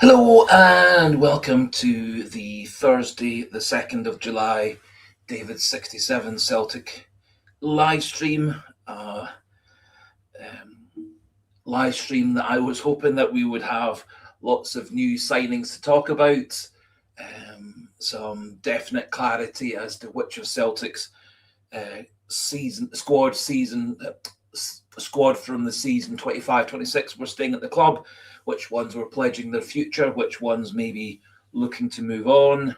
Hello and welcome to the Thursday, the 2nd of July, David 67 Celtic live stream. Live stream that I was hoping that we would have lots of new signings to talk about, some definite clarity as to which of Celtic's squad from the season 25-26 were staying at the club, which ones were pledging their future, which ones maybe looking to move on.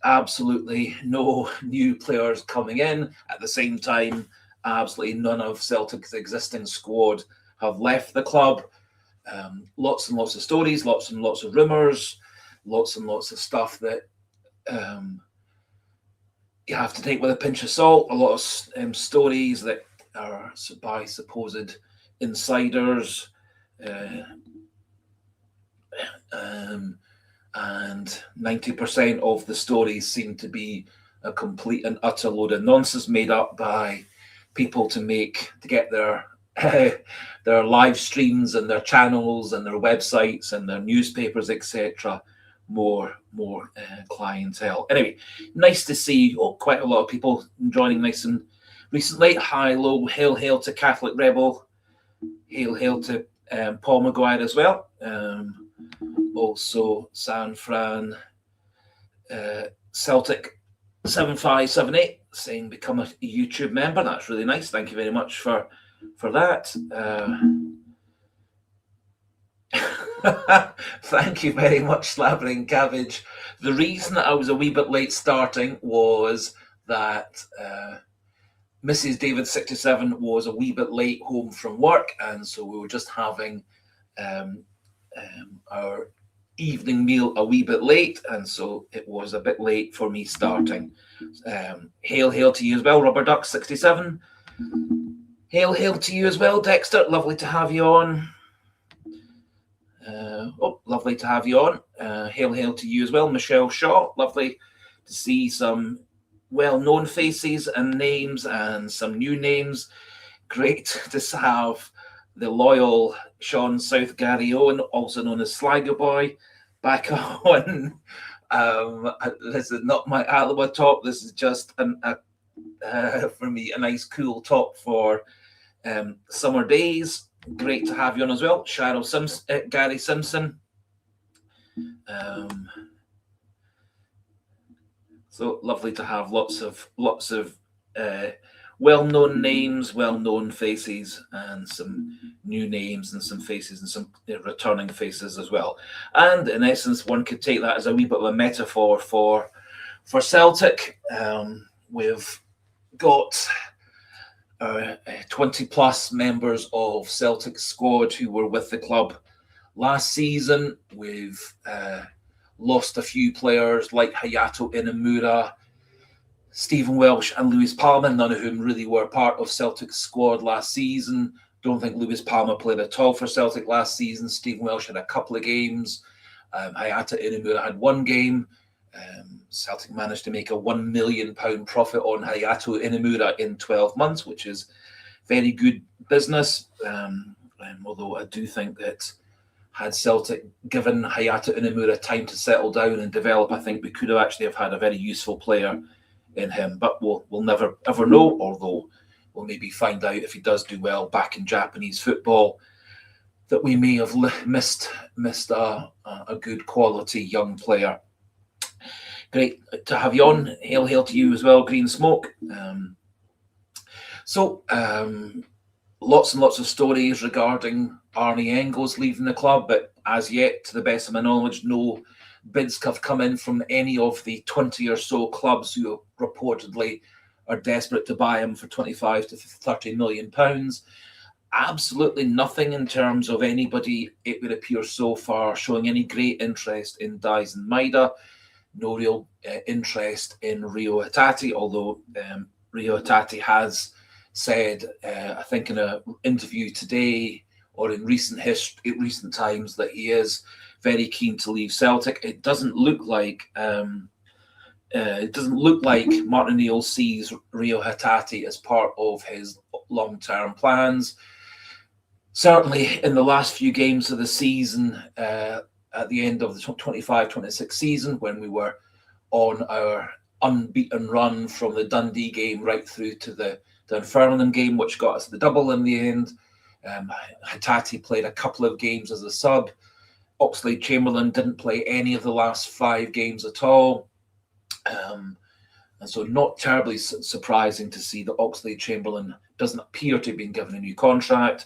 Absolutely no new players coming in. At the same time, absolutely none of Celtic's existing squad have left the club. Lots and lots of stories, lots and lots of rumours, lots and lots of stuff that you have to take with a pinch of salt. A lot of stories that are by supposed insiders, and 90% of the stories seem to be a complete and utter load of nonsense made up by people to get their their live streams and their channels and their websites and their newspapers, etc. more clientele. Anyway, nice to see quite a lot of people joining nice and recently. High, low, hail to Catholic Rebel, hail to Paul Maguire as well. Also San Fran Celtic 7578 saying become a YouTube member. That's really nice. Thank you very much for that. Thank you very much, Slabbering Cabbage. The reason that I was a wee bit late starting was that Mrs. David 67 was a wee bit late home from work, and so we were just having our evening meal a wee bit late, and so it was a bit late for me starting. Hail to you as well, Rubber Duck 67. Hail to you as well, Dexter. Lovely to have you on. Lovely to have you on. Hail to you as well, Michelle Shaw. Lovely to see some well-known faces and names and some new names. Great to have the loyal Sean South Gary Owen, also known as Sligo Boy, back on. This is not my Alaba top. This is just for me a nice cool top for summer days. Great to have you on as well, Gary Simpson. So lovely to have lots of well-known names, well-known faces, and some new names and some faces and some returning faces as well. And in essence, one could take that as a wee bit of a metaphor for Celtic. We've got 20 plus members of Celtic squad who were with the club last season. We've lost a few players like Hayato Inamura, Stephen Welsh and Lewis Palmer, none of whom really were part of Celtic's squad last season. Don't think Lewis Palmer played at all for Celtic last season. Stephen Welsh had a couple of games. Hayato Inamura had one game. Celtic managed to make a £1 million profit on Hayato Inamura in 12 months, which is very good business. Although I do think that had Celtic given Hayato Inamura time to settle down and develop, I think we could have actually had a very useful player in him. But we'll never ever know, although we'll maybe find out if he does do well back in Japanese football that we may have missed a good quality young player. Great to have you on. Hail to you as well, Green Smoke. Lots and lots of stories regarding Arnie Engels leaving the club, but as yet, to the best of my knowledge, no bids have come in from any of the 20 or so clubs who reportedly are desperate to buy him for 25 to 30 million pounds. Absolutely nothing in terms of anybody, it would appear so far, showing any great interest in Daisen Maeda. No real interest in Rio Hatate, although Rio Hatate has said, I think in an interview today or in recent times, that he is very keen to leave Celtic. It doesn't look like Martin O'Neill sees Rio Hatate as part of his long-term plans. certainly in the last few games of the season, at the end of the 25-26 season, when we were on our unbeaten run from the Dundee game right through to the Dunfermline game, which got us the double in the end. Hatate played a couple of games as a sub. Oxlade-Chamberlain didn't play any of the last 5 games at all. And so not terribly surprising to see that Oxlade-Chamberlain doesn't appear to have been given a new contract.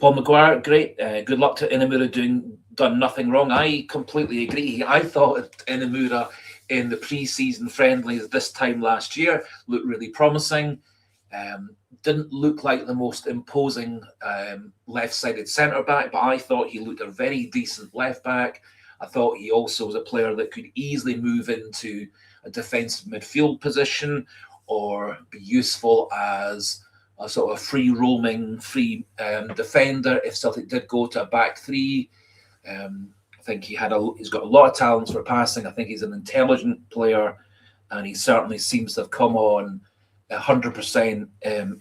Paul Maguire, great. Good luck to Inamura, done nothing wrong. I completely agree. I thought Inamura in the pre-season friendlies this time last year looked really promising. Didn't look like the most imposing left-sided centre-back, but I thought he looked a very decent left-back. I thought he also was a player that could easily move into a defensive midfield position or be useful as a sort of free-roaming, defender if Celtic did go to a back three. I think he's got a lot of talents for passing. I think he's an intelligent player, and he certainly seems to have come on 100%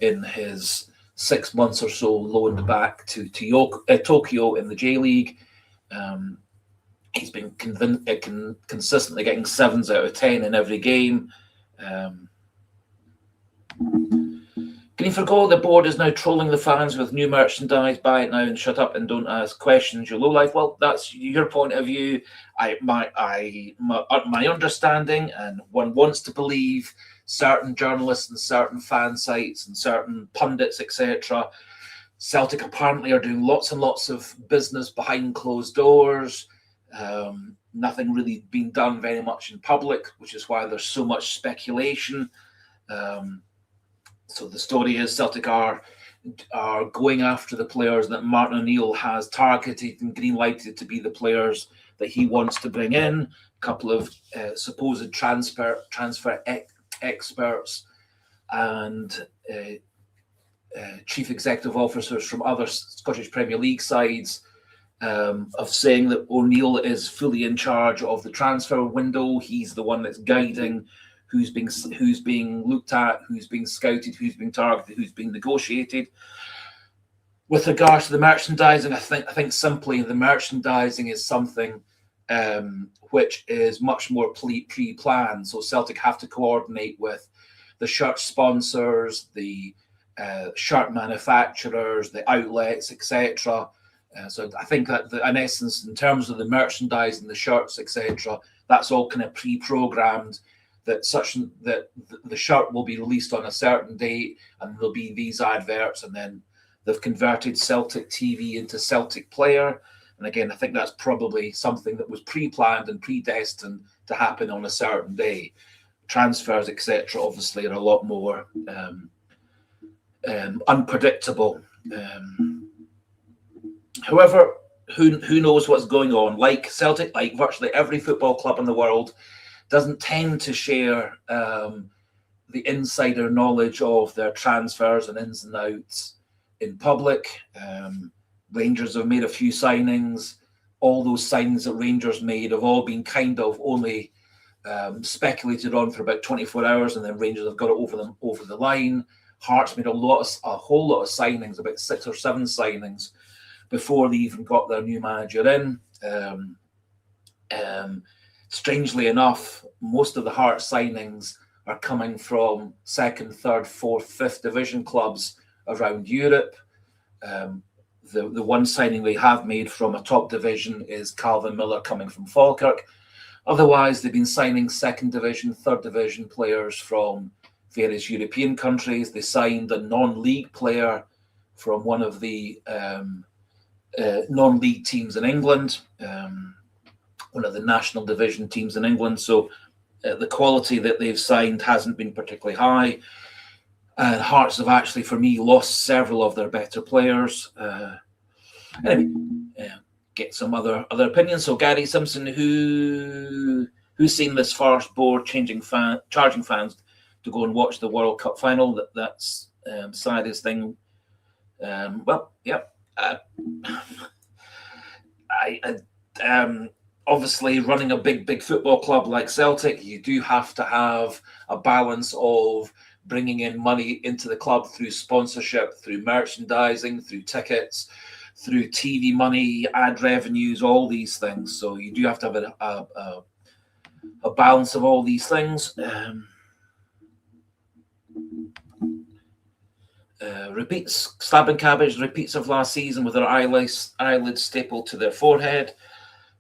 in his 6 months or so loaned back to Tokyo in the J League. He's been consistently getting 7s out of 10 in every game. Can you forgo the board is now trolling the fans with new merchandise? Buy it now and shut up and don't ask questions. Your low life. Well, that's your point of view. My understanding, and one wants to believe certain journalists and certain fan sites and certain pundits, etc. Celtic apparently are doing lots and lots of business behind closed doors. Nothing really being done very much in public, which is why there's so much speculation. So the story is Celtic are going after the players that Martin O'Neill has targeted and green-lighted to be the players that he wants to bring in. A couple of supposed transfer experts and chief executive officers from other Scottish Premier League sides of saying that O'Neill is fully in charge of the transfer window. He's the one that's guiding who's being looked at, who's being scouted, who's being targeted, who's being negotiated. With regards to the merchandising, I think simply the merchandising is something which is much more pre-planned. So Celtic have to coordinate with the shirt sponsors, the shirt manufacturers, the outlets, etc. So I think that in essence, in terms of the merchandising, the shirts, etc., that's all kind of pre-programmed. That the shirt will be released on a certain date, and there'll be these adverts, and then they've converted Celtic TV into Celtic Player. And again, I think that's probably something that was pre-planned and predestined to happen on a certain day. Transfers, etc., obviously are a lot more unpredictable. However, who knows what's going on? Like Celtic, like virtually every football club in the world, doesn't tend to share the insider knowledge of their transfers and ins and outs in public. Rangers have made a few signings. All those signings that Rangers made have all been kind of only speculated on for about 24 hours, and then Rangers have got it over the line. Hearts made a whole lot of signings, about 6 or 7 signings, before they even got their new manager in. Strangely enough, most of the Hearts signings are coming from 2nd, 3rd, 4th, 5th division clubs around Europe. The one signing they have made from a top division is Calvin Miller coming from Falkirk. Otherwise, they've been signing 2nd division, 3rd division players from various European countries. They signed a non-league player from one of the non-league teams in England. One of the national division teams in England. So the quality that they've signed hasn't been particularly high. And Hearts have actually, for me, lost several of their better players. Anyway, get some other opinions. So Gary Simpson, who's seen this farce board charging fans to go and watch the World Cup final? That's saddest thing. Well, yeah. Obviously, running a big football club like Celtic, you do have to have a balance of bringing in money into the club through sponsorship, through merchandising, through tickets, through TV money, ad revenues, all these things. So you do have to have a balance of all these things. Repeats, stabbing cabbage, repeats of last season with their eyelids stapled to their forehead.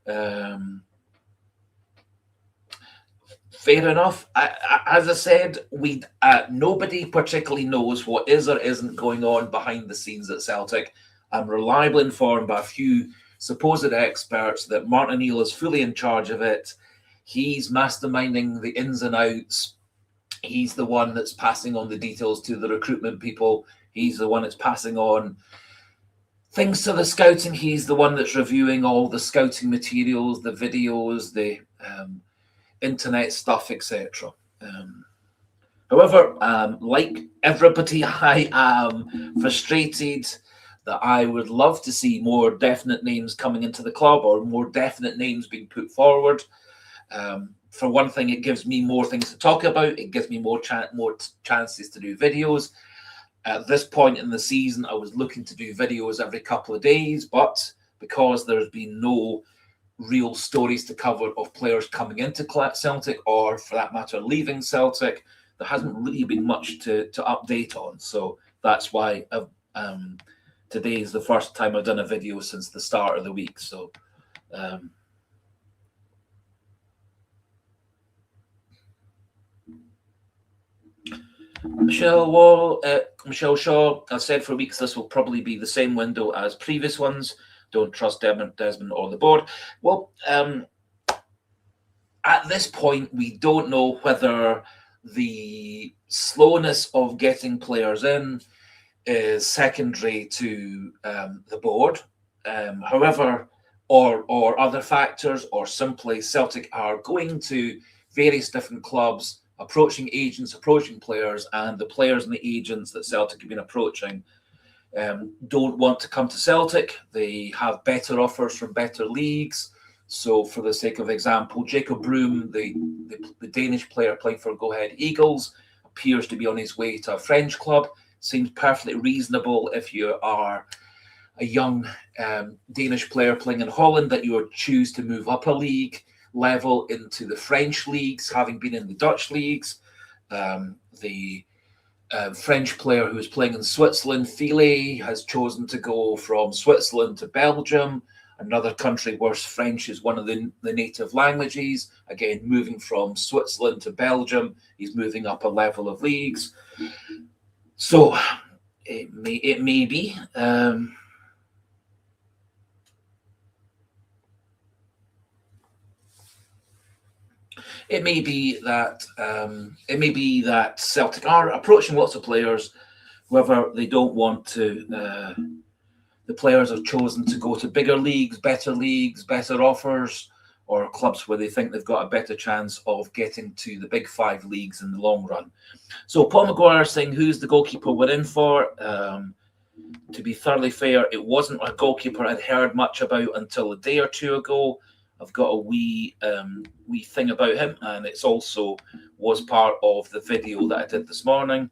Fair enough. As I said, nobody particularly knows what is or isn't going on behind the scenes at Celtic. I'm reliably informed by a few supposed experts that Martin O'Neill is fully in charge of it. He's masterminding the ins and outs. He's the one that's passing on the details to the recruitment people. He's the one that's passing on things to the scouting. He's the one that's reviewing all the scouting materials, the videos, the internet stuff, etc. However, like everybody, I am frustrated that I would love to see more definite names coming into the club or more definite names being put forward. For one thing, it gives me more things to talk about. It gives me more chances to do videos. At this point in the season, I was looking to do videos every couple of days, but because there's been no real stories to cover of players coming into Celtic or, for that matter, leaving Celtic, there hasn't really been much to update on. So that's why today is the first time I've done a video since the start of the week. So Michelle Shaw, I've said for weeks this will probably be the same window as previous ones. Don't trust Desmond or the board. Well, at this point, we don't know whether the slowness of getting players in is secondary to the board. However, or other factors, or simply Celtic are going to various different clubs, approaching agents, approaching players, and the players and the agents that Celtic have been approaching don't want to come to Celtic. They have better offers from better leagues. So for the sake of example, Jacob Broom, the Danish player playing for Go Ahead Eagles, appears to be on his way to a French club. Seems perfectly reasonable if you are a young Danish player playing in Holland that you would choose to move up a league level into the French leagues, having been in the Dutch leagues. The French player who is playing in Switzerland, File, has chosen to go from Switzerland to Belgium, another country where French is one of the native languages. Again, moving from Switzerland to Belgium, he's moving up a level of leagues. So it may be. It may be that Celtic are approaching lots of players. However, they don't want to. The players have chosen to go to bigger leagues, better offers, or clubs where they think they've got a better chance of getting to the big five leagues in the long run. So Paul Maguire saying, who's the goalkeeper we're in for? To be thoroughly fair, it wasn't a goalkeeper I'd heard much about until a day or two ago. I've got a wee thing about him, and it's also was part of the video that I did this morning.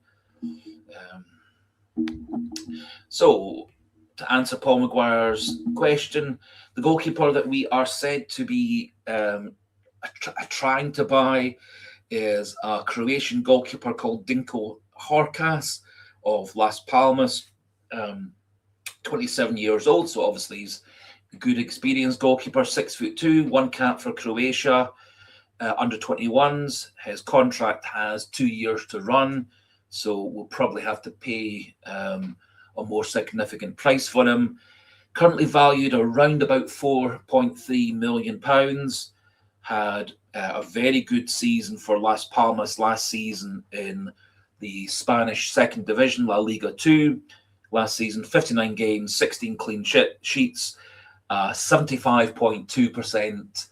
So to answer Paul Maguire's question, the goalkeeper that we are said to be trying to buy is a Croatian goalkeeper called Dinko Horkas of Las Palmas, 27 years old. So obviously he's a good experienced goalkeeper, 6'2", one cap for Croatia, under 21s. His contract has 2 years to run, so we'll probably have to pay a more significant price for him. Currently valued around about £4.3 million. Had a very good season for Las Palmas last season in the Spanish second division, La Liga 2. Last season, 59 games, 16 clean sheets, 75.2%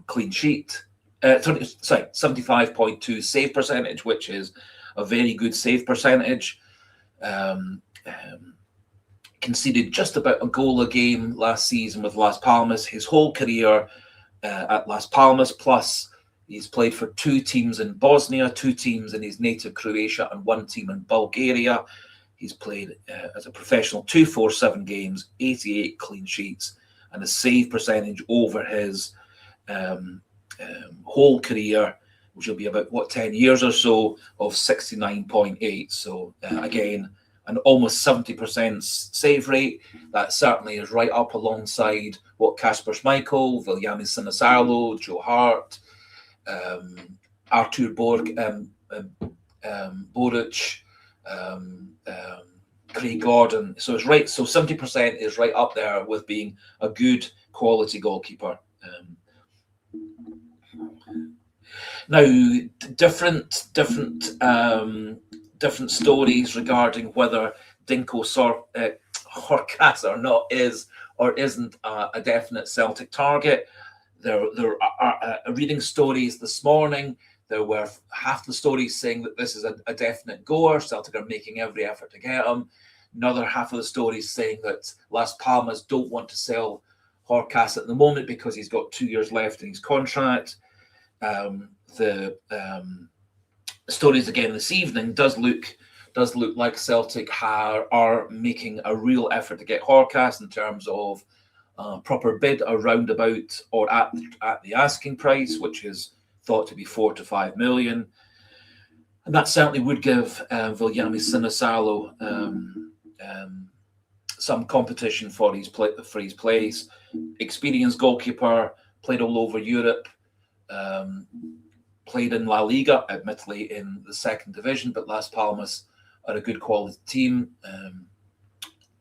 clean sheet. 75.2 save percentage, which is a very good save percentage. Conceded just about a goal a game last season with Las Palmas. His whole career at Las Palmas, plus He's played for 2 teams in Bosnia, 2 teams in his native Croatia, and 1 team in Bulgaria. He's played as a professional 247 games, 88 clean sheets, and a save percentage over his whole career, which will be about 10 years or so, of 69.8. So again, an almost 70% save rate. That certainly is right up alongside what Kasper Schmeichel, Viljamis Sinisalo, Joe Hart, Artur Boric, Craig Gordon. So it's right. So 70% is right up there with being a good quality goalkeeper. Now, different stories regarding whether Dinko Horkas or not is or isn't a definite Celtic target. There are reading stories this morning. There were half the stories saying that this is a definite goer. Celtic are making every effort to get him. Another half of the stories saying that Las Palmas don't want to sell Horkas at the moment because he's got 2 years left in his contract. The stories again this evening does look like Celtic are making a real effort to get Horkas in terms of proper bid around about or at the asking price, which is thought to be 4 to 5 million, and that certainly would give Viljamis Sinisalo some competition for his place. Experienced goalkeeper, played all over Europe. Played in La Liga, admittedly in the 2nd division, but Las Palmas are a good quality team.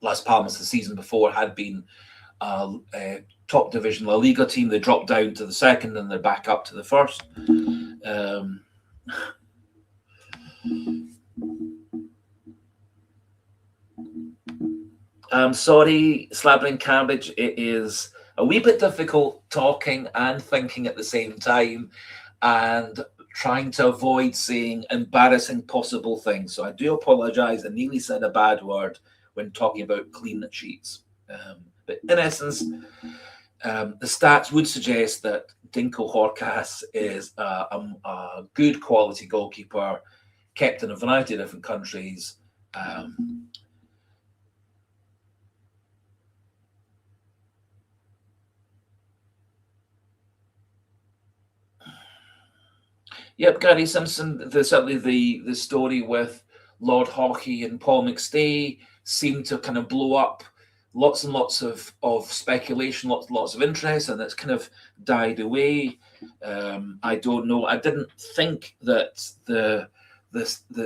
Las Palmas the season before had been a top division La Liga team. They dropped down to the 2nd and they're back up to the 1st. I'm sorry, Slabbering Cabbage. It is a wee bit difficult talking and thinking at the same time, and trying to avoid saying embarrassing possible things. So I do apologise. I nearly said a bad word when talking about clean sheets. But in essence, the stats would suggest that Dinko Horkas is a good quality goalkeeper, kept in a variety of different countries. Yep, Gary Simpson. Certainly the story with Lord Hockey and Paul McStay seemed to kind of blow up. Lots and lots of speculation, lots of interest, and it's kind of died away. I don't know. I didn't think that the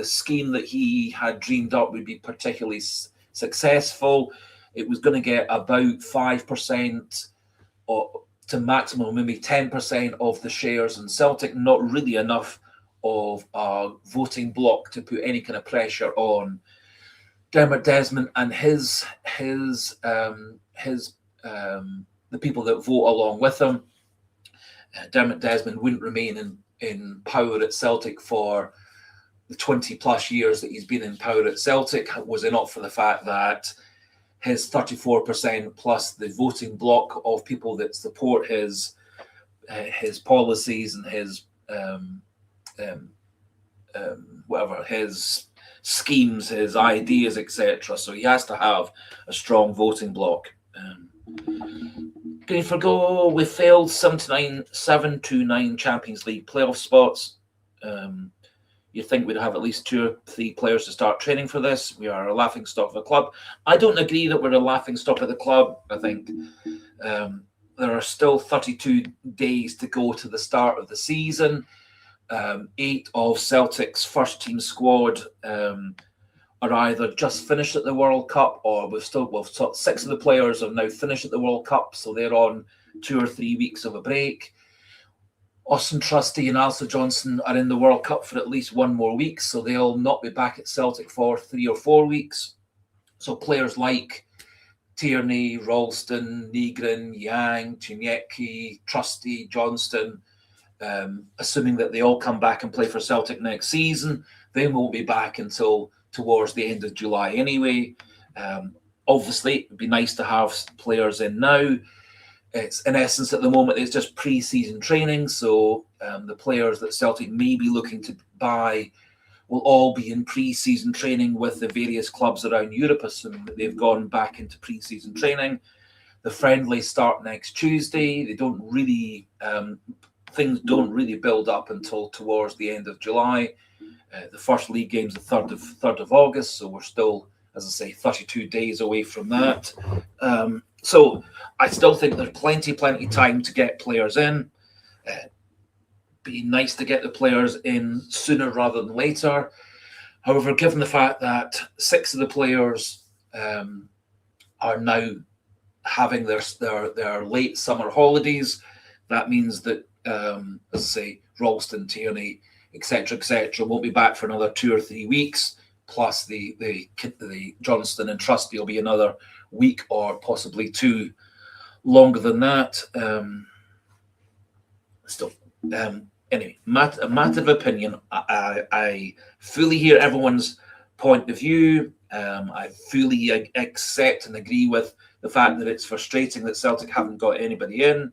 scheme that he had dreamed up would be particularly successful. It was going to get about 5% or to maximum maybe 10% of the shares in Celtic, not really enough of a voting bloc to put any kind of pressure on Dermot Desmond and the people that vote along with him. Dermot Desmond wouldn't remain in power at Celtic for the 20 plus years that he's been in power at Celtic, was it not for the fact that his 34% plus the voting bloc of people that support his policies and his whatever, his schemes, his ideas, etc. So he has to have a strong voting bloc. Going for go, we failed 7-9 Champions League playoff spots. You think we'd have at least 2 or 3 players to start training for this. We are a laughing stock of the club. I don't agree that we're a laughing stock of the club. I think there are still 32 days to go to the start of the season. 8 of Celtic's first team squad are either just finished at the World Cup, or we've 6 of the players have now finished at the World Cup, so they're on 2 or 3 weeks of a break. Austin Trusty and Alistair Johnson are in the World Cup for at least 1 more week, so they'll not be back at Celtic for 3 or 4 weeks. So players like Tierney, Ralston, Nygren, Yang, Chinyecki, Trusty, Johnston, assuming that they all come back and play for Celtic next season, they won't be back until towards the end of July anyway. Obviously, it would be nice to have players in now. It's in essence at the moment it's just pre-season training, so the players that Celtic may be looking to buy will all be in pre-season training with the various clubs around Europe, assuming that they've gone back into pre-season training. The friendlies start next Tuesday. They don't really things don't really build up until towards the end of July. The first league game's the 3rd of August, so we're still, as I say, 32 days away from that. So I still think there's plenty time to get players in. Be nice to get the players in sooner rather than later. However, given the fact that 6 of the players are now having their late summer holidays, that means that, as I say, Ralston, Tierney, etc., won't be back for another 2 or 3 weeks. Plus the Johnston and Trusty will be another week or possibly 2 longer than that. Anyway, a matter of opinion. I fully hear everyone's point of view. I fully accept and agree with the fact that it's frustrating that Celtic haven't got anybody in.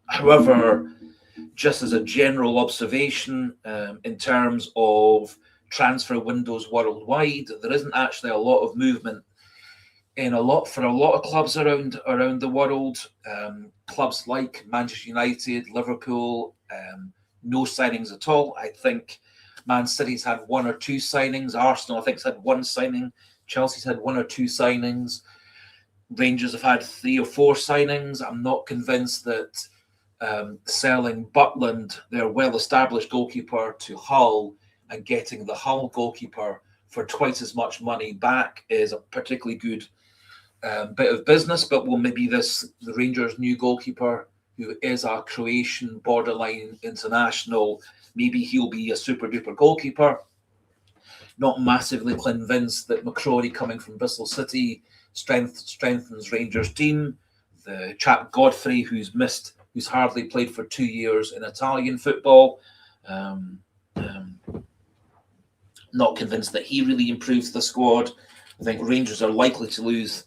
However, just as a general observation, in terms of transfer windows worldwide, there isn't actually a lot of movement for a lot of clubs around the world. Clubs like Manchester United, Liverpool, no signings at all. I think Man City's had 1 or 2 signings. Arsenal, I think, has had 1 signing. Chelsea's had 1 or 2 signings. Rangers have had 3 or 4 signings. I'm not convinced that selling Butland, their well-established goalkeeper, to Hull and getting the Hull goalkeeper for twice as much money back is a particularly good bit of business. But will maybe the Rangers' new goalkeeper, who is a Croatian borderline international, maybe he'll be a super duper goalkeeper. Not massively convinced that McCrory coming from Bristol City strengthens Rangers' team. The chap Godfrey, who's hardly played for 2 years in Italian football, not convinced that he really improves the squad. I think Rangers are likely to lose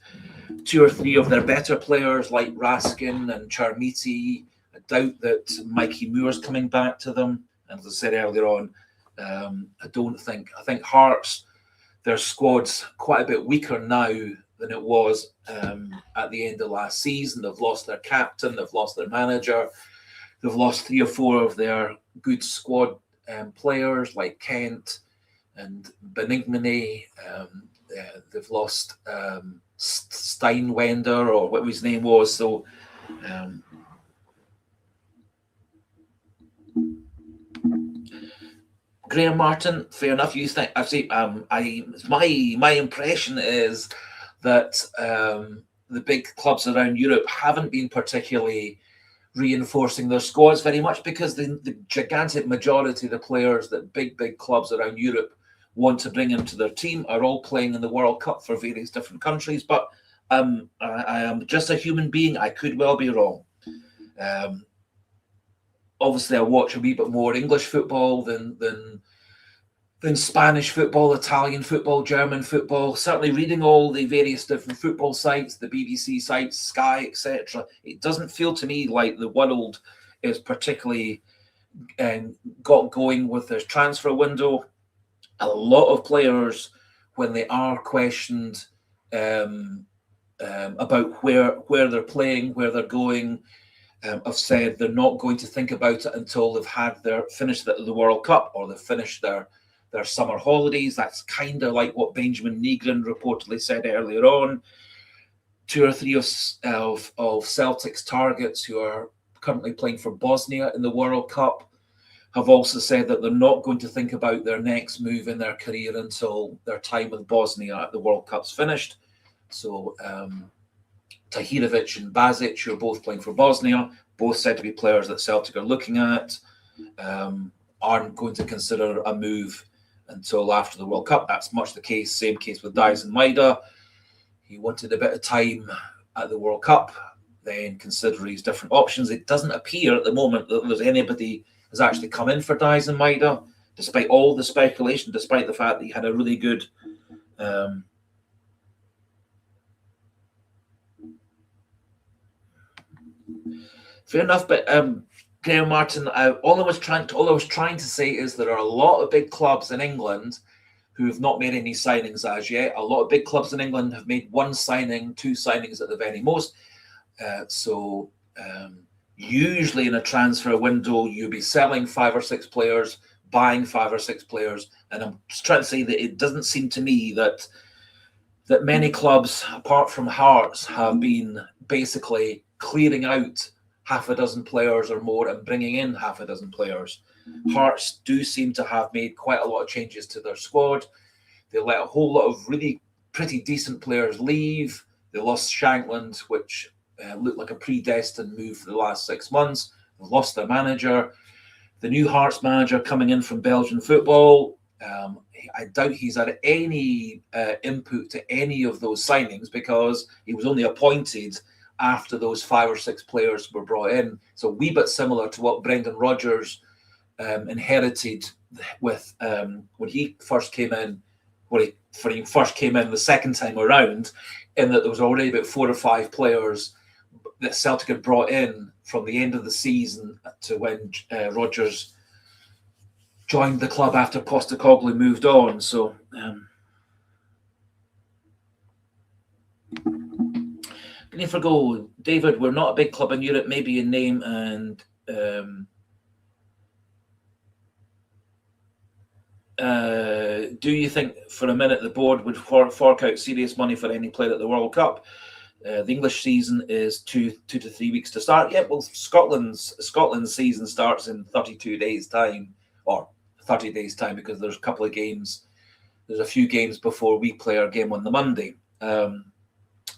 2 or 3 of their better players like Raskin and Charmiti. I doubt that Mikey Moore's coming back to them. And as I said earlier on, I think Hearts, their squad's quite a bit weaker now than it was at the end of last season. They've lost their captain, they've lost their manager, they've lost 3 or 4 of their good squad players like Kent and Benigni. They've lost Steinwender, or what his name was. So Graham Martin, fair enough. You think my impression is that the big clubs around Europe haven't been particularly reinforcing their squads very much, because the gigantic majority of the players that big clubs around Europe want to bring into their team are all playing in the World Cup for various different countries. But I am just a human being. I could well be wrong. Obviously, I watch a wee bit more English football than Spanish football, Italian football, German football. Certainly reading all the various different football sites, the BBC sites, Sky, etc. It doesn't feel to me like the world is particularly got going with their transfer window. A lot of players, when they are questioned about where they're playing, where they're going, have said they're not going to think about it until they've finished the World Cup, or they've finished their summer holidays. That's kind of like what Benjamin Negrin reportedly said earlier on. 2 or 3 of Celtic's targets, who are currently playing for Bosnia in the World Cup, have also said that they're not going to think about their next move in their career until their time with Bosnia at the World Cup's finished. So Tahirovic and Basic, who are both playing for Bosnia, both said to be players that Celtic are looking at, aren't going to consider a move until after the World Cup. That's much the same case with Dyson Maida. He wanted a bit of time at the World Cup, then consider his different options. It doesn't appear at the moment that there's anybody has actually come in for Dyson Maida, despite all the speculation, despite the fact that he had a really good Fair enough, but Graham Martin, all I was trying to say is there are a lot of big clubs in England who have not made any signings as yet. A lot of big clubs in England have made one signing, two signings at the very most. So usually in a transfer window, you'll be selling 5 or 6 players, buying 5 or 6 players, and I'm just trying to say that it doesn't seem to me that many clubs, apart from Hearts, have been basically clearing out half a dozen players or more and bringing in half a dozen players. Hearts do seem to have made quite a lot of changes to their squad. They let a whole lot of really pretty decent players leave. They lost Shankland, which looked like a predestined move for the last 6 months. They lost their manager. The new Hearts manager coming in from Belgian football, I doubt he's had any input to any of those signings because he was only appointed after those 5 or 6 players were brought in. So a wee bit similar to what Brendan Rodgers inherited with when he first came in, when he first came in the second time around, in that there was already about 4 or 5 players that Celtic had brought in from the end of the season to when Rodgers joined the club after Postecoglou moved on. So Forgo, David, we're not a big club in Europe, maybe in name and do you think for a minute the board would fork out serious money for any player at the World Cup? The English season is 2 to 3 weeks to start. Yeah, well, Scotland's season starts in 32 days' time, or 30 days' time, because there's a couple of games. There's a few games before we play our game on the Monday.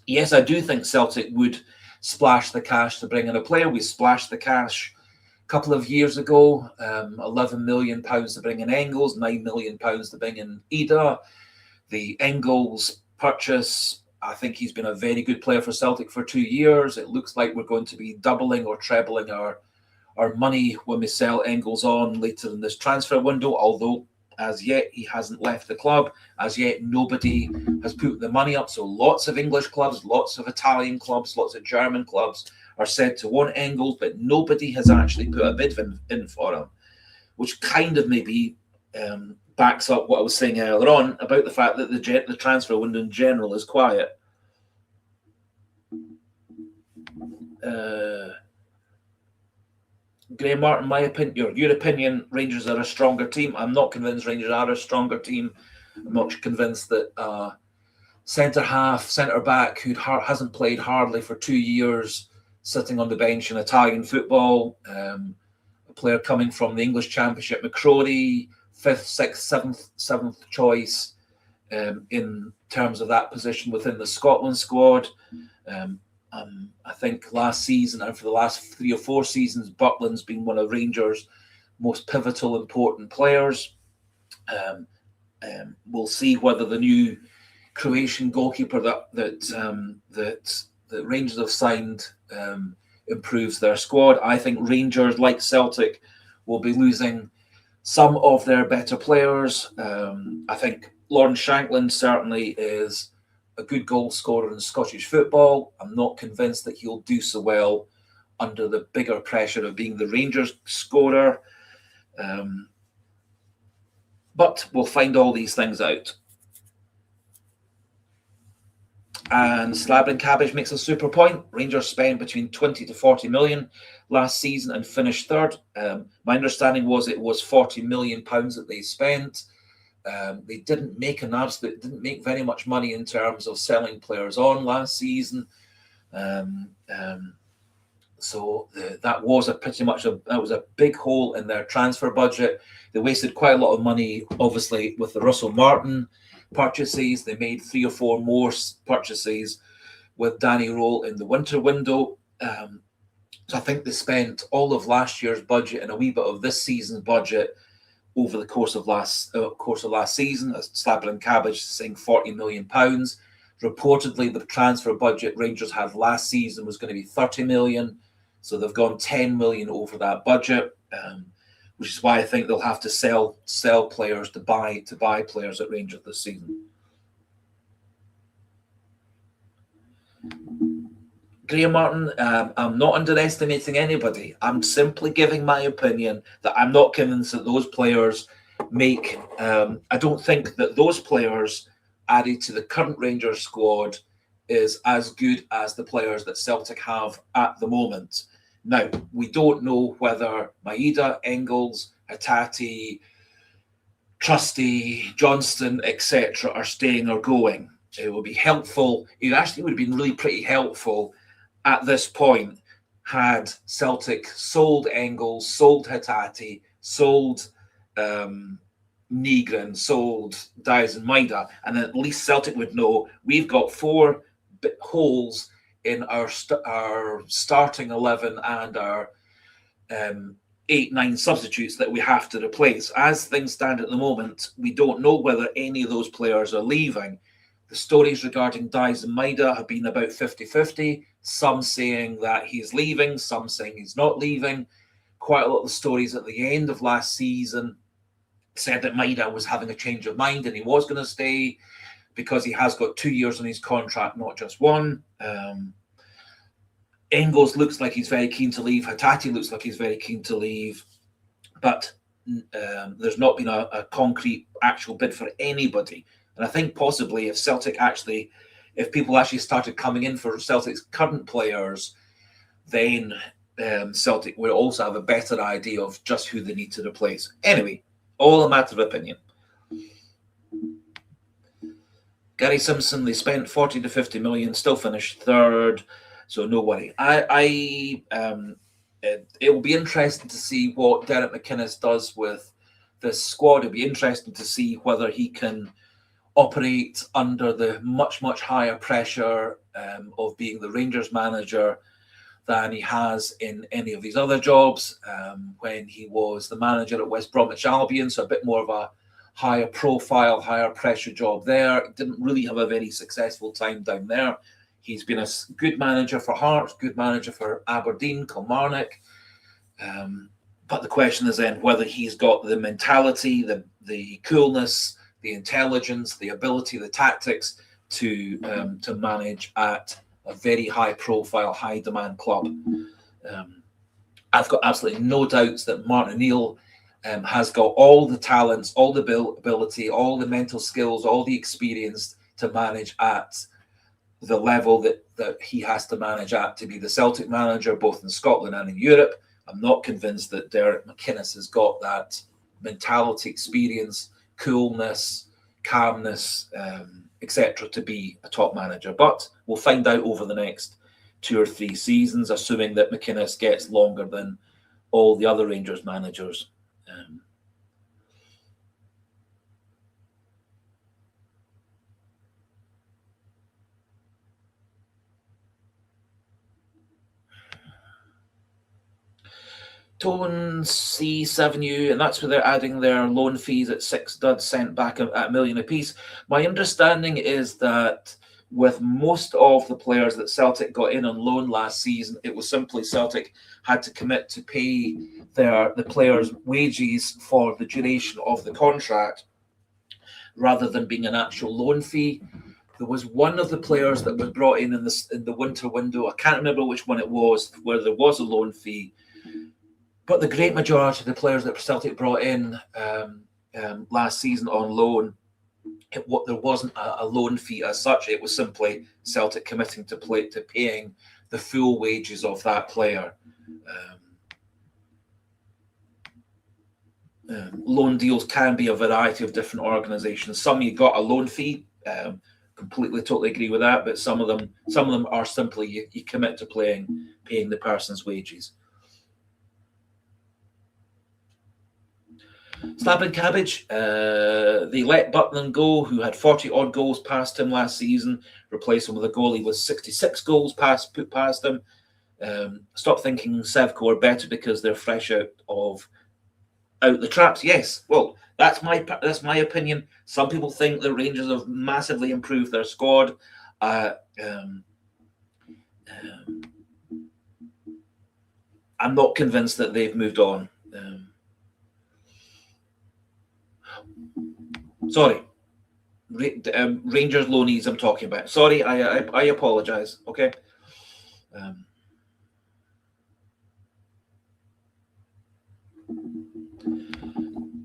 Yes, I do think Celtic would splash the cash to bring in a player. We splashed the cash a couple of years ago, £11 million to bring in Engels, £9 million to bring in Ida. The Engels purchase, I think he's been a very good player for Celtic for 2 years. It looks like we're going to be doubling or trebling our money when we sell Engels on later in this transfer window, although as yet he hasn't left the club. As yet nobody has put the money up. So lots of English clubs, lots of Italian clubs, lots of German clubs are said to want Engels, but nobody has actually put a bid in for him, which kind of maybe backs up what I was saying earlier on about the fact that the transfer window in general is quiet. Graham Martin, your opinion, Rangers are a stronger team. I'm not convinced Rangers are a stronger team. I'm not convinced that centre back who hasn't played hardly for 2 years, sitting on the bench in Italian football, a player coming from the English Championship, McCrory, 5th, 6th, 7th choice in terms of that position within the Scotland squad. I think last season and for the last 3 or 4 seasons, Buckland's been one of Rangers' most pivotal, important players. We'll see whether the new Croatian goalkeeper that Rangers have signed improves their squad. I think Rangers, like Celtic, will be losing some of their better players. I think Lawrence Shankland certainly is a good goal scorer in Scottish football. I'm not convinced that he'll do so well under the bigger pressure of being the Rangers scorer. But we'll find all these things out. And Slab and Cabbage makes a super point. Rangers spent between 20 to 40 million last season and finished third. My understanding was it was 40 million pounds that they spent. They didn't make very much money in terms of selling players on last season. So that was a big hole in their transfer budget. They wasted quite a lot of money, obviously, with the Russell Martin purchases. They made 3 or 4 more purchases with Danny Roll in the winter window. So I think they spent all of last year's budget and a wee bit of this season's budget over the course of last season. As Slabber and Cabbage saying £40 million. Reportedly, the transfer budget Rangers had last season was going to be 30 million. So they've gone 10 million over that budget, which is why I think they'll have to sell players to buy players at Rangers this season. Graham Martin, I'm not underestimating anybody. I'm simply giving my opinion that I'm not convinced that those players make. I don't think that those players added to the current Rangers squad is as good as the players that Celtic have at the moment. Now, we don't know whether Maeda, Engels, Hatate, Trusty, Johnston, etc. are staying or going. It will be helpful. It actually would have been really pretty helpful at this point had Celtic sold Engels, sold Hatate, sold Nygren, sold Diaz and Maeda, and at least Celtic would know we've got 4 holes in our starting 11 and our 8-9 substitutes that we have to replace. As things stand at the moment, we don't know whether any of those players are leaving. The stories regarding Diaz and Maeda have been about 50-50, some saying that he's leaving, some saying he's not leaving. Quite a lot of the stories at the end of last season said that Maeda was having a change of mind and he was going to stay because he has got 2 years on his contract, not just 1. Engels looks like he's very keen to leave. Hatate looks like he's very keen to leave. But there's not been a concrete actual bid for anybody. And I think possibly if people actually started coming in for Celtic's current players, then Celtic will also have a better idea of just who they need to replace. Anyway, all a matter of opinion. Gary Simpson, they spent 40 to 50 million, still finished 3rd, so no worry. It will be interesting to see what Derek McInnes does with this squad. It'll be interesting to see whether he can operate under the much, much higher pressure of being the Rangers manager than he has in any of his other jobs. When he was the manager at West Bromwich Albion, so a bit more of a higher profile, higher pressure job there. Didn't really have a very successful time down there. He's been a good manager for Hearts, good manager for Aberdeen, Kilmarnock. But the question is then whether he's got the mentality, the coolness, the intelligence, the ability, the tactics to manage at a very high profile, high demand club. I've got absolutely no doubts that Martin O'Neill has got all the talents, all the ability, all the mental skills, all the experience to manage at the level that he has to manage at to be the Celtic manager, both in Scotland and in Europe. I'm not convinced that Derek McInnes has got that mentality, experience, coolness, calmness, etc. to be a top manager. But we'll find out over the next 2 or 3 seasons, assuming that McInnes gets longer than all the other Rangers managers. Tone C7U, and that's where they're adding their loan fees at 6 duds sent back at $1 million apiece. My understanding is that with most of the players that Celtic got in on loan last season, it was simply Celtic had to commit to pay the players' wages for the duration of the contract rather than being an actual loan fee. There was one of the players that was brought in the winter window. I can't remember which one it was, where there was a loan fee. But the great majority of the players that Celtic brought in last season on loan, there wasn't a loan fee as such. It was simply Celtic committing to paying the full wages of that player. Loan deals can be a variety of different organisations. Some you got a loan fee. Completely, totally agree with that. But some of them are simply you commit to paying the person's wages. Stabbing Cabbage, they let Butland go, who had 40-odd goals past him last season, replace him with a goalie with 66 goals put past him. Stop thinking Sevco are better because they're fresh out the traps. Yes, well, that's my opinion. Some people think the Rangers have massively improved their squad. I'm not convinced that they've moved on. Sorry, Rangers loanees I'm talking about. Sorry, I apologise. Okay.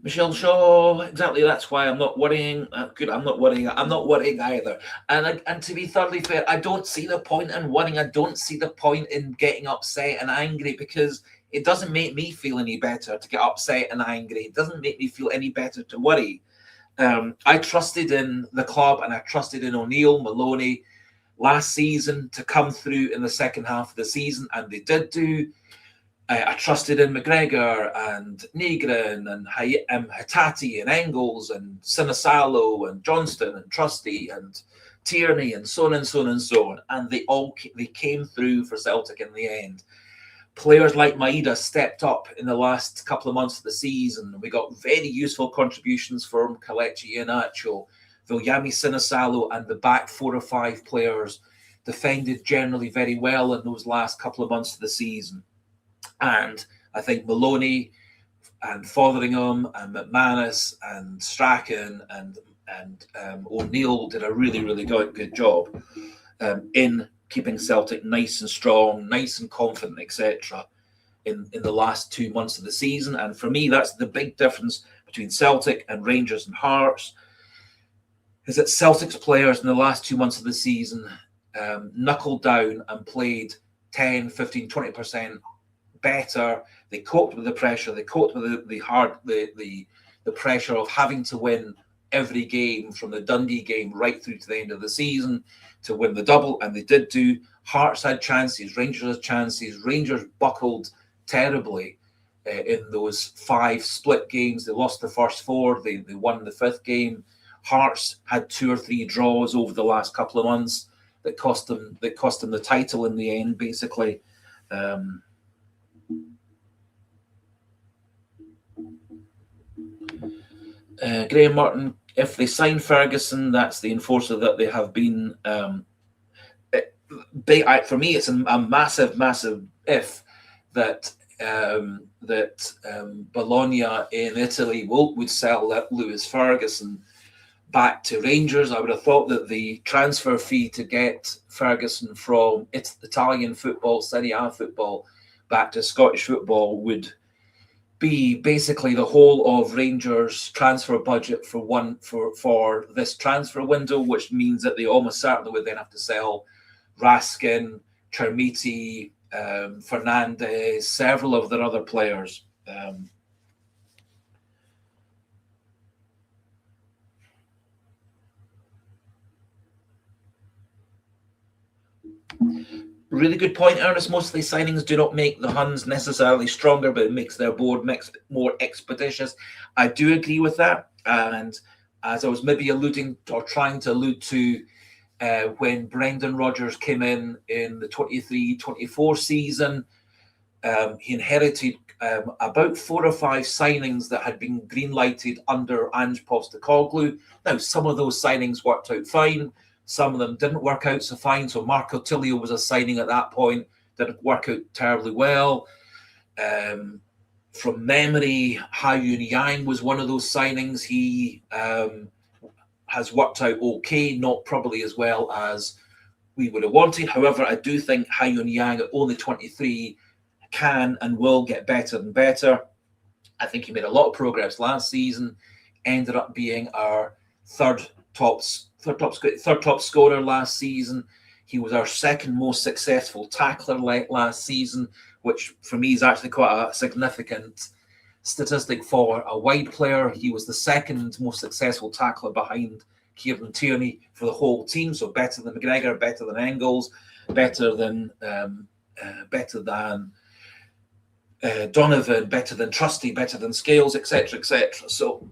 Michelle Shaw, exactly. That's why I'm not worrying. Good, I'm not worrying. I'm not worrying either. And to be thoroughly fair, I don't see the point in worrying. I don't see the point in getting upset and angry, because it doesn't make me feel any better to get upset and angry. It doesn't make me feel any better to worry. I trusted in the club and I trusted in O'Neill, Maloney last season to come through in the second half of the season, and they did do. I trusted in McGregor and Negrin and Hattati and Engels and Sinisalo and Johnston and Trusty and Tierney and so on and so on and so on. And they came through for Celtic in the end. Players like Maeda stepped up in the last couple of months of the season. We got very useful contributions from Kelechi Iheanacho, Viljami Sinisalo, and the back 4 or 5 players defended generally very well in those last couple of months of the season. And I think Maloney and Fotheringham and McManus and Strachan and O'Neill did a really, really good job in keeping Celtic nice and strong, nice and confident, etc. in the last 2 months of the season. And for me, that's the big difference between Celtic and Rangers and Hearts, is that Celtic's players in the last 2 months of the season knuckled down and played 10, 15, 20% better. They coped with the pressure. They coped with the pressure of having to win every game, from the Dundee game right through to the end of the season, to win the double, and they did do. Hearts had chances, Rangers had chances. Rangers buckled terribly in those 5 split games. They lost the first 4. They won the 5th game. Hearts had 2 or 3 draws over the last couple of months that cost them the title in the end, basically. Graham Martin, if they sign Ferguson, that's the enforcer that they have been. For me, it's a massive if that Bologna in Italy would sell Lewis Ferguson back to Rangers. I would have thought that the transfer fee to get Ferguson from Italian football, Serie A football, back to Scottish football would be basically the whole of Rangers' transfer budget for this transfer window, which means that they almost certainly would then have to sell Raskin, Chermiti, Fernandez, several of their other players. Really good point, Ernest. Most of these signings do not make the Huns necessarily stronger, but it makes their board more expeditious. I do agree with that. And as I was maybe alluding to, or trying to allude to, when Brendan Rodgers came in the 23-24 season, he inherited about 4 or 5 signings that had been green-lighted under Ange Postecoglou. Now, some of those signings worked out fine. Some of them didn't work out so fine. So Marco Tilio was a signing at that point, didn't work out terribly well. From memory, Ha-Yun Yang was one of those signings. He has worked out okay, not probably as well as we would have wanted. However, I do think Ha-Yun Yang at only 23 can and will get better and better. I think he made a lot of progress last season, ended up being our third top scorer last season. He was our second most successful tackler last season, which for me is actually quite a significant statistic for a wide player. He was the second most successful tackler behind Kieran Tierney for the whole team. So better than McGregor, better than Engels, better than Donovan, better than Trusty, better than Scales, etc., etc. So,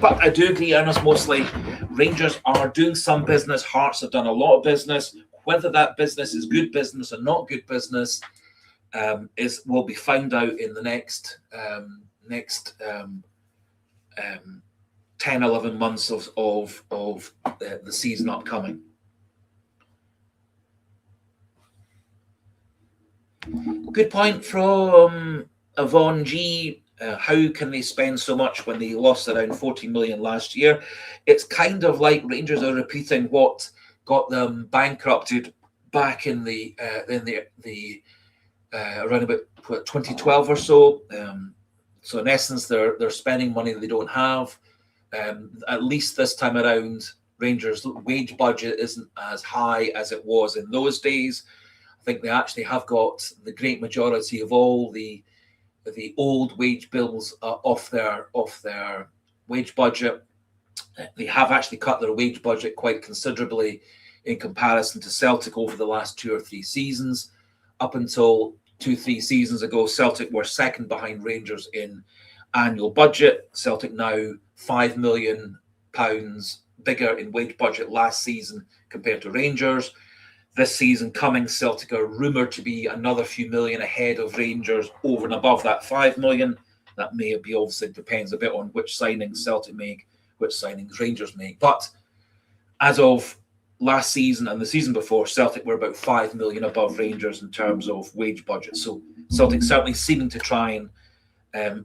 but I do agree, Ernest, mostly Rangers are doing some business. Hearts have done a lot of business. Whether that business is good business or not good business will be found out in the next 10, 11 months of the season upcoming. Good point from Yvonne G. How can they spend so much when they lost around 40 million last year? It's kind of like Rangers are repeating what got them bankrupted back in the around about 2012 or so. So in essence, they're spending money they don't have. At least this time around, Rangers' wage budget isn't as high as it was in those days. I think they actually have got the great majority of all the old wage bills off their wage budget. They have actually cut their wage budget quite considerably in comparison to Celtic over the last 2 or 3 seasons. Up until 2-3 seasons ago, Celtic were second behind Rangers in annual budget. Celtic now £5 million bigger in wage budget last season compared to Rangers. This season coming, Celtic are rumoured to be another few million ahead of Rangers over and above that 5 million. That may be, obviously depends a bit on which signings Celtic make, which signings Rangers make. But as of last season and the season before, Celtic were about 5 million above Rangers in terms of wage budget. So Celtic certainly seeming to try and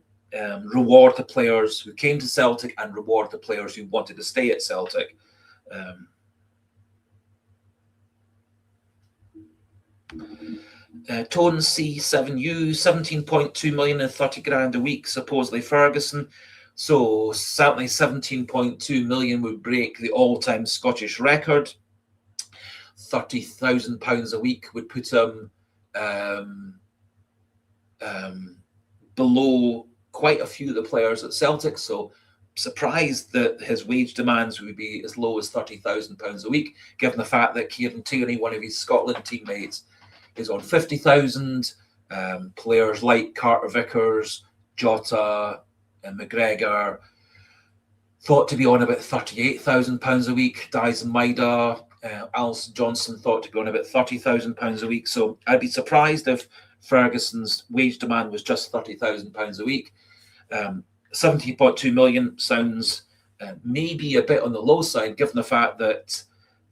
reward the players who came to Celtic and reward the players who wanted to stay at Celtic. Tone C7U, 17.2 million and 30 grand a week, supposedly Ferguson. So certainly 17.2 million would break the all-time Scottish record. £30,000 a week would put him below quite a few of the players at Celtic. So surprised that his wage demands would be as low as £30,000 a week, given the fact that Kieran Tierney, one of his Scotland teammates, is on 50,000. Players like Carter Vickers, Jota, and McGregor thought to be on about £38,000 a week. Dyson Maida, Alison Johnson thought to be on about £30,000 a week. So I'd be surprised if Ferguson's wage demand was just £30,000 a week. 17.2 million sounds maybe a bit on the low side, given the fact that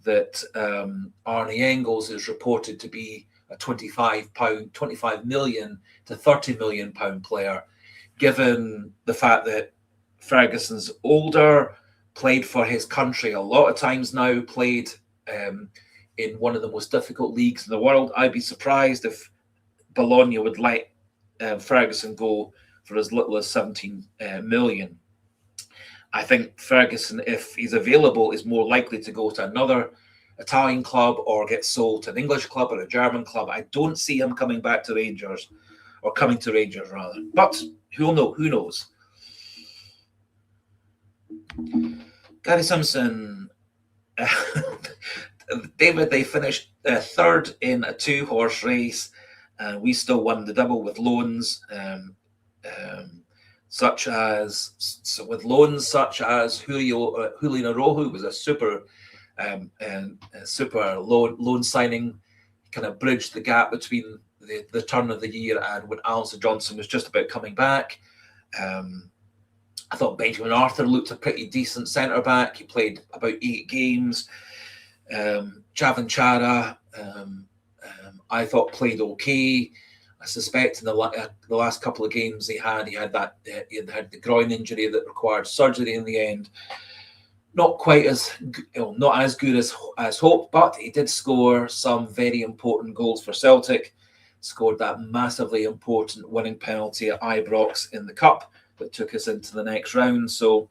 Arnie Engels is reported to be a £25 million to £30 million player, given the fact that Ferguson's older, played for his country a lot of times now, played in one of the most difficult leagues in the world. I'd be surprised if Bologna would let Ferguson go for as little as 17 million. I think Ferguson, if he's available, is more likely to go to another Italian club or get sold to an English club or a German club. I don't see him coming back to Rangers, or coming to Rangers rather. But who'll know? Who knows? Gary Simpson, David, they finished third in a 2-horse race, and we still won the double with loans. Such as Julian Arojo was a super loan signing, kind of bridged the gap between the turn of the year and when Alison Johnson was just about coming back. I thought Benjamin Arthur looked a pretty decent centre back. He played about 8 games. Javan Chara, I thought played okay. I suspect in the last couple of games he had the groin injury that required surgery in the end. Not quite as not as good as hoped, but he did score some very important goals for Celtic. Scored that massively important winning penalty at Ibrox in the Cup that took us into the next round. So,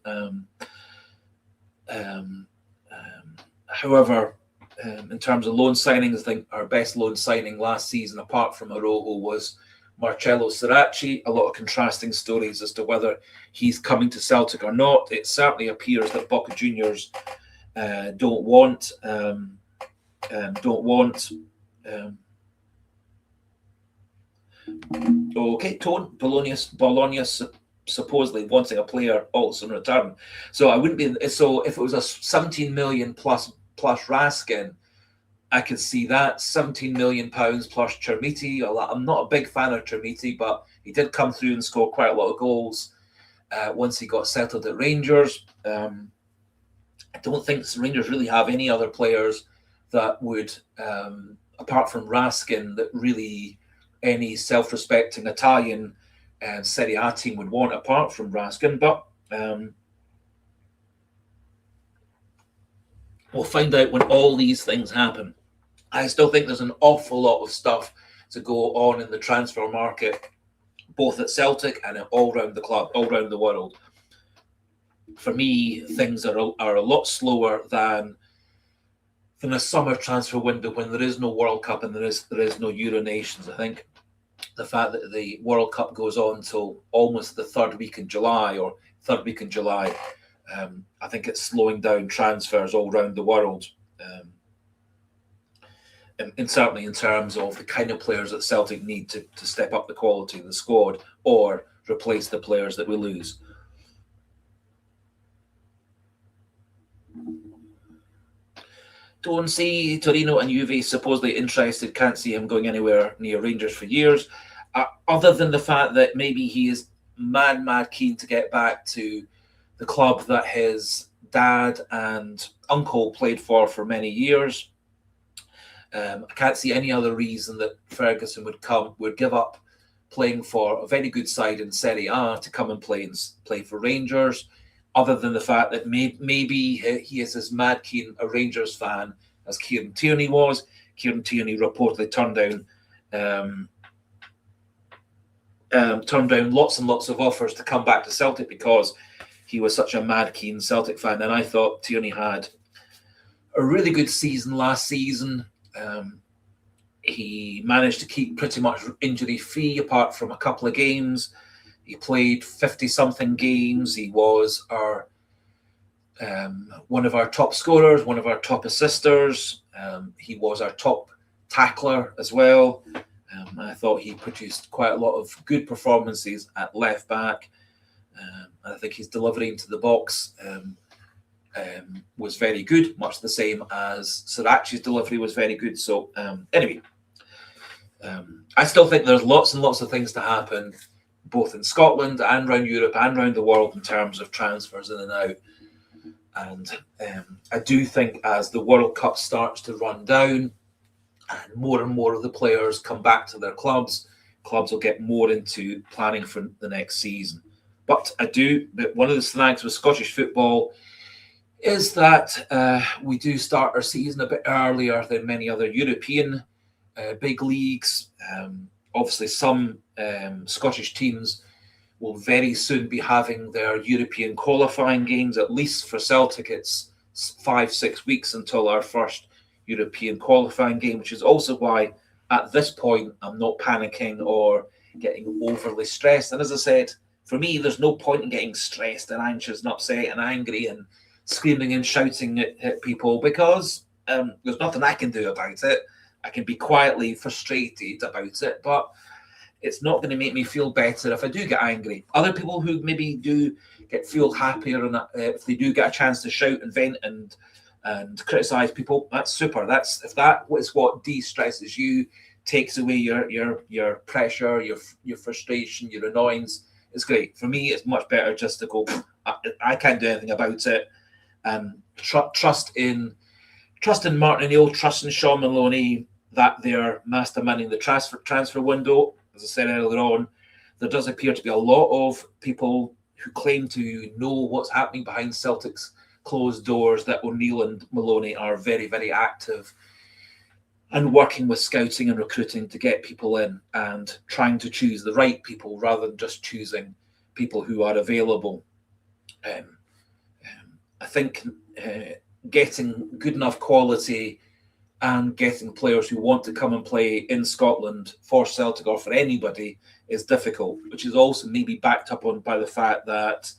however, in terms of loan signings, I think our best loan signing last season, apart from Arojo, was Marcello Sirachi. A lot of contrasting stories as to whether he's coming to Celtic or not. It certainly appears that Boca Juniors don't want. Okay, Tone, Bologna supposedly wanting a player also in return. So I wouldn't be. So if it was a 17 million plus Raskin, I could see that. 17 million pounds plus Chermiti. I'm not a big fan of Chermiti, but he did come through and score quite a lot of goals once he got settled at Rangers. I don't think Rangers really have any other players that would, apart from Raskin, that really any self-respecting Italian Serie A team would want, apart from Raskin. But we'll find out when all these things happen. I still think there's an awful lot of stuff to go on in the transfer market, both at Celtic and all around the club, all around the world. For me, things are a lot slower than a summer transfer window when there is no World Cup and there is no Euro Nations. I think the fact that the World Cup goes on till almost the third week in July, I think it's slowing down transfers all around the world. And certainly in terms of the kind of players that Celtic need to step up the quality of the squad or replace the players that we lose. Don't see Torino and Juve supposedly interested. Can't see him going anywhere near Rangers for years. Other than the fact that maybe he is mad keen to get back to the club that his dad and uncle played for many years. I can't see any other reason that Ferguson would give up playing for a very good side in Serie A to come and play for Rangers, other than the fact that maybe he is as mad keen a Rangers fan as Kieran Tierney was. Kieran Tierney reportedly turned down lots and lots of offers to come back to Celtic because he was such a mad keen Celtic fan. And I thought Tierney had a really good season last season. He managed to keep pretty much injury-free apart from a couple of games. He played 50-something games. He was one of our top scorers, one of our top assisters. He was our top tackler as well. I thought he produced quite a lot of good performances at left back. I think his delivery into the box was very good, much the same as Sirachi's delivery was very good. So anyway, I still think there's lots and lots of things to happen, both in Scotland and around Europe and around the world in terms of transfers in and out. And I do think as the World Cup starts to run down and more of the players come back to their clubs will get more into planning for the next season. But one of the snags with Scottish football is that we do start our season a bit earlier than many other European big leagues. Obviously, some Scottish teams will very soon be having their European qualifying games. At least for Celtic, it's 5-6 weeks until our first European qualifying game, which is also why at this point I'm not panicking or getting overly stressed. And as I said, for me, there's no point in getting stressed and anxious and upset and angry and screaming and shouting at people because there's nothing I can do about it. I can be quietly frustrated about it, but it's not going to make me feel better if I do get angry. Other people who maybe do feel happier and if they do get a chance to shout and vent and criticize people, that's super. If that is what de-stresses you, takes away your pressure, your frustration, your annoyance, it's great. For me, it's much better just to go, I can't do anything about it. Trust in Martin O'Neill, trust in Sean Maloney that they're masterminding the transfer window. As I said earlier on, there does appear to be a lot of people who claim to know what's happening behind Celtic's closed doors, that O'Neill and Maloney are very, very active and working with scouting and recruiting to get people in and trying to choose the right people rather than just choosing people who are available. I think getting good enough quality and getting players who want to come and play in Scotland for Celtic or for anybody is difficult, which is also maybe backed up on by the fact that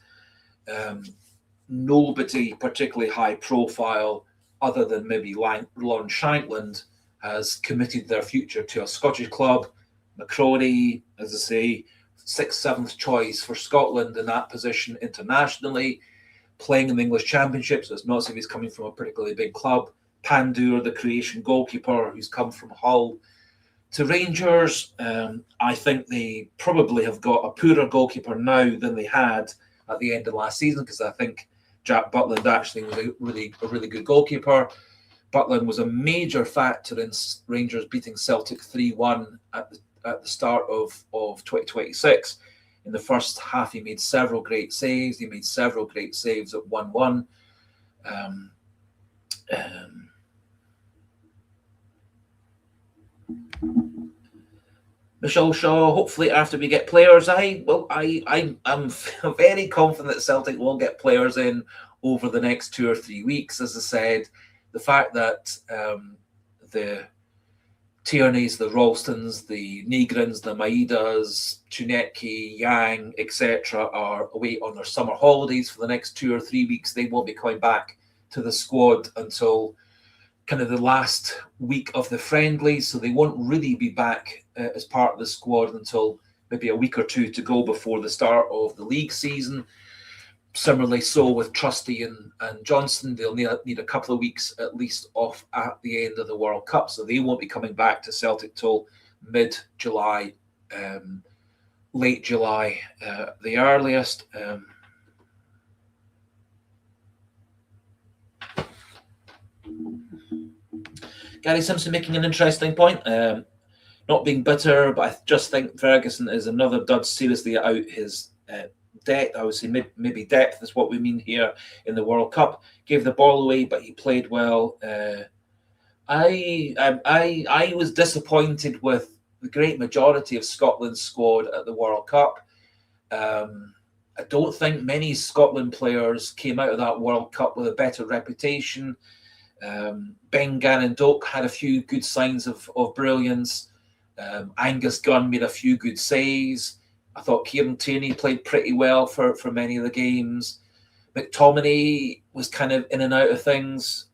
nobody particularly high profile other than maybe Lon Shankland has committed their future to a Scottish club. McCrory, as I say, 6th, 7th choice for Scotland in that position internationally, playing in the English Championship, so it's not as if he's coming from a particularly big club. Pandur, the Croatian goalkeeper who's come from Hull to Rangers. I think they probably have got a poorer goalkeeper now than they had at the end of last season, because I think Jack Butland actually was a really good goalkeeper. Butland was a major factor in Rangers beating Celtic 3-1 at the start of 2026. In the first half, he made several great saves. He made several great saves at 1-1. Michelle Shaw, hopefully after we get players, I'm very confident that Celtic will get players in over the next 2 or 3 weeks. As I said, the fact that the Tierneys, the Ralstons, the Negrins, the Maidas, Chunetke, Yang, etc. are away on their summer holidays for the next 2 or 3 weeks. They won't be coming back to the squad until kind of the last week of the friendlies, so they won't really be back as part of the squad until maybe a week or two to go before the start of the league season. Similarly, so with Trusty and Johnson, they'll need a couple of weeks at least off at the end of the World Cup, so they won't be coming back to Celtic till mid-July, late July, the earliest. Gary Simpson making an interesting point. Not being bitter, but I just think Ferguson is another dud, seriously out his depth. I would say maybe depth is what we mean here in the World Cup. Gave the ball away, but he played well. I was disappointed with the great majority of Scotland's squad at the World Cup. I don't think many Scotland players came out of that World Cup with a better reputation. Ben Gannon-Doak had a few good signs of brilliance. Angus Gunn made a few good saves. I thought Kieran Tierney played pretty well for many of the games. McTominay was kind of in and out of things.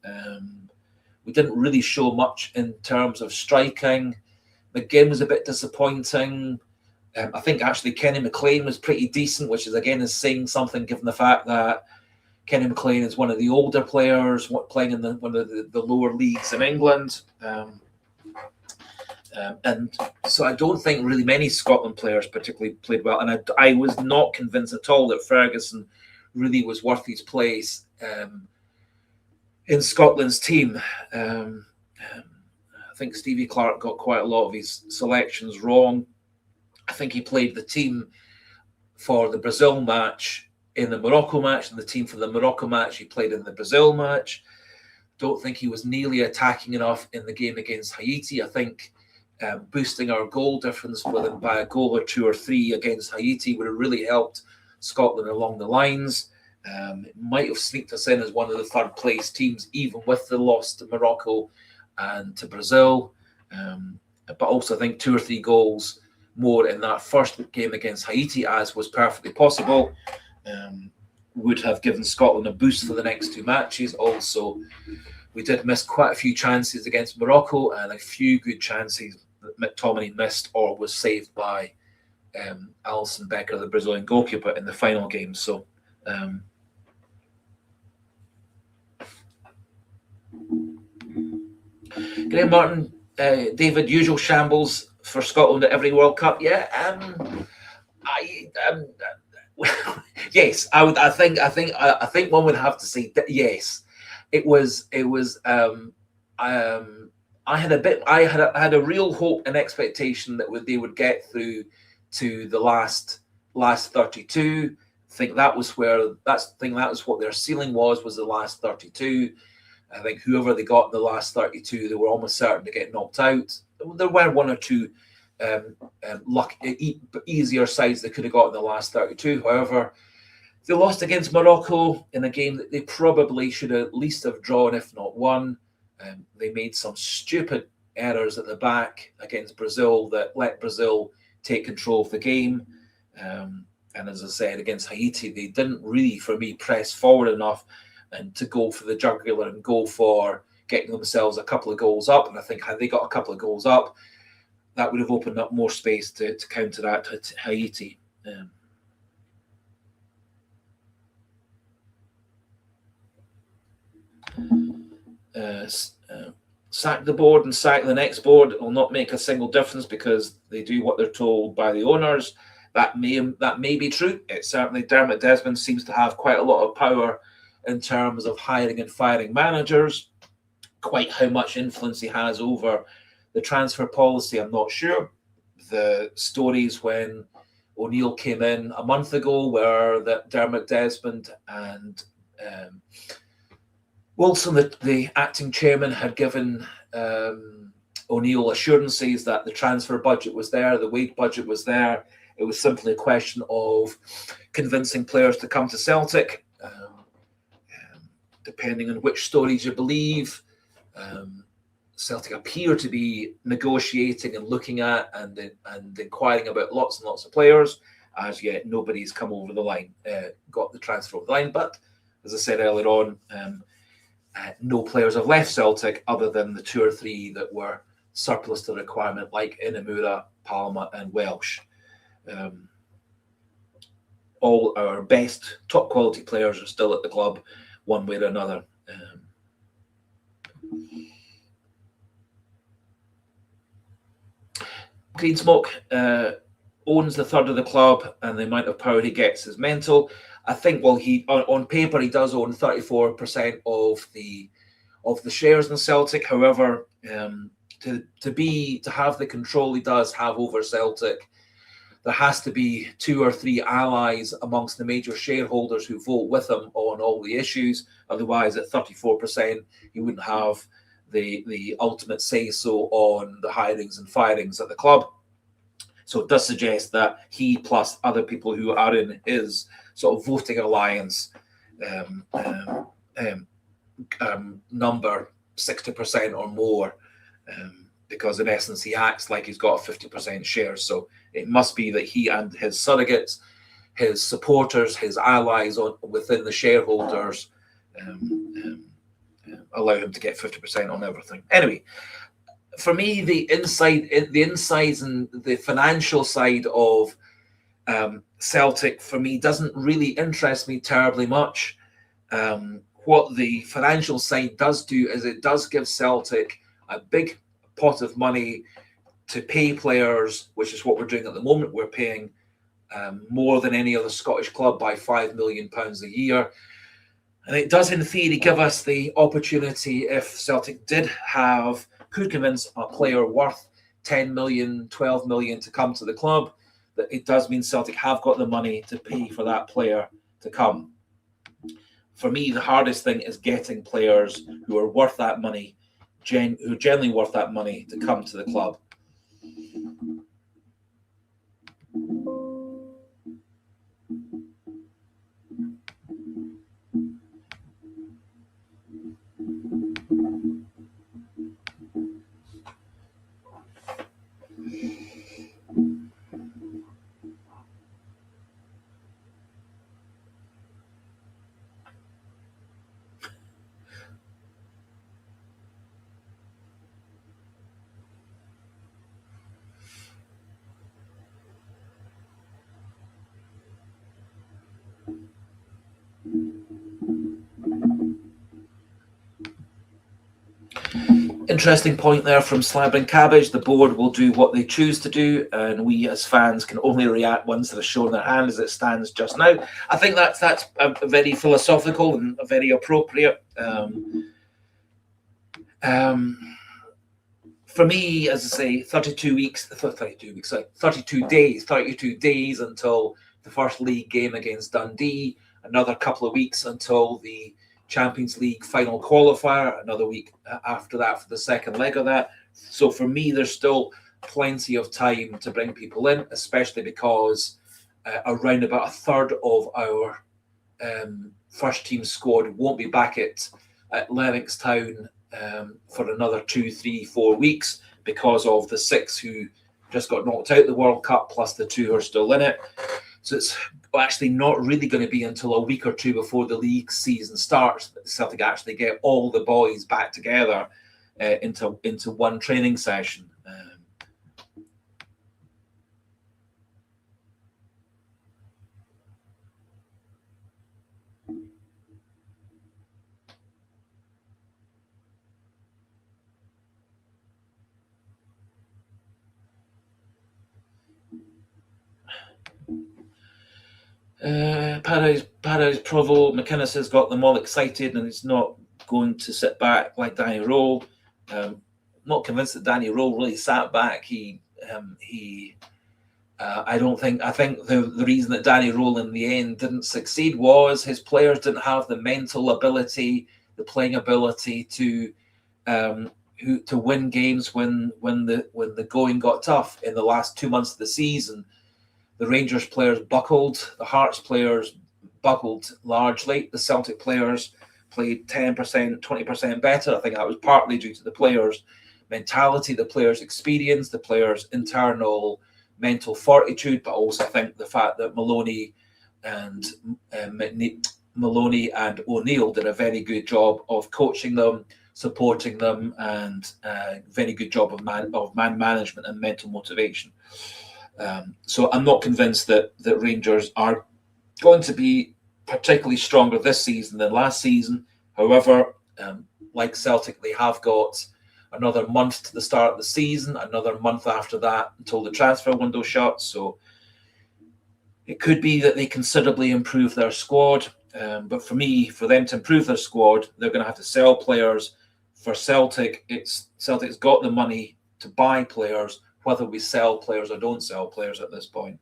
We didn't really show much in terms of striking. McGinn was a bit disappointing. I think actually Kenny McLean was pretty decent, which is saying something given the fact that Kenny McLean is one of the older players playing in one of the lower leagues in England. And so I don't think really many Scotland players particularly played well. And I was not convinced at all that Ferguson really was worth his place in Scotland's team. I think Stevie Clark got quite a lot of his selections wrong. I think he played the team for the Brazil match in the Morocco match, and the team for the Morocco match he played in the Brazil match. Don't think he was nearly attacking enough in the game against Haiti. I think boosting our goal difference with him by a goal or 2 or 3 against Haiti would have really helped Scotland along the lines. It might have sneaked us in as one of the third place teams, even with the loss to Morocco and to Brazil. But also I think 2 or 3 goals more in that first game against Haiti, as was perfectly possible, would have given Scotland a boost for the next 2 matches. Also, we did miss quite a few chances against Morocco, and a few good chances that McTominay missed or was saved by Alisson Becker, the Brazilian goalkeeper, in the final game. So Graham Martin, David, usual shambles for Scotland at every World Cup. Yeah, yes, I would. I think one would have to say that yes, it was. I had a real hope and expectation that they would get through to the last 32. I think that was what their ceiling was the last 32. I think whoever they got in the last 32, they were almost certain to get knocked out. There were 1 or 2 easier sides they could have got in the last 32. However, they lost against Morocco in a game that they probably should at least have drawn, if not won. They made some stupid errors at the back against Brazil that let Brazil take control of the game. And as I said, against Haiti, they didn't really, for me, press forward enough and to go for the jugular and go for getting themselves a couple of goals up. And I think had they got a couple of goals up, that would have opened up more space to counteract Haiti. Sack the board and sack the next board. It will not make a single difference because they do what they're told by the owners. That may be true. It certainly, Dermot Desmond seems to have quite a lot of power in terms of hiring and firing managers. Quite how much influence he has over the transfer policy, I'm not sure. The stories when O'Neill came in a month ago were that Dermot Desmond and Wilson, the acting chairman, had given O'Neill assurances that the transfer budget was there, the wage budget was there. It was simply a question of convincing players to come to Celtic. Depending on which stories you believe, Celtic appear to be negotiating and looking at and inquiring about lots and lots of players. As yet, nobody's come over the line, got the transfer over the line. But as I said earlier on, no players have left Celtic other than the 2 or 3 that were surplus to requirement, like Inamura, Palma, and Welsh. All our best, top quality players are still at the club, one way or another. Greensmoke owns the third of the club, and the amount of power he gets is mental. I think, well, he on paper he does own 34% of the shares in Celtic. However, to have the control he does have over Celtic, there has to be 2 or 3 allies amongst the major shareholders who vote with him on all the issues. Otherwise, at 34%, he wouldn't have the ultimate say-so on the hirings and firings at the club. So it does suggest that he plus other people who are in his sort of voting alliance number 60% or more, because in essence he acts like he's got a 50% share. So it must be that he and his surrogates, his supporters, his allies within the shareholders allow him to get 50% on everything. Anyway, for me, the insides and the financial side of Celtic, for me, doesn't really interest me terribly much. What the financial side does do is it does give Celtic a big pot of money to pay players, which is what we're doing at the moment. We're paying more than any other Scottish club by £5 million a year. And it does, in theory, give us the opportunity, if Celtic could convince a player worth 10 million, 12 million to come to the club, that it does mean Celtic have got the money to pay for that player to come. For me, the hardest thing is getting players who are worth that money, who are generally worth that money, to come to the club. Interesting point there from Slabbing Cabbage. The board will do what they choose to do, and we as fans can only react once they're shown their hand as it stands just now. I think that's a very philosophical and a very appropriate. For me, as I say, 32 days until the first league game against Dundee, another couple of weeks until the Champions League final qualifier, another week after that for the second leg of that. So for me, there's still plenty of time to bring people in, especially because around about a third of our first team squad won't be back at Lennoxtown for another 2, 3, 4 weeks because of the 6 who just got knocked out the World Cup, plus the 2 who are still in it. So it's actually not really going to be until a week or 2 before the league season starts that Celtic actually get all the boys back together into one training session. Paris Provo McInnes has got them all excited and is not going to sit back like Danny Rowe. Not convinced that Danny Rowe really sat back. I think the reason that Danny Rowe in the end didn't succeed was his players didn't have the mental ability, the playing ability to to win games when the going got tough. In the last 2 months of the season, the Rangers players buckled, the Hearts players buckled largely. The Celtic players played 10%, 20% better. I think that was partly due to the players' mentality, the players' experience, the players' internal mental fortitude, but also I think the fact that Maloney and O'Neill did a very good job of coaching them, supporting them, and very good job of man management and mental motivation. So I'm not convinced that Rangers are going to be particularly stronger this season than last season. However, like Celtic, they have got another month to the start of the season, another month after that until the transfer window shuts. So it could be that they considerably improve their squad. But for me, for them to improve their squad, they're going to have to sell players. For Celtic, Celtic's got the money to buy players, whether we sell players or don't sell players at this point.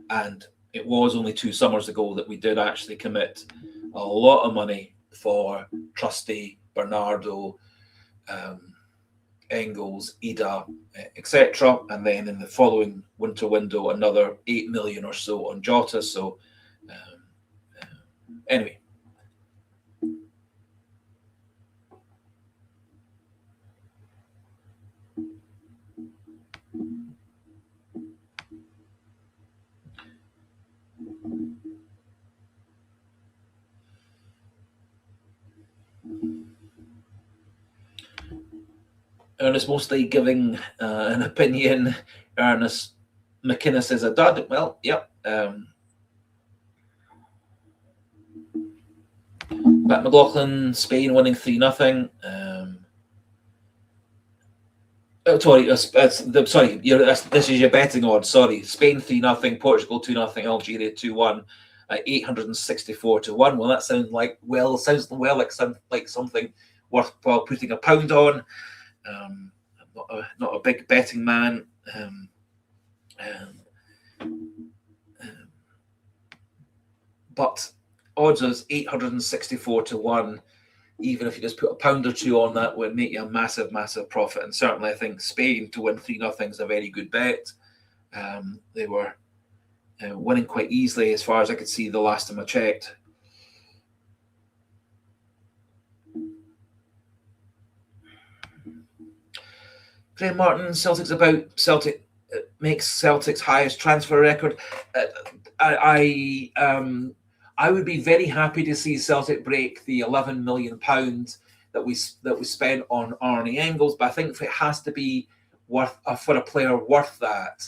And it was only 2 summers ago that we did actually commit a lot of money for Trusty, Bernardo, Engels, Ida, etc. And then in the following winter window, another 8 million or so on Jota. So anyway. Ernest mostly giving an opinion. Ernest McInnes is a dud. Well, yep. Matt McLaughlin, Spain winning 3-0. Sorry, this is your betting odds. Sorry, Spain 3-0, Portugal 2-0, Algeria 2-1, 864 to 1. Well, that sounds like something worthwhile putting a pound on. I'm not a big betting man, but odds is 864 to 1. Even if you just put a pound or two on that, would make you a massive, massive profit. And certainly, I think Spain to win 3-0 is a very good bet. They were winning quite easily, as far as I could see the last time I checked. Graham Martin, Celtic makes Celtic's highest transfer record. I would be very happy to see Celtic break the £11 million that we spent on Arnie Engels, but I think it has to be worth for a player worth that.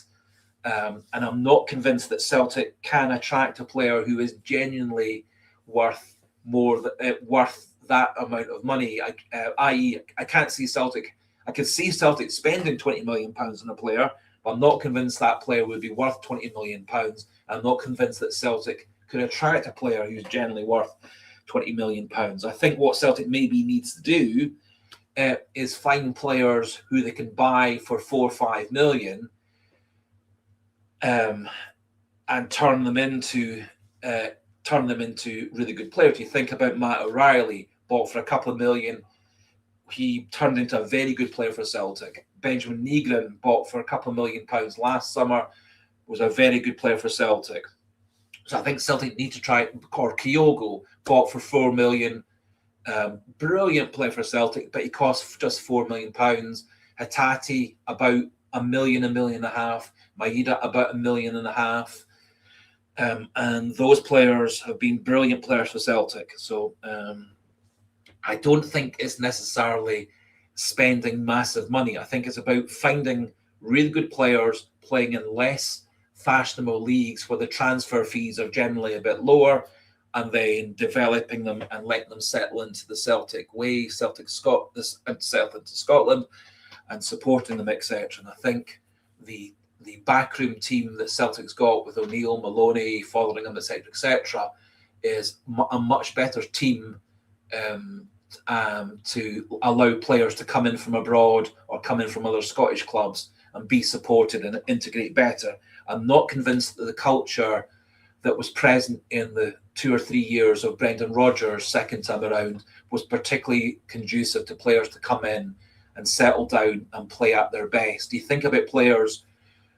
And I'm not convinced that Celtic can attract a player who is genuinely worth that amount of money. I can't see Celtic. I could see Celtic spending £20 million on a player, but I'm not convinced that player would be worth £20 million. I'm not convinced that Celtic could attract a player who's generally worth £20 million. I think what Celtic maybe needs to do is find players who they can buy for 4 or 5 million, and turn them into really good players. You think about Matt O'Reilly, bought for a couple of million. He turned into a very good player for Celtic. Benjamin Negrin, bought for a couple of £1 million last summer, was a very good player for Celtic. So I think Celtic need to try. Or Kyogo, bought for 4 million, brilliant player for Celtic, but he cost just £4 million. Hatate about £1 million, £1.5 million. Maeda about £1.5 million. And those players have been brilliant players for Celtic. So I don't think it's necessarily spending massive money. I think it's about finding really good players playing in less fashionable leagues where the transfer fees are generally a bit lower, and then developing them and letting them settle into the Celtic way, settle into Scotland, and supporting them, etc. And I think the backroom team that Celtic's got with O'Neill, Maloney, Fotheringham, etc., is a much better team to allow players to come in from abroad or come in from other Scottish clubs and be supported and integrate better. I'm not convinced that the culture that was present in the 2 or 3 years of Brendan Rodgers' second time around was particularly conducive to players to come in and settle down and play at their best. You think about players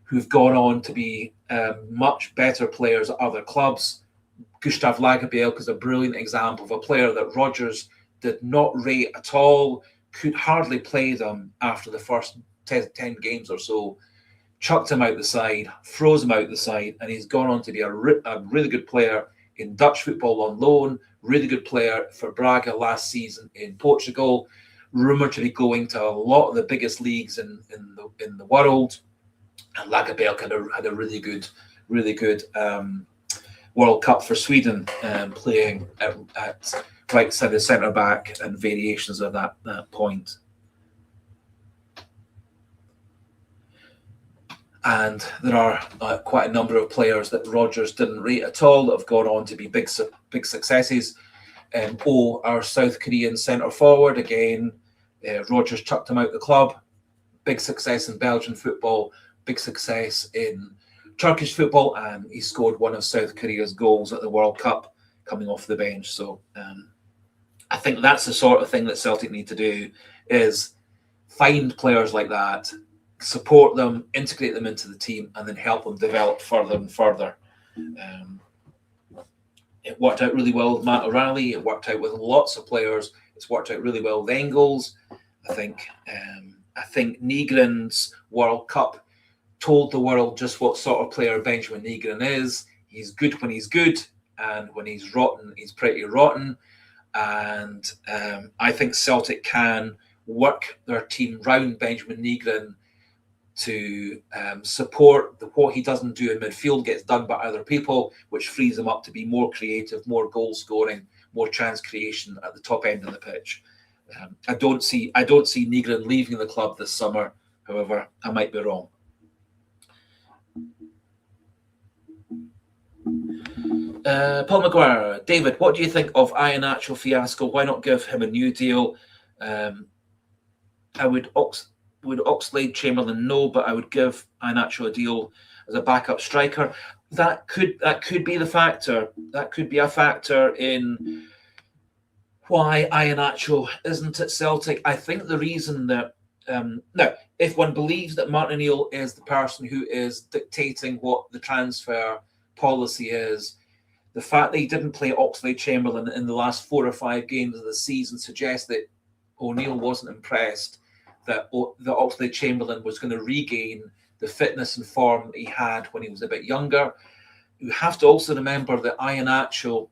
who've gone on to be much better players at other clubs. Gustav Lagerbielke is a brilliant example of a player that Rodgers did not rate at all, could hardly play them after the first 10 games or so, chucked him out the side, froze him out the side, and he's gone on to be a really good player in Dutch football on loan, really good player for Braga last season in Portugal, rumoured to be going to a lot of the biggest leagues in the world. And Lagerbielke had a really good World Cup for Sweden, playing at right side of centre back and variations of that point. And there are quite a number of players that Rodgers didn't rate at all that have gone on to be big successes. Our South Korean centre forward, again, Rodgers chucked him out the club. Big success in Belgian football, big success in Turkish football, and he scored one of South Korea's goals at the World Cup coming off the bench. So I think that's the sort of thing that Celtic need to do, is find players like that, support them, integrate them into the team, and then help them develop further and further. It worked out really well with Matt O'Reilly. It worked out with lots of players. It's worked out really well with Engels. I think Nygren's World Cup told the world just what sort of player Benjamin Nygren is. He's good when he's good, and when he's rotten, he's pretty rotten. And I think Celtic can work their team round Benjamin Nygren to support what he doesn't do in midfield gets done by other people, which frees him up to be more creative, more goal scoring, more chance creation at the top end of the pitch. I don't see Nygren leaving the club this summer. However, I might be wrong. Paul McGuire, David, what do you think of Iheanacho fiasco? Why not give him a new deal? I would Oxlade-Chamberlain no, but I would give Iheanacho a deal as a backup striker. That could be the factor. That could be a factor in why Iheanacho isn't at Celtic. I think the reason that now, if one believes that Martin O'Neill is the person who is dictating what the transfer policy is, the fact that he didn't play Oxlade-Chamberlain in the last 4 or 5 games of the season suggests that O'Neill wasn't impressed that Oxlade-Chamberlain was going to regain the fitness and form that he had when he was a bit younger. You have to also remember that Iheanacho,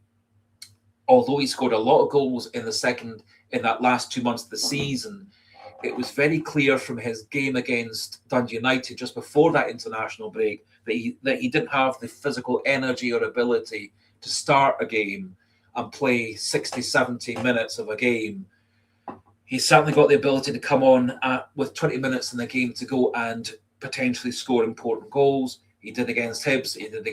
although he scored a lot of goals in that last 2 months of the season, it was very clear from his game against Dundee United just before that international break that he didn't have the physical energy or ability to start a game and play 60, 70 minutes of a game. He's certainly got the ability to come on with 20 minutes in the game to go and potentially score important goals. He did against Hibs. He did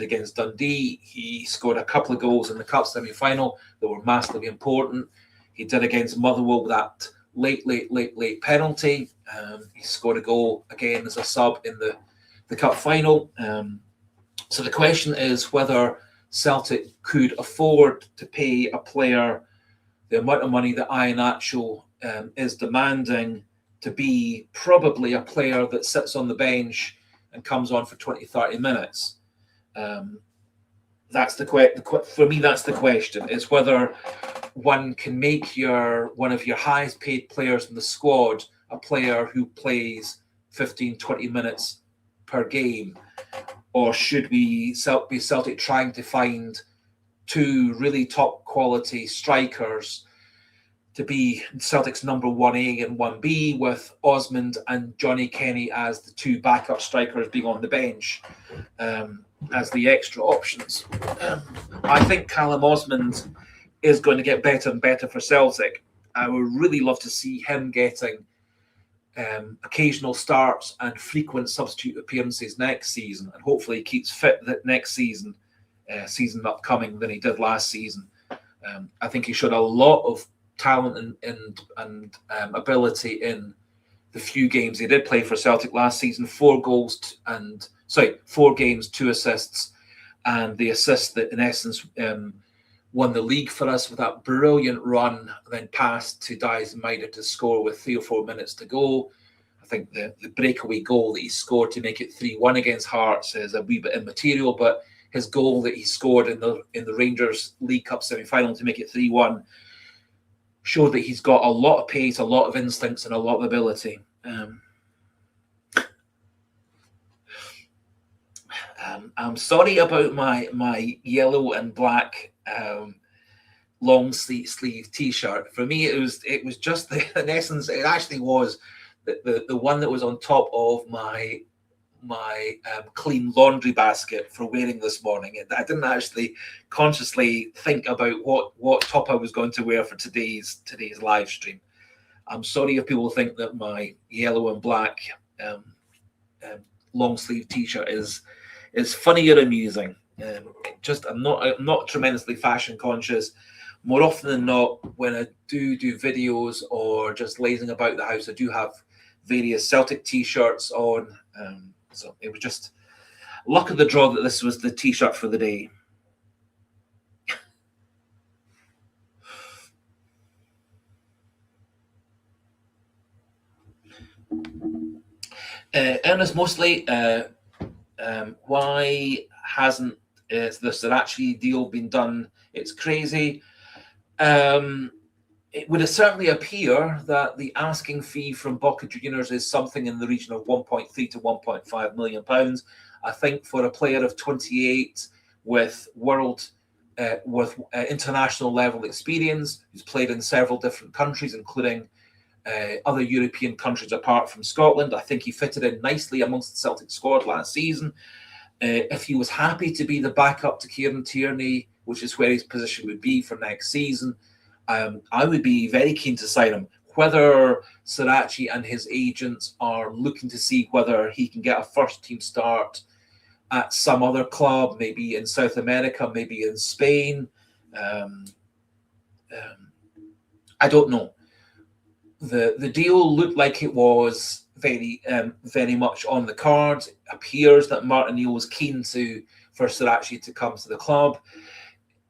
against Dundee. He scored a couple of goals in the Cup semi-final that were massively important. He did against Motherwell with that late penalty. He scored a goal again as a sub in the Cup final. So the question is whether Celtic could afford to pay a player the amount of money that Iheanacho is demanding to be probably a player that sits on the bench and comes on for 20, 30 minutes. That's for me, that's the question, is whether one can make one of your highest paid players in the squad a player who plays 15, 20 minutes per game, or should we be Celtic trying to find 2 really top quality strikers to be Celtic's number 1A and 1B, with Osmond and Johnny Kenny as the 2 backup strikers being on the bench as the extra options. I think Callum Osmond is going to get better and better for Celtic. I would really love to see him getting occasional starts and frequent substitute appearances next season, and hopefully he keeps fit that next season upcoming than he did last season. I think he showed a lot of talent and ability in the few games he did play for Celtic last season. 4 goals and 4 games, 2 assists, and the assist that in essence won the league for us with that brilliant run, then passed to Dias Maida to score with 3 or 4 minutes to go. I think the breakaway goal that he scored to make it 3-1 against Hearts is a wee bit immaterial, but his goal that he scored in the Rangers League Cup semi-final to make it 3-1 showed that he's got a lot of pace, a lot of instincts, and a lot of ability. I'm sorry about my yellow and black long sleeve T-shirt. For me, it was just in essence, it actually was the one that was on top of my clean laundry basket for wearing this morning. I didn't actually consciously think about what top I was going to wear for today's live stream. I'm sorry if people think that my yellow and black long sleeve T-shirt is funny or amusing. I'm not tremendously fashion conscious. More often than not, when I do videos or just lazing about the house, I do have various Celtic T-shirts on. So it was just luck of the draw that this was the T-shirt for the day. Ernest Mosley, why hasn't the Sriracha deal been done? It's crazy. It would certainly appear that the asking fee from Boca Juniors is something in the region of 1.3 to 1.5 million pounds. I think for a player of 28 with international level experience, who's played in several different countries, including other European countries apart from Scotland, I think he fitted in nicely amongst the Celtic squad last season. If he was happy to be the backup to Kieran Tierney, which is where his position would be for next season, I would be very keen to sign him. Whether Sriracha and his agents are looking to see whether he can get a first-team start at some other club, maybe in South America, maybe in Spain, I don't know. The deal looked like it was very much on the cards. It appears that Martin Neal was keen for Sriracha to come to the club.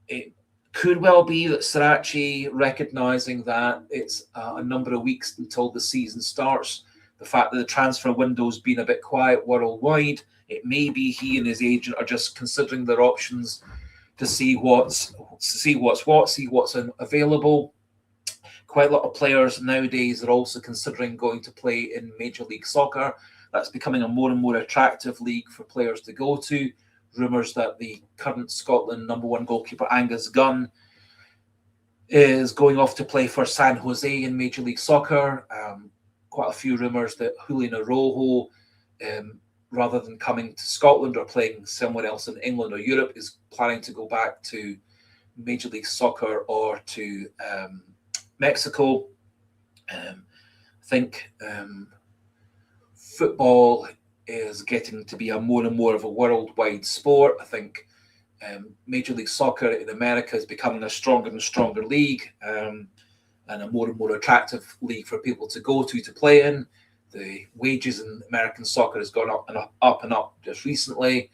It could well be that Sriracha, recognising that it's a number of weeks until the season starts, the fact that the transfer window's been a bit quiet worldwide, it may be he and his agent are just considering their options to see what's available. Quite a lot of players nowadays are also considering going to play in Major League Soccer. That's becoming a more and more attractive league for players to go to. Rumours that the current Scotland #1 goalkeeper Angus Gunn is going off to play for San Jose in Major League Soccer. Quite a few rumours that Julian Araujo, rather than coming to Scotland or playing somewhere else in England or Europe, is planning to go back to Major League Soccer or to Mexico. I think football is getting to be a more and more of a worldwide sport. I think Major League Soccer in America is becoming a stronger and stronger league, and a more and more attractive league for people to go to play in. The wages in American soccer has gone up and up and up just recently.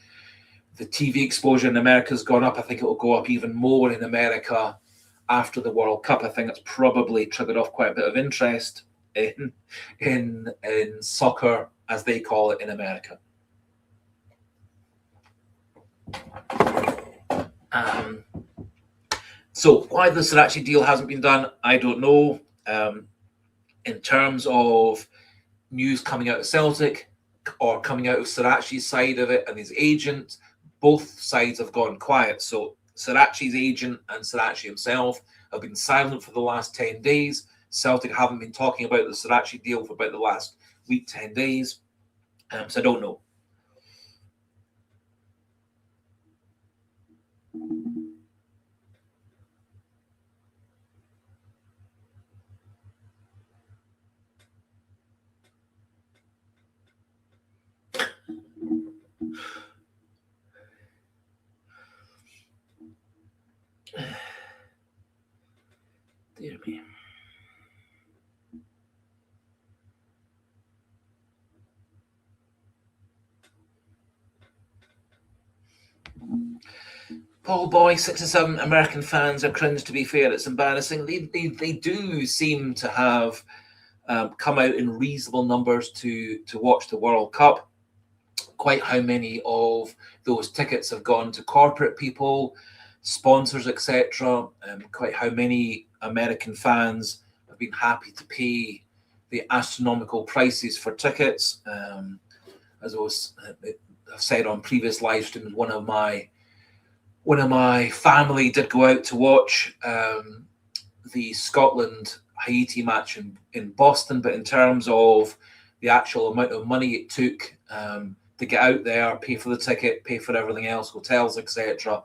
The TV exposure in America has gone up. I think it will go up even more in America after the World Cup. I think it's probably triggered off quite a bit of interest in soccer, as they call it in America. So why the Sriracha deal hasn't been done, I don't know. In terms of news coming out of Celtic or coming out of Sriracha's side of it and his agent, both sides have gone quiet. So Sriracha's agent and Sriracha himself have been silent for the last 10 days. Celtic haven't been talking about the Sriracha deal for about the last week, 10 days. So I don't know. Dear me. Oh boy, 6 or 7 American fans are cringe. To be fair, it's embarrassing. They do seem to have come out in reasonable numbers to watch the World Cup. Quite how many of those tickets have gone to corporate people, sponsors, etc. Quite how many American fans have been happy to pay the astronomical prices for tickets. As I've said on previous live streams, one of my family did go out to watch the Scotland Haiti match in Boston, but in terms of the actual amount of money it took to get out there, pay for the ticket, pay for everything else, hotels, etc.,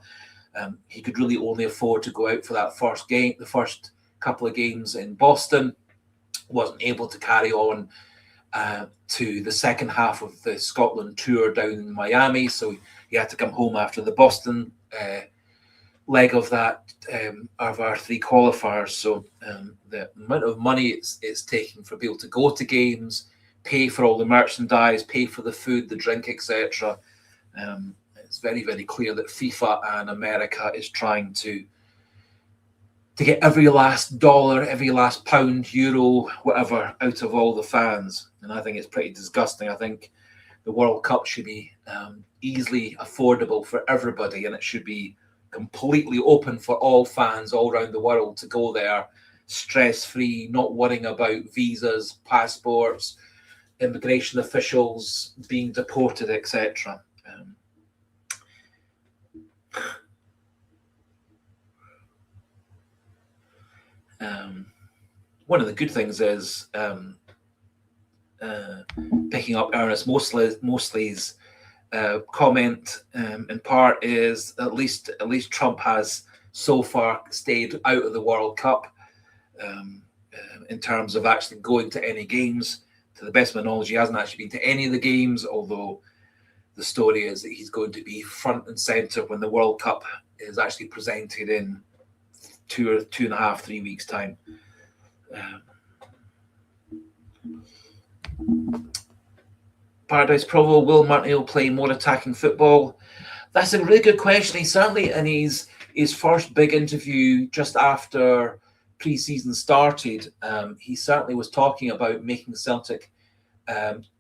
he could really only afford to go out for that first game, the first couple of games in Boston. Wasn't able to carry on to the second half of the Scotland tour down in Miami, so he had to come home after the Boston leg of that of our 3 qualifiers. So the amount of money it's taking for people to go to games, pay for all the merchandise, pay for the food, the drink, etc. It's very, very clear that FIFA and America is trying to get every last dollar, every last pound, euro, whatever, out of all the fans. And I think it's pretty disgusting. I think the World Cup should be easily affordable for everybody, and it should be completely open for all fans all around the world to go there stress-free, not worrying about visas, passports, immigration officials being deported, etc. One of the good things is picking up Ernest Mosley's comment in part is at least Trump has so far stayed out of the World Cup in terms of actually going to any games. To the best of my knowledge, he hasn't actually been to any of the games, although the story is that he's going to be front and centre when the World Cup is actually presented in 2.5, 3 weeks' time. Paradise Provo, will Martinelli play more attacking football? That's a really good question. He certainly, in his first big interview just after pre-season started, he certainly was talking about making Celtic,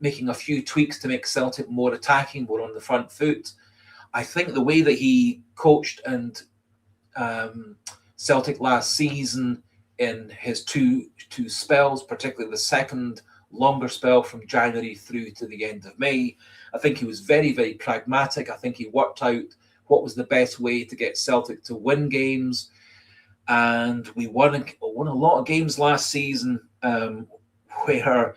making a few tweaks to make Celtic more attacking, more on the front foot. I think the way that he coached and Celtic last season in his two spells, particularly the second longer spell from January through to the end of May, I think he was very, very pragmatic. I think he worked out what was the best way to get Celtic to win games. And we won a lot of games last season where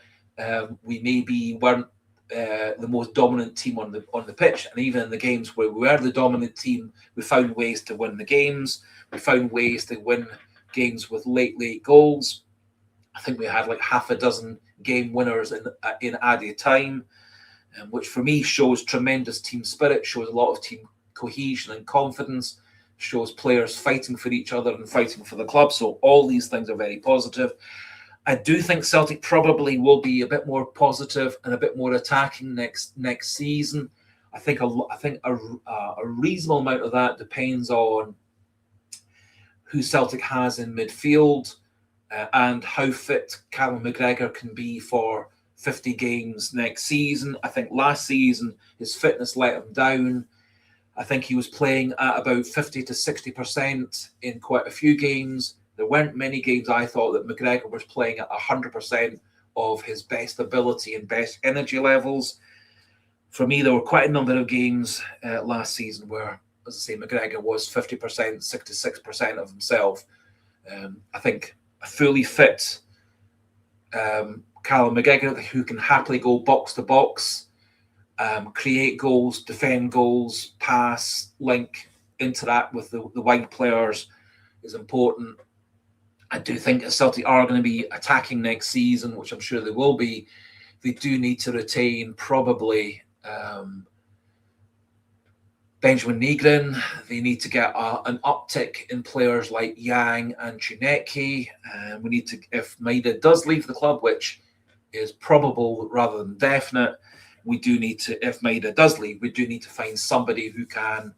we maybe weren't the most dominant team on the pitch. And even in the games where we were the dominant team, we found ways to win the games. We found ways to win games with late goals. I think we had like half a dozen game winners in added time, which for me shows tremendous team spirit, shows a lot of team cohesion and confidence, shows players fighting for each other and fighting for the club. So all these things are very positive. I do think Celtic probably will be a bit more positive and a bit more attacking next season. I think a reasonable amount of that depends on who Celtic has in midfield and how fit Callum McGregor can be for 50 games next season. I think last season his fitness let him down. I think he was playing at about 50 to 60% in quite a few games. There weren't many games I thought that McGregor was playing at 100% of his best ability and best energy levels. For me, there were quite a number of games last season where, as I say, McGregor was 50%, 66% of himself. I think a fully fit Callum McGregor who can happily go box to box, create goals, defend goals, pass, link, interact with the wide players is important. I do think if Celtic are going to be attacking next season, which I'm sure they will be, they do need to retain probably Benjamin Negrin. They need to get an uptick in players like Yang and Chineke. We need to, if Maida does leave the club, which is probable rather than definite, we do need to, if Maida does leave, we do need to find somebody who can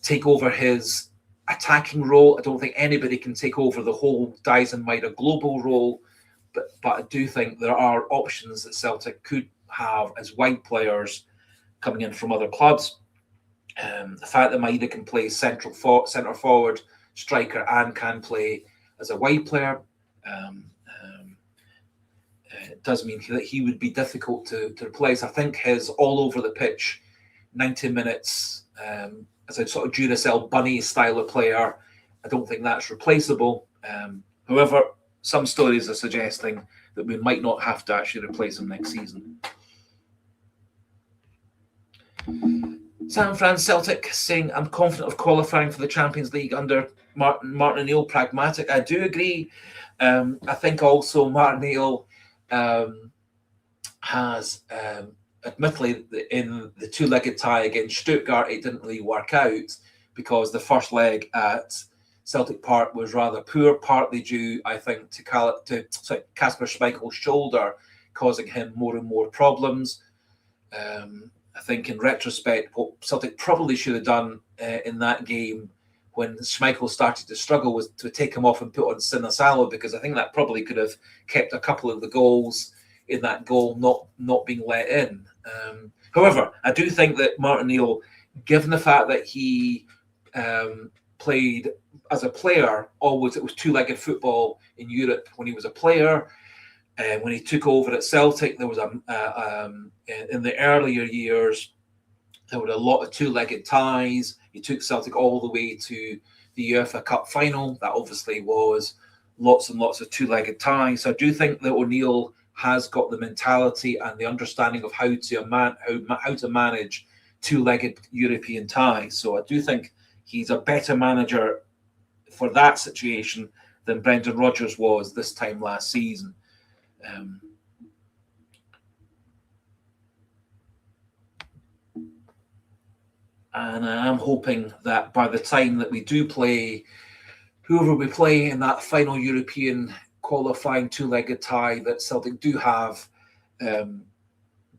take over his attacking role. I don't think anybody can take over the whole Dyson Maeda global role, but I do think there are options that Celtic could have as wide players coming in from other clubs. The fact that Maeda can play centre forward, striker, and can play as a wide player does mean that he would be difficult to replace. I think his all over the pitch, 90 minutes, as a sort of Duracell bunny style of player, I don't think that's replaceable. However, some stories are suggesting that we might not have to actually replace him next season. San Fran Celtic saying, I'm confident of qualifying for the Champions League under Martin O'Neill. Pragmatic. I do agree. I think also Martin O'Neill has, admittedly, in the two-legged tie against Stuttgart, it didn't really work out because the first leg at Celtic Park was rather poor, partly due, I think, to Kasper Schmeichel's shoulder causing him more and more problems. I think in retrospect, what Celtic probably should have done in that game when Schmeichel started to struggle was to take him off and put on Sinisalo, because I think that probably could have kept a couple of the goals in that goal not being let in. However, I do think that Martin O'Neill, given the fact that he played as a player, always it was two-legged football in Europe when he was a player. When he took over at Celtic, there was in the earlier years, there were a lot of two-legged ties. He took Celtic all the way to the UEFA Cup final. That obviously was lots and lots of two-legged ties. So I do think that O'Neill has got the mentality and the understanding of how to manage two-legged European ties. So I do think he's a better manager for that situation than Brendan Rodgers was this time last season. And I am hoping that by the time that we do play, whoever we play in that final European qualifying two-legged tie, that Celtic do have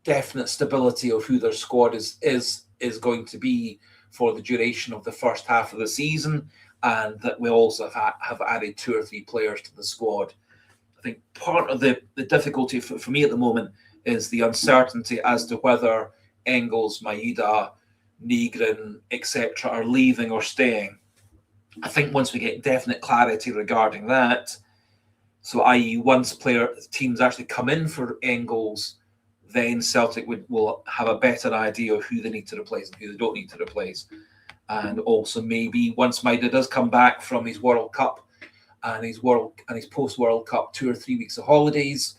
definite stability of who their squad is going to be for the duration of the first half of the season, and that we also have added 2 or 3 players to the squad. I think part of the difficulty for me at the moment is the uncertainty as to whether Engels, Maeda, Nygren, etc. are leaving or staying. I think once we get definite clarity regarding that, so i.e. once teams actually come in for Engels, then Celtic will have a better idea of who they need to replace and who they don't need to replace. And also maybe once Maeda does come back from his World Cup and his post-World Cup 2 or 3 weeks of holidays,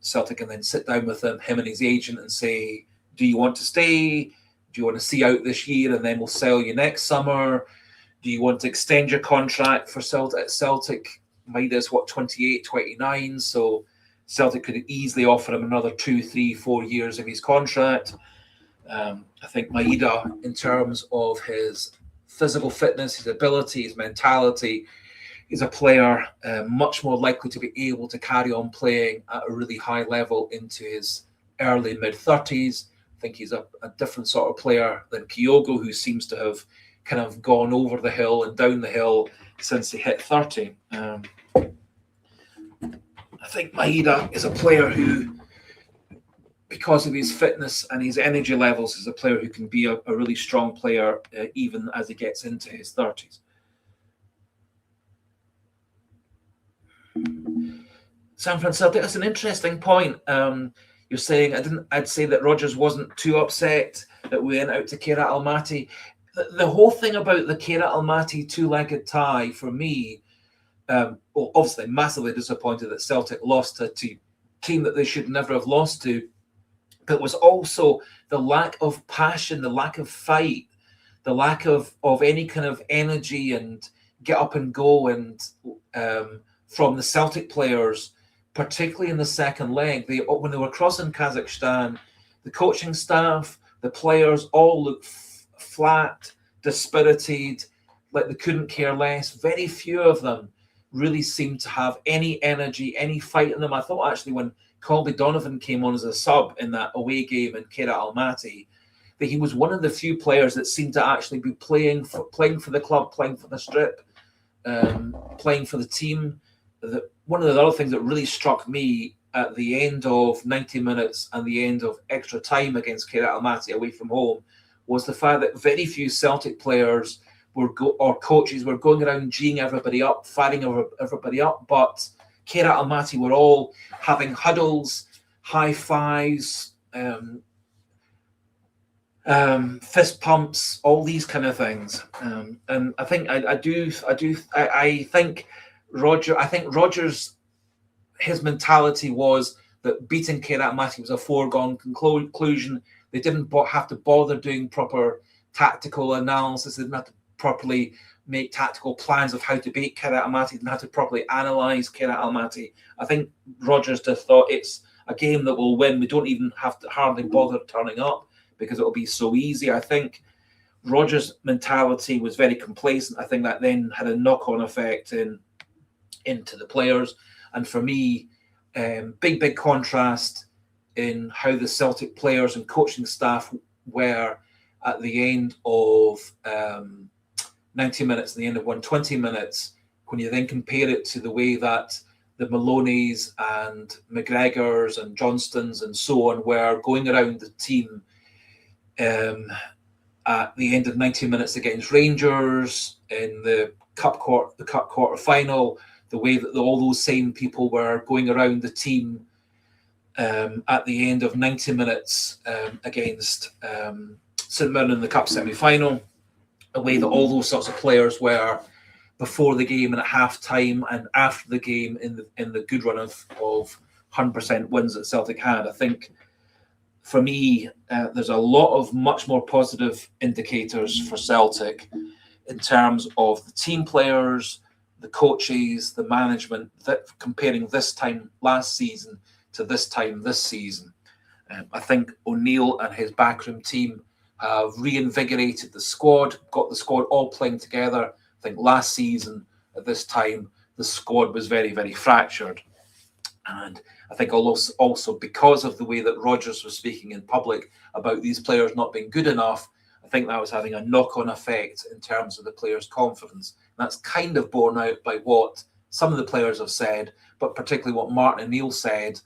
Celtic can then sit down with him and his agent and say, do you want to stay? Do you want to see out this year and then we'll sell you next summer? Do you want to extend your contract for Celtic? Maeda's 28, 29, so Celtic could easily offer him another 2, 3, 4 years of his contract. I think Maeda, in terms of his physical fitness, his ability, his mentality, is a player much more likely to be able to carry on playing at a really high level into his early mid-30s. I think he's a different sort of player than Kyogo, who seems to have kind of gone over the hill and down the hill since he hit 30. I think Maeda is a player who, because of his fitness and his energy levels, is a player who can be a really strong player even as he gets into his 30s. San Francisco, that's an interesting point. You're saying I'd say that Rodgers wasn't too upset that we went out to Kairat Almaty. The whole thing about the Kairat Almaty two-legged tie for me, obviously massively disappointed that Celtic lost to a team that they should never have lost to, but it was also the lack of passion, the lack of fight, the lack of any kind of energy and get up and go and from the Celtic players, particularly in the second leg. When they were crossing Kazakhstan, the coaching staff, the players all looked flat, dispirited, like they couldn't care less. Very few of them really seemed to have any energy, any fight in them. I thought actually when Colby Donovan came on as a sub in that away game in Kairat Almaty, that he was one of the few players that seemed to actually be playing for the club, playing for the strip, playing for the team. One of the other things that really struck me at the end of 90 minutes and the end of extra time against Kairat Almaty away from home was the fact that very few Celtic players or coaches were going around geeing everybody up, firing everybody up, but Kairat Almaty were all having huddles, high fives, fist pumps, all these kind of things. And I think I think Rodgers, his mentality was that beating Kairat Almaty was a foregone conclusion. They didn't have to bother doing proper tactical analysis. They didn't have to properly make tactical plans of how to beat Kairat Almaty. They didn't have to properly analyse Kairat Almaty. I think Rodgers just thought it's a game that we'll win. We don't even have to hardly bother turning up because it'll be so easy. I think Rodgers' mentality was very complacent. I think that then had a knock-on effect into the players. And for me, big contrast in how the Celtic players and coaching staff were at the end of 90 minutes and the end of 120 minutes, when you then compare it to the way that the Maloneys and McGregors and Johnstons and so on were going around the team at the end of 90 minutes against Rangers in the cup quarter final, the way that all those same people were going around the team at the end of 90 minutes against St Mirren in the cup semi-final, the way that all those sorts of players were before the game and at half time and after the game in the good run of 100% wins that Celtic had. I think for me, there's a lot of much more positive indicators for Celtic in terms of the team players, the coaches, the management, that comparing this time last season to this time this season. I think O'Neill and his backroom team have reinvigorated the squad, got the squad all playing together. I think last season at this time, the squad was very, very fractured. And I think also because of the way that Rodgers was speaking in public about these players not being good enough, I think that was having a knock-on effect in terms of the players' confidence. And that's kind of borne out by what some of the players have said, but particularly what Martin O'Neill said.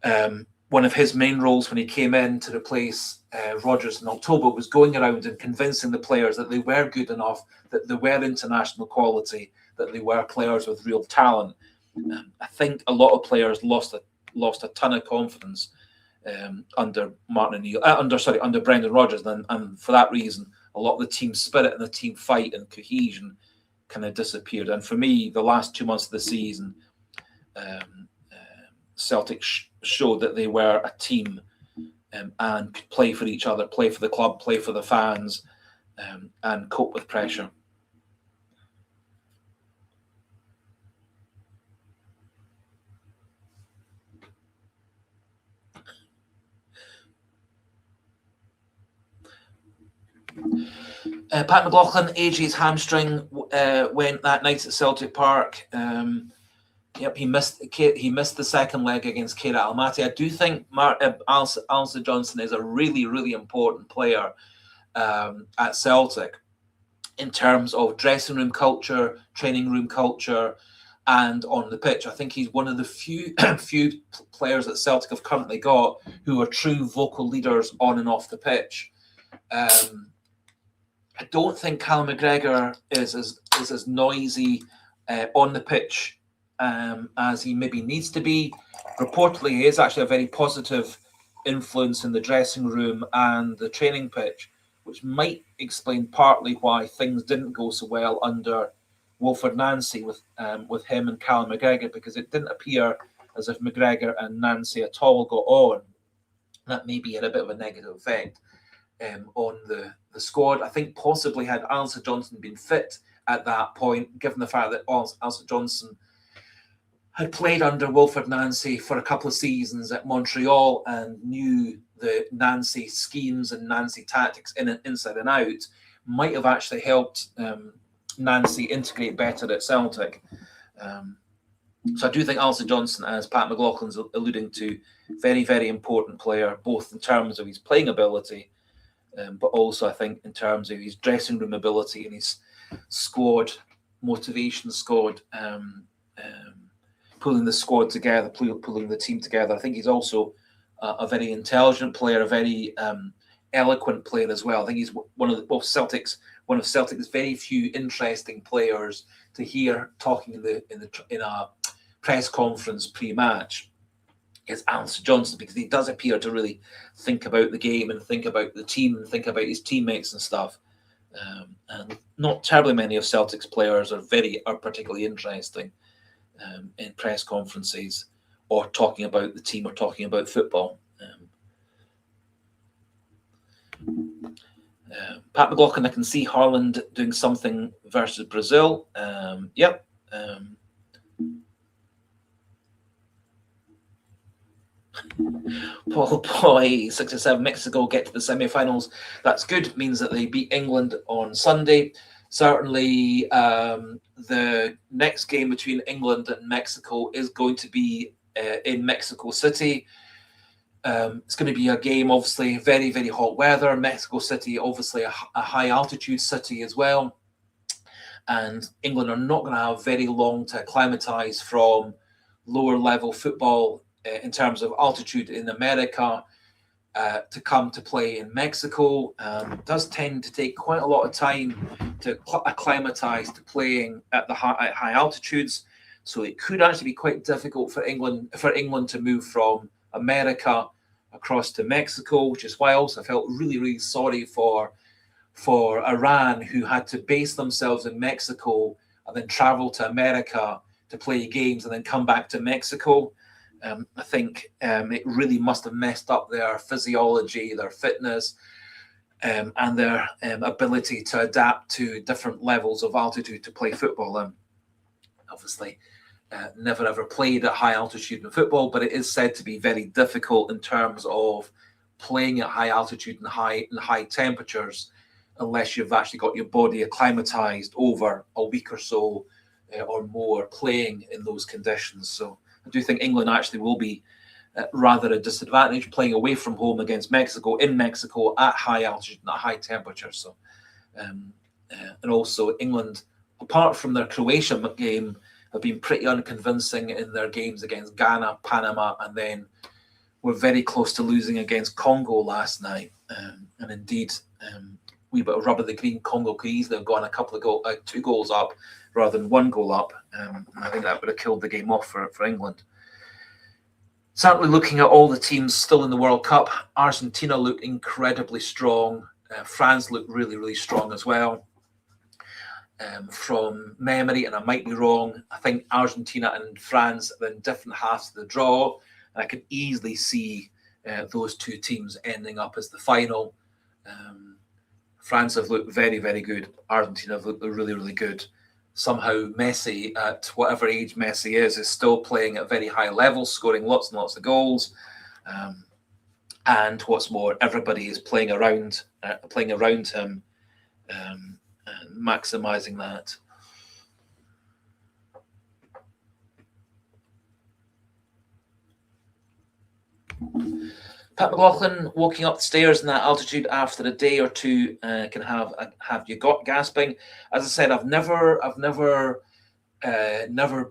One of his main roles when he came in to replace Rodgers in October was going around and convincing the players that they were good enough, that they were international quality, that they were players with real talent. I think a lot of players lost a ton of confidence under Martin O'Neill, under Brendan Rodgers, and for that reason, a lot of the team spirit and the team fight and cohesion kind of disappeared. And for me, the last 2 months of the season, Celtic showed that they were a team and could play for each other, play for the club, play for the fans, and cope with pressure. Pat McLaughlin, AJ's hamstring went that night at Celtic Park. Yep, he missed the second leg against Kairat Almaty. I do think Alistair Johnston is a really, really important player at Celtic in terms of dressing room culture, training room culture, and on the pitch. I think he's one of the few players that Celtic have currently got who are true vocal leaders on and off the pitch. I don't think Callum McGregor is as noisy on the pitch as he maybe needs to be. Reportedly, he is actually a very positive influence in the dressing room and the training pitch, which might explain partly why things didn't go so well under Wilfred Nancy with him and Callum McGregor, because it didn't appear as if McGregor and Nancy at all got on. That maybe had a bit of a negative effect on the squad. I think possibly had Alistair Johnston been fit at that point, given the fact that Alistair Johnston had played under Wilfred Nancy for a couple of seasons at Montreal and knew the Nancy schemes and Nancy tactics inside and out, might have actually helped Nancy integrate better at Celtic. So I do think Alistair Johnston, as Pat McLaughlin's alluding to, very, very important player, both in terms of his playing ability but also I think in terms of his dressing room ability and his squad motivation, pulling the squad together, pulling the team together. I think he's also a very intelligent player, a very eloquent player as well. I think he's one of Celtic's very few interesting players to hear talking in a press conference pre-match. Is Alistair Johnston, because he does appear to really think about the game and think about the team and think about his teammates and stuff. And not terribly many of Celtic's players are particularly interesting in press conferences or talking about the team or talking about football. Pat McLaughlin, I can see Haaland doing something versus Brazil. Yep. Paul Boy 67, Mexico get to the semi-finals. That's good. Means that they beat England on Sunday. Certainly, the next game between England and Mexico is going to be in Mexico City. It's going to be a game, obviously, very, very hot weather. Mexico City, obviously, a high altitude city as well. And England are not going to have very long to acclimatise from lower level football in terms of altitude in America to come to play in Mexico. It does tend to take quite a lot of time to acclimatise to playing at high altitudes. So it could actually be quite difficult for England to move from America across to Mexico, which is why I also felt really, really sorry for Iran, who had to base themselves in Mexico and then travel to America to play games and then come back to Mexico. I think it really must have messed up their physiology, their fitness, and their ability to adapt to different levels of altitude to play football. Obviously, never ever played at high altitude in football, but it is said to be very difficult in terms of playing at high altitude and high temperatures, unless you've actually got your body acclimatized over a week or so or more playing in those conditions. So I do think England actually will be rather a disadvantage playing away from home against Mexico, in Mexico at high altitude and at high temperature. So, and also England, apart from their Croatia game, have been pretty unconvincing in their games against Ghana, Panama, and then were very close to losing against Congo last night. And indeed, wee bit of rub of the green, Congo could easily have gone two goals up rather than one goal up. I think that would have killed the game off for England. Certainly looking at all the teams still in the World Cup, Argentina looked incredibly strong. France looked really, really strong as well. From memory, and I might be wrong, I think Argentina and France are in different halves of the draw. And I can easily see those two teams ending up as the final. France have looked very, very good. Argentina have looked really, really good. Somehow Messi, at whatever age Messi is still playing at very high levels, scoring lots and lots of goals. And what's more, everybody is playing around him and maximising that. Pat McLaughlin, walking up the stairs in that altitude after a day or two can have you got gasping. As I said, I've never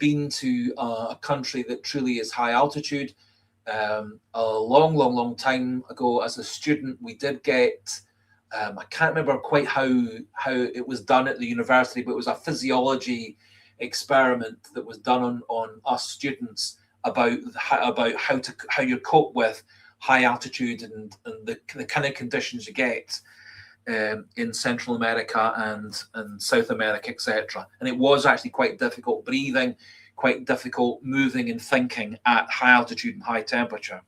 been to a country that truly is high altitude. A long time ago, as a student, we did get. I can't remember quite how it was done at the university, but it was a physiology experiment that was done on us students about how you cope with high altitude and the kind of conditions you get in Central America and South America, etc. And it was actually quite difficult breathing, quite difficult moving and thinking at high altitude and high temperature.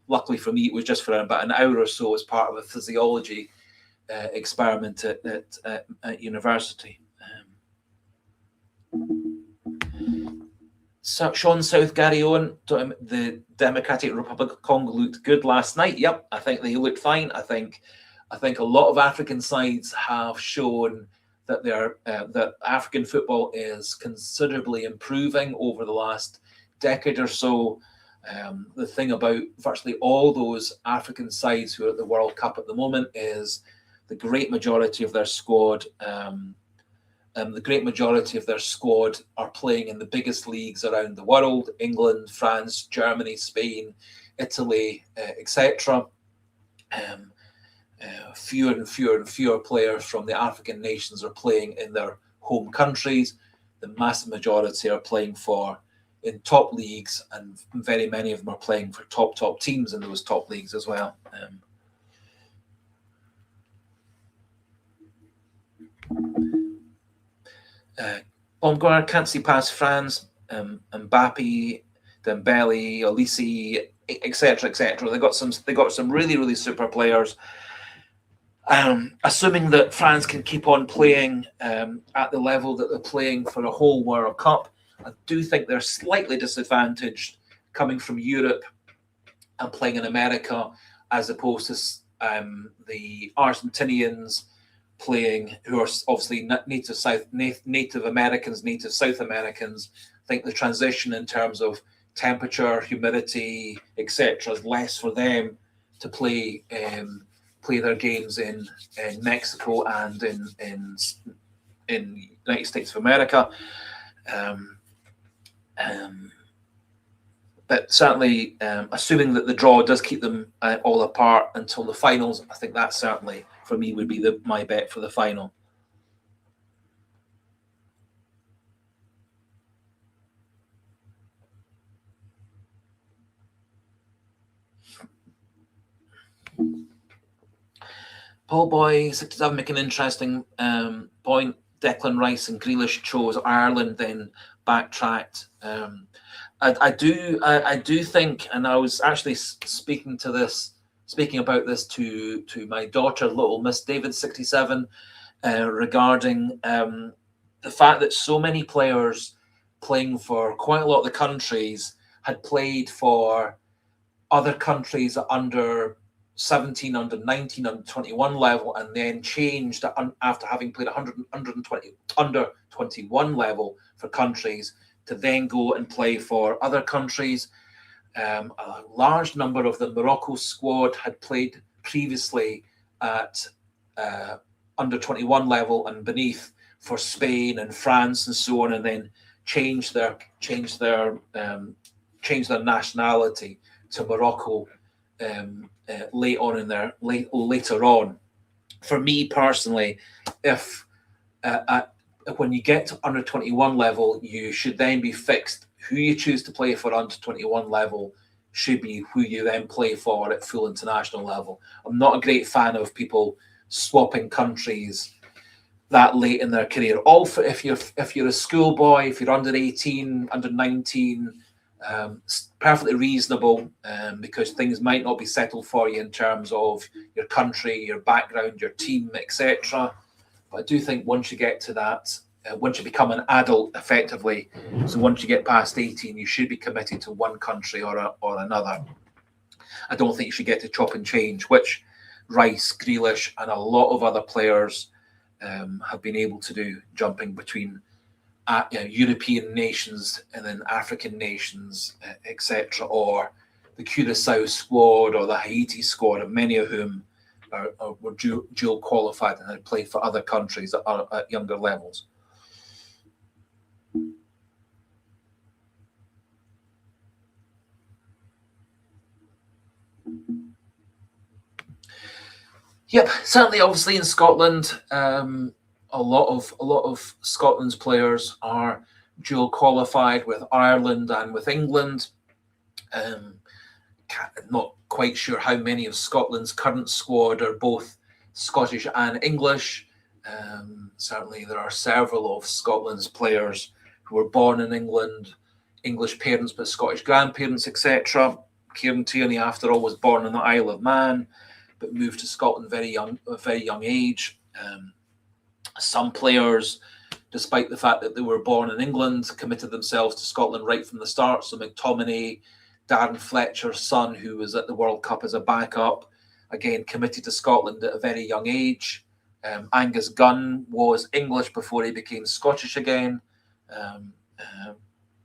Luckily for me, it was just for about an hour or so as part of a physiology experiment at university. So Sean South, Gary Owen, the Democratic Republic of Congo looked good last night. Yep, I think they looked fine. I think a lot of African sides have shown that that African football is considerably improving over the last decade or so. The thing about virtually all those African sides who are at the World Cup at the moment is the great majority of their squad. The great majority of their squad are playing in the biggest leagues around the world: England, France, Germany, Spain, Italy, etc. Fewer and fewer and fewer players from the African nations are playing in their home countries. The massive majority are playing in top leagues, and very many of them are playing for top teams in those top leagues as well. Baumgart can't see past France, Mbappe, Dembele, Olise, etc., etc. They got some really super players. Assuming that France can keep on playing at the level that they're playing for a whole World Cup, I do think they're slightly disadvantaged coming from Europe and playing in America, as opposed to the Argentinians playing, who are obviously Native Americans, Native South Americans. I think the transition in terms of temperature, humidity, etc., is less for them to play their games in Mexico and in United States of America. But certainly, assuming that the draw does keep them all apart until the finals, I think that certainly, for me, would be my bet for the final. Paul Boy 67 make an interesting point. Declan Rice and Grealish chose Ireland, then backtracked. I do think, and I was actually speaking about this to my daughter, little Miss David 67, regarding the fact that so many players playing for quite a lot of the countries had played for other countries under 17, under 19, under 21 level, and then changed after having played 120 under 21 level for countries, to then go and play for other countries. A large number of the Morocco squad had played previously at under 21 level and beneath for Spain and France and so on, and then changed their nationality to Morocco later on. For me personally, if when you get to under 21 level, you should then be fixed. Who you choose to play for under 21 level should be who you then play for at full international level. I'm not a great fan of people swapping countries that late in their career. If you're a schoolboy, if you're under 18, under 19, perfectly reasonable, because things might not be settled for you in terms of your country, your background, your team, etc. But I do think once you get to that, once you become an adult effectively, so once you get past 18, you should be committed to one country or another. I don't think you should get to chop and change, which Rice, Grealish, and a lot of other players have been able to do, jumping between European nations and then African nations, etc., or the Curacao squad or the Haiti squad, and many of whom were dual qualified and had played for other countries at younger levels. Yep, certainly, obviously in Scotland, a lot of Scotland's players are dual qualified with Ireland and with England. Not quite sure how many of Scotland's current squad are both Scottish and English. Certainly, there are several of Scotland's players who were born in England, English parents but Scottish grandparents, etc. Kieran Tierney, after all, was born on the Isle of Man, but moved to Scotland at a very young age. Some players, despite the fact that they were born in England, committed themselves to Scotland right from the start. So McTominay, Darren Fletcher's son, who was at the World Cup as a backup, again committed to Scotland at a very young age. Angus Gunn was English before he became Scottish again.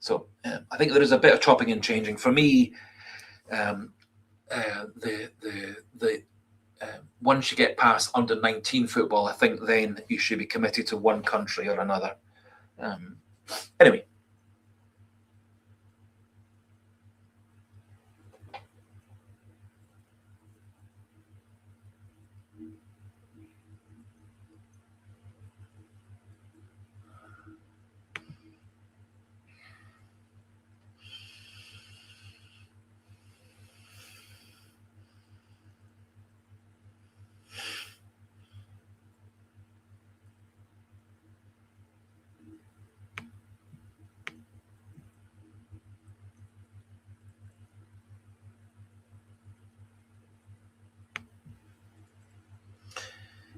So I think there is a bit of chopping and changing. For me, once you get past under 19 football, I think then you should be committed to one country or another. Anyway.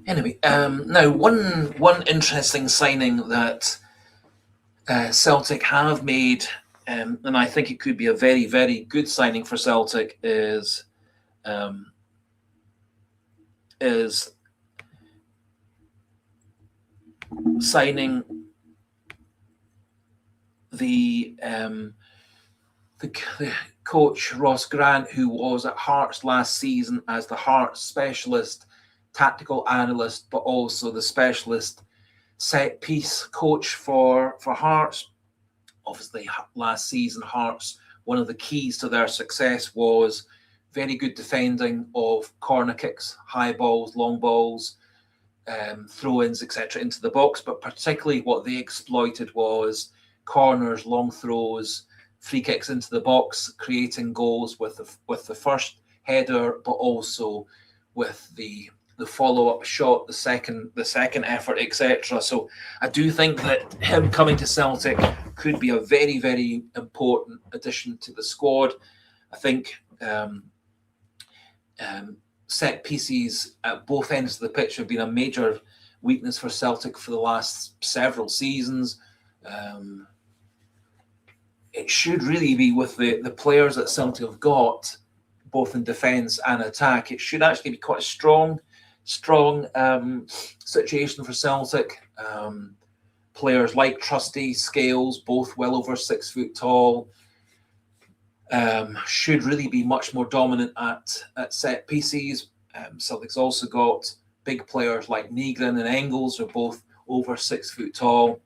Anyway, now one interesting signing that Celtic have made, and I think it could be a very, very good signing for Celtic, is signing the coach Ross Grant, who was at Hearts last season as the Hearts specialist tactical analyst, but also the specialist set piece coach for Hearts. Obviously, last season, Hearts, one of the keys to their success was very good defending of corner kicks, high balls, long balls, throw-ins, etc. into the box. But particularly what they exploited was corners, long throws, free kicks into the box, creating goals with the first header, but also with the follow-up shot, the second effort, etc. So I do think that him coming to Celtic could be a very, very important addition to the squad. I think set pieces at both ends of the pitch have been a major weakness for Celtic for the last several seasons. It should really be with the players that Celtic have got, both in defence and attack. It should actually be quite a strong situation for Celtic. Players like Trusty, Scales, both well over 6 foot tall, should really be much more dominant at set pieces. Celtic's also got big players like Nygren and Engels, who are both over 6 foot tall,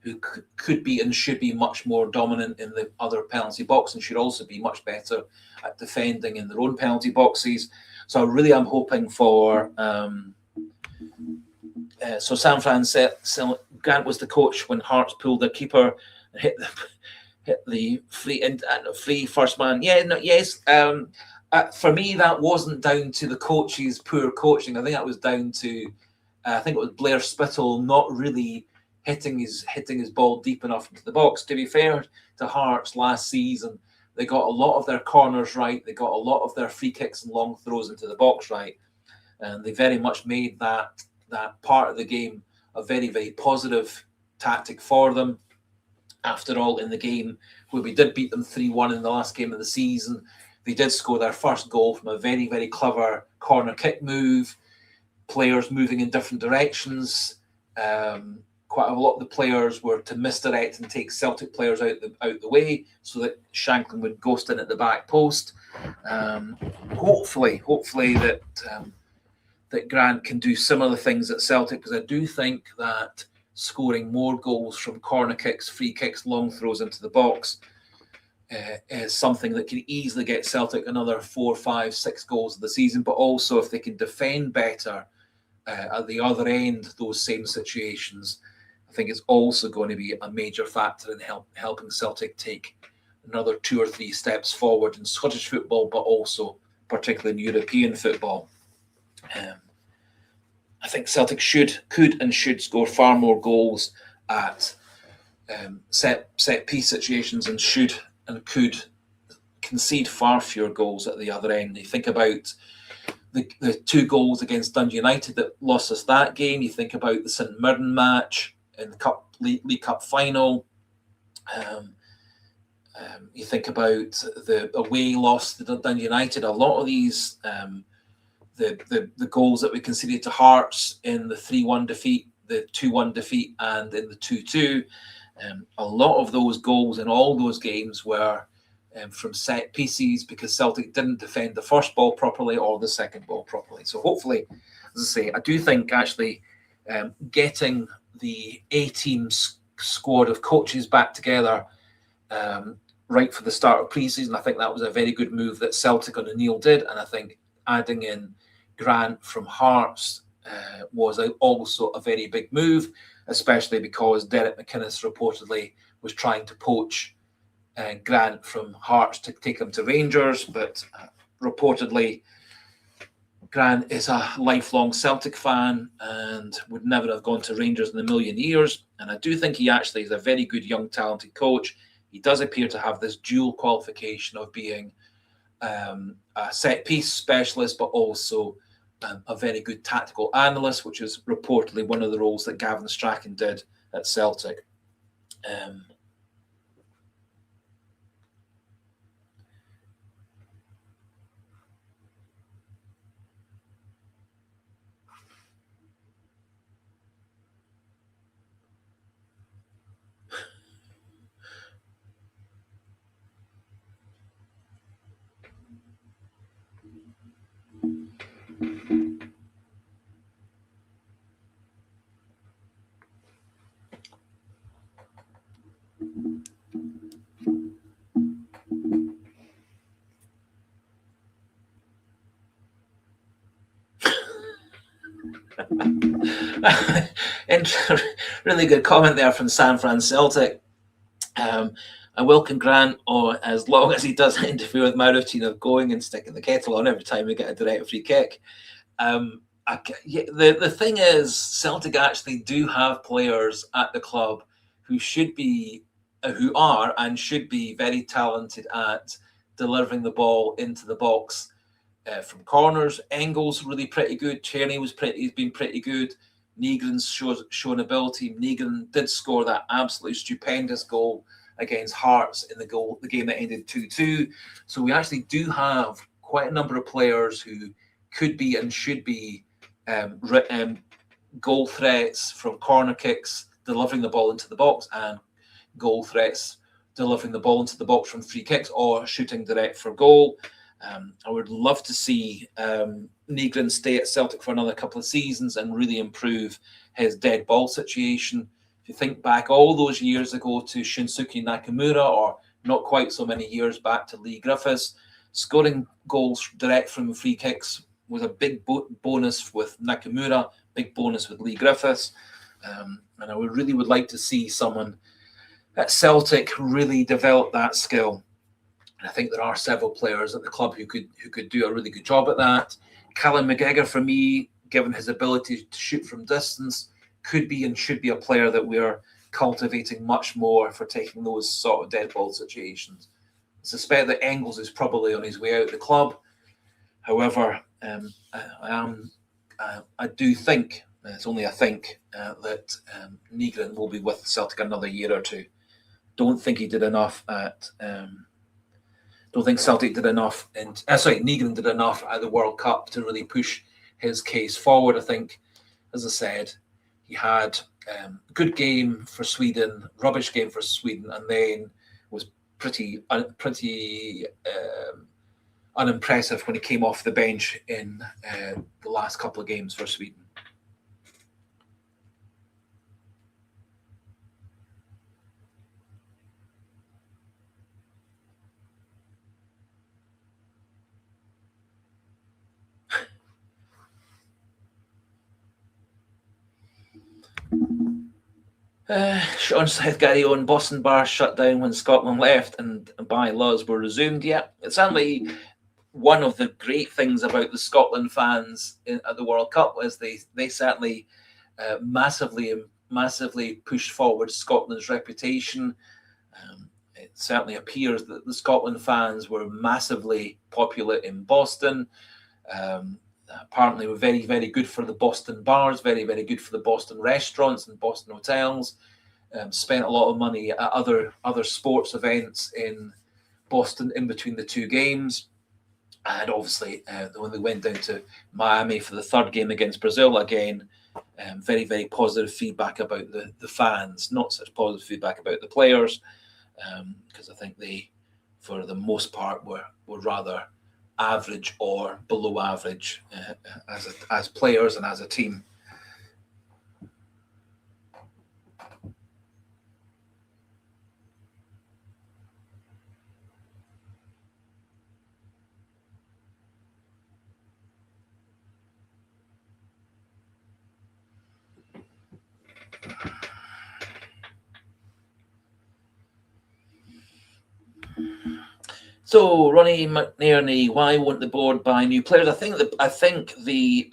who could be and should be much more dominant in the other penalty box, and should also be much better at defending in their own penalty boxes. So really, I'm hoping for. So San Fran said Grant was the coach when Hearts pulled their keeper and hit the free first man. Yeah, no, yes. For me, that wasn't down to the coach's poor coaching. I think that was down to, I think it was Blair Spittle not really hitting his ball deep enough into the box. To be fair to Hearts last season, they got a lot of their corners right. They got a lot of their free kicks and long throws into the box right. And they very much made that part of the game a very, very positive tactic for them. After all, in the game where we did beat them 3-1 in the last game of the season, they did score their first goal from a very, very clever corner kick move, players moving in different directions. Quite a lot of the players were to misdirect and take Celtic players out the way so that Shankland would ghost in at the back post. Hopefully that Grant can do similar things at Celtic, because I do think that scoring more goals from corner kicks, free kicks, long throws into the box is something that can easily get Celtic another 4, 5, 6 goals of the season. But also, if they can defend better at the other end, those same situations, I think it's also going to be a major factor in helping Celtic take another 2 or 3 steps forward in Scottish football, but also particularly in European football. I think Celtic could and should score far more goals at set piece situations, and should and could concede far fewer goals at the other end. You think about the 2 goals against Dundee United that lost us that game. You think about the St Mirren match in the League Cup final. You think about the away loss to Dundee United. A lot of these, the goals that we conceded to Hearts in the 3-1 defeat, the 2-1 defeat, and in the 2-2, a lot of those goals in all those games were from set pieces because Celtic didn't defend the first ball properly or the second ball properly. So hopefully, as I say, I do think actually getting the A-team squad of coaches back together right for the start of pre-season, I think that was a very good move that Celtic and O'Neill did, and I think adding in Grant from Hearts was also a very big move, especially because Derek McInnes reportedly was trying to poach Grant from Hearts to take him to Rangers, but reportedly Grant is a lifelong Celtic fan and would never have gone to Rangers in a million years. And I do think he actually is a very good young talented coach. He does appear to have this dual qualification of being a set piece specialist, but also a very good tactical analyst, which is reportedly one of the roles that Gavin Strachan did at Celtic. And really good comment there from San Fran Celtic. I welcome Grant, or as long as he doesn't interfere with my routine of going and sticking the kettle on every time we get a direct free kick. The thing is, Celtic actually do have players at the club who should be, who are and should be very talented at delivering the ball into the box from corners. Engel's really pretty good. Tierney he's been pretty good. Negren's shown ability. Negren did score that absolutely stupendous goal against Hearts in the game that ended 2-2. So we actually do have quite a number of players who could be and should be goal threats from corner kicks, delivering the ball into the box, and goal threats, delivering the ball into the box from free kicks or shooting direct for goal. I would love to see Negren stay at Celtic for another couple of seasons and really improve his dead ball situation. If you think back all those years ago to Shinsuke Nakamura, or not quite so many years back to Lee Griffiths, scoring goals direct from free kicks was a big bonus with Nakamura, big bonus with Lee Griffiths. And I really would like to see someone at Celtic really develop that skill. And I think there are several players at the club who could do a really good job at that. Callum McGregor, for me, given his ability to shoot from distance, could be and should be a player that we're cultivating much more for taking those sort of dead ball situations. I suspect that Engels is probably on his way out of the club. However, I do think, it's only a think, that Negren will be with Celtic another year or two. Don't think he did enough at... don't think Celtic did enough, Negren did enough at the World Cup to really push his case forward. I think, as I said, he had a good game for Sweden, rubbish game for Sweden, and then was pretty unimpressive when he came off the bench in the last couple of games for Sweden. Sean said Gary Owen, Boston bars shut down when Scotland left and by-laws were resumed. Yeah, it's certainly one of the great things about the Scotland fans at the World Cup was they certainly massively pushed forward Scotland's reputation. It certainly appears that the Scotland fans were massively popular in Boston. Apparently were very, very good for the Boston bars, very, very good for the Boston restaurants and Boston hotels. Spent a lot of money at other sports events in Boston in between the two games. And obviously, when they went down to Miami for the third game against Brazil, again, very, very positive feedback about the fans, not such positive feedback about the players, because I think they for the most part, were rather average or below average as players and as a team. So, Ronnie McNairney, why won't the board buy new players? I think the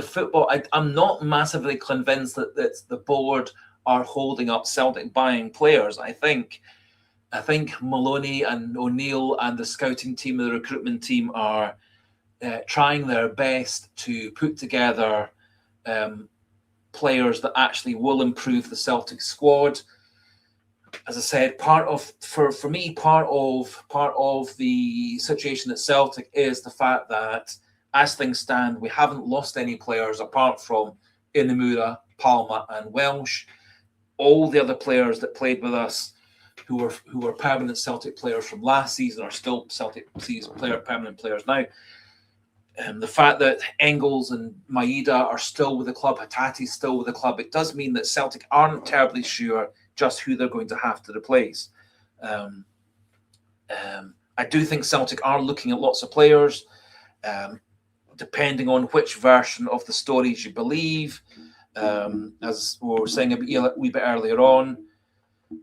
football. I'm not massively convinced that the board are holding up Celtic buying players. I think Maloney and O'Neill and the scouting team, the recruitment team, are trying their best to put together players that actually will improve the Celtic squad. As I said, part of the situation at Celtic is the fact that, as things stand, we haven't lost any players apart from Inamura, Palma, and Welsh. All the other players that played with us, who were permanent Celtic players from last season, are still Celtic permanent players now. The fact that Engels and Maeda are still with the club, Hatati's still with the club, it does mean that Celtic aren't terribly sure just who they're going to have to replace. I do think Celtic are looking at lots of players, depending on which version of the stories you believe. As we were saying a wee bit earlier on,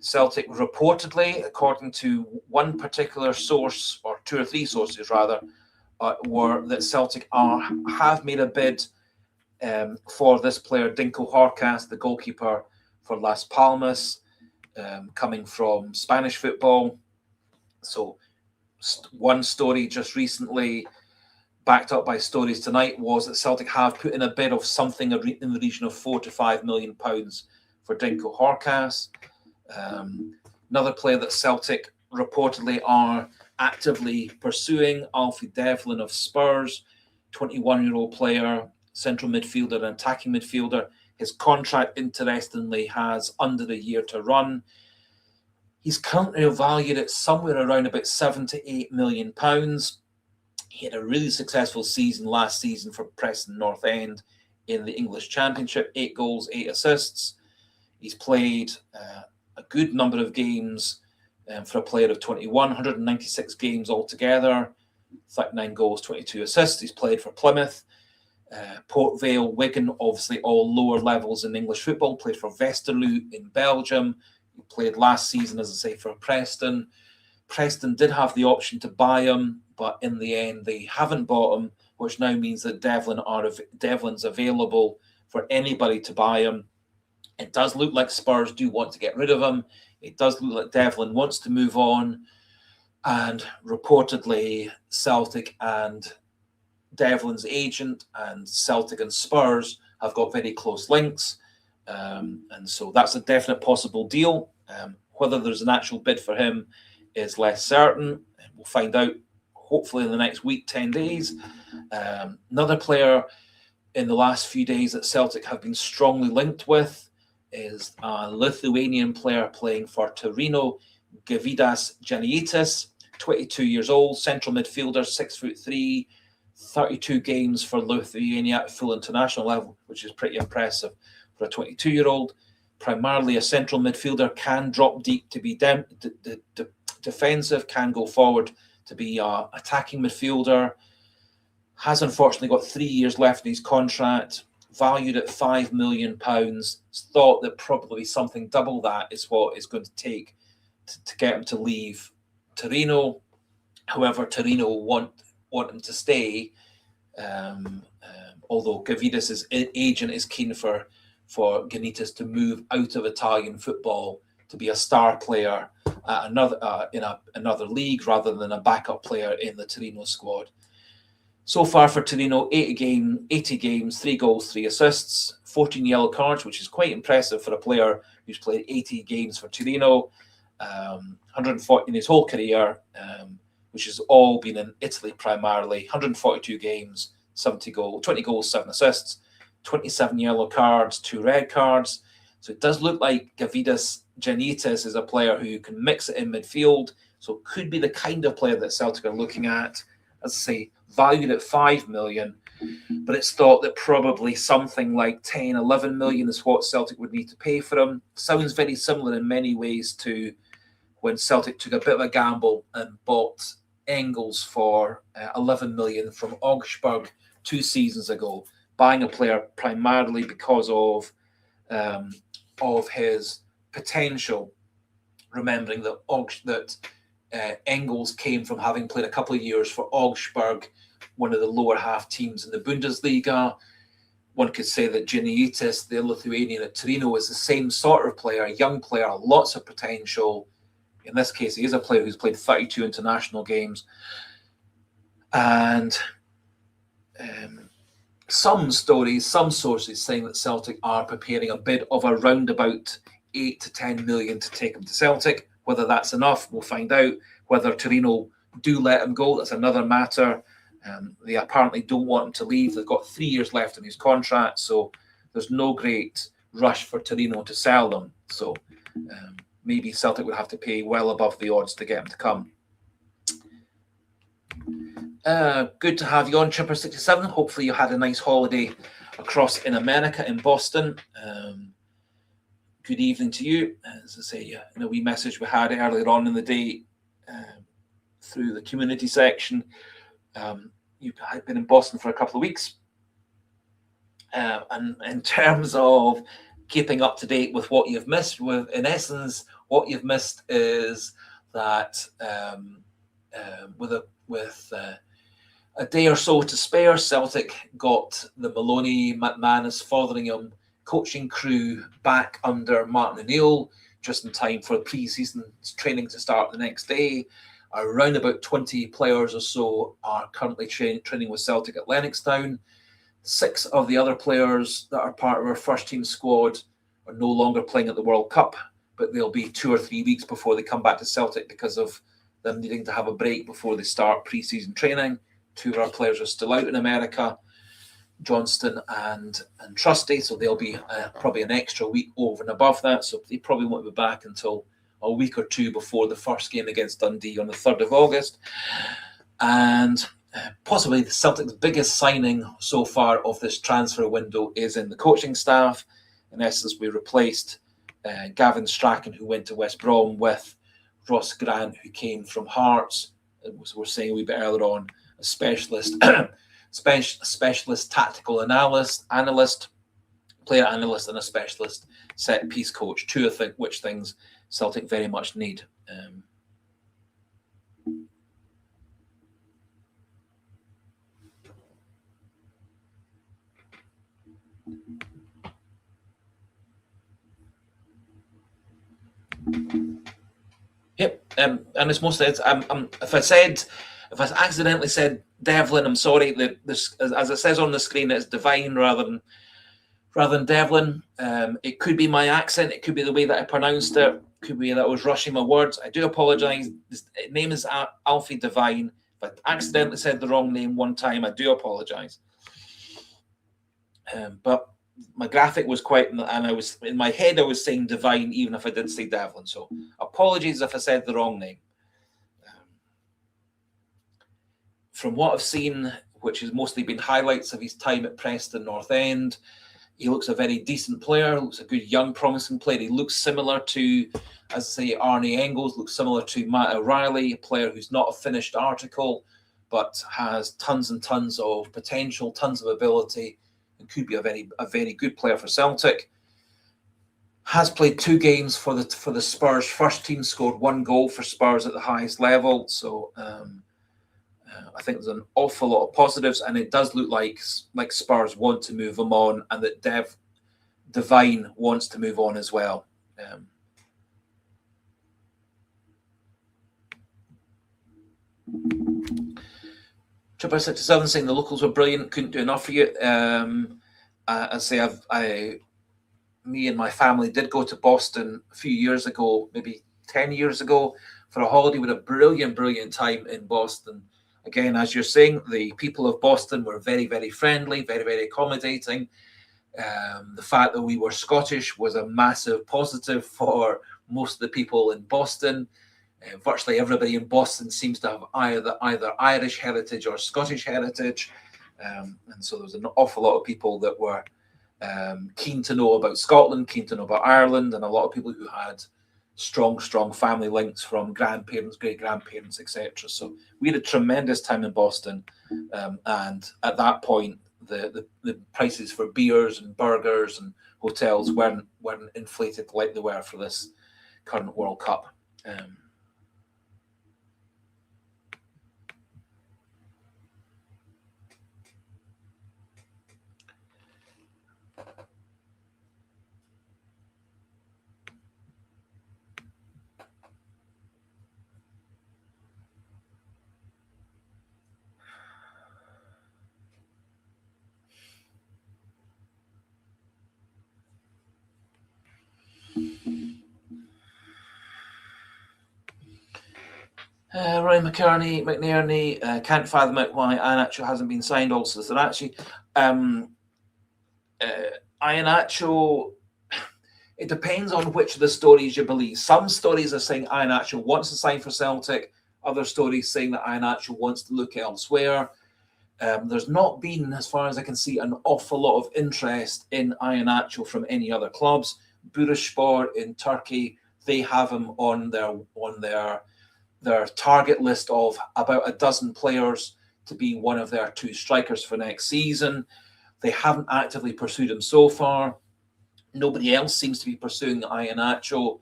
Celtic reportedly, according to one particular source, or two or three sources rather, were that Celtic have made a bid for this player, Dinko Horkas, the goalkeeper for Las Palmas, coming from Spanish football. So one story just recently, backed up by stories tonight, was that Celtic have put in a bid of something in the region of £4 to £5 million for Dinko Horkas. Another player that Celtic reportedly are actively pursuing, Alfie Devlin of Spurs, 21-year-old player, central midfielder and attacking midfielder. His contract, interestingly, has under a year to run. He's currently valued at somewhere around about £7 to £8 million. He had a really successful season last season for Preston North End in the English Championship, 8 goals, 8 assists. He's played a good number of games for a player of 21, 196 games altogether, 39 goals, 22 assists. He's played for Plymouth, Port Vale, Wigan, obviously all lower levels in English football, played for Westerlo in Belgium. He played last season, as I say, for Preston. Preston did have the option to buy him, but in the end they haven't bought him, which now means that Devlin's available for anybody to buy him. It does look like Spurs do want to get rid of him. It does look like Devlin wants to move on. And reportedly, Celtic and Devlin's agent and Celtic and Spurs have got very close links. And so that's a definite possible deal. Whether there's an actual bid for him is less certain. We'll find out hopefully in the next week, 10 days. Another player in the last few days that Celtic have been strongly linked with is a Lithuanian player playing for Torino, Gavidas Giannaitis, 22 years old, central midfielder, 6'3", 32 games for Lithuania at full international level, which is pretty impressive for a 22-year-old. Primarily a central midfielder, can drop deep to be defensive, can go forward to be an attacking midfielder. Has unfortunately got 3 years left in his contract, valued at £5 million. It's thought that probably something double that is what it's going to take to get him to leave Torino. However, Torino want him to stay, although Gavidas' agent is keen for Giannaitis to move out of Italian football to be a star player at another league rather than a backup player in the Torino squad. So far for Torino, 80 games, 3 goals, 3 assists, 14 yellow cards, which is quite impressive for a player who's played 80 games for Torino, 140 in his whole career, which has all been in Italy primarily. 142 games, 20 goals, 7 assists, 27 yellow cards, 2 red cards. So it does look like Gavidas Giannaitis is a player who can mix it in midfield, So it could be the kind of player that Celtic are looking at, as I say, valued at 5 million. But it's thought that probably something like 10, 11 million is what Celtic would need to pay for him. Sounds very similar in many ways to when Celtic took a bit of a gamble and bought Engels for 11 million from Augsburg 2 seasons ago, buying a player primarily because of his potential, remembering that Engels came from having played a couple of years for Augsburg, one of the lower half teams in the Bundesliga. One could say that Gineitis, the Lithuanian at Torino, is the same sort of player, a young player, lots of potential. In this case, he is a player who's played 32 international games. And some sources saying that Celtic are preparing a bid of around about 8 to 10 million to take him to Celtic. Whether that's enough, we'll find out. Whether Torino do let him go, that's another matter. They apparently don't want him to leave. They've got 3 years left in his contract, so there's no great rush for Torino to sell them. So maybe Celtic would have to pay well above the odds to get him to come. Good to have you on, Chipper67. Hopefully you had a nice holiday across in America, in Boston. Good evening to you. As I say, in a wee message we had earlier on in the day through the community section, you've been in Boston for a couple of weeks. And in terms of keeping up to date with what you've missed, in essence, what you've missed is that with a day or so to spare, Celtic got the Maloney, McManus, Fotheringham coaching crew back under Martin O'Neill just in time for pre-season training to start the next day. Around about 20 players or so are currently training with Celtic at Lennoxtown. 6 of the other players that are part of our first team squad are no longer playing at the World Cup, but they'll be 2 or 3 weeks before they come back to Celtic because of them needing to have a break before they start pre-season training. 2 of our players are still out in America, Johnston and Trusty, so they'll be probably an extra week over and above that, so they probably won't be back until a week or 2 before the first game against Dundee on the 3rd of August. And possibly the Celtic's biggest signing so far of this transfer window is in the coaching staff. In essence, we replaced Gavin Strachan, who went to West Brom, with Ross Grant, who came from Hearts. As we were saying a wee bit earlier on, a specialist tactical analyst, player analyst, and a specialist set piece coach. 2 of which things Celtic very much need. Yep, and it's mostly if I accidentally said Devlin, I'm sorry. This, as it says on the screen, it's Divine rather than Devlin. It could be my accent. It could be the way that I pronounced it. It could be that I was rushing my words. I do apologise. His name is Alfie Divine. If I accidentally said the wrong name one time, I do apologise. But my graphic was quite, and I was in my head, I was saying Divine, even if I did say Devlin. So apologies if I said the wrong name. From what I've seen, which has mostly been highlights of his time at Preston North End, he looks a very decent player, looks a good young promising player. He looks similar to, as I say, Arnie Engels, looks similar to Matt O'Reilly, a player who's not a finished article, but has tons and tons of potential, tons of ability, and could be a very good player for Celtic. Has played 2 games for the Spurs first team, scored 1 goal for Spurs at the highest level. So I think there's an awful lot of positives, and it does look like Spurs want to move him on, and that Divine wants to move on as well. Tripper 67 saying the locals were brilliant, couldn't do enough for you. I say me and my family did go to Boston a few years ago, maybe 10 years ago, for a holiday. With a brilliant time in Boston. Again, as you're saying, the people of Boston were very, very friendly, very, very accommodating. The fact that we were Scottish was a massive positive for most of the people in Boston. Virtually everybody in Boston seems to have either Irish heritage or Scottish heritage. And so there's an awful lot of people that were keen to know about Scotland, keen to know about Ireland, and a lot of people who had strong family links from grandparents, great-grandparents, etc. So we had a tremendous time in Boston. And at that point, the prices for beers and burgers and hotels weren't inflated like they were for this current World Cup. Ryan McNerney, can't fathom out why Iheanacho hasn't been signed. Also, Iheanacho, it depends on which of the stories you believe. Some stories are saying Iheanacho wants to sign for Celtic. Other stories saying that Iheanacho wants to look elsewhere. There's not been, as far as I can see, an awful lot of interest in Iheanacho from any other clubs. Bursaspor in Turkey, they have him on their target list of about a dozen players to be one of their 2 strikers for next season. They haven't actively pursued him so far. Nobody else seems to be pursuing Iheanacho.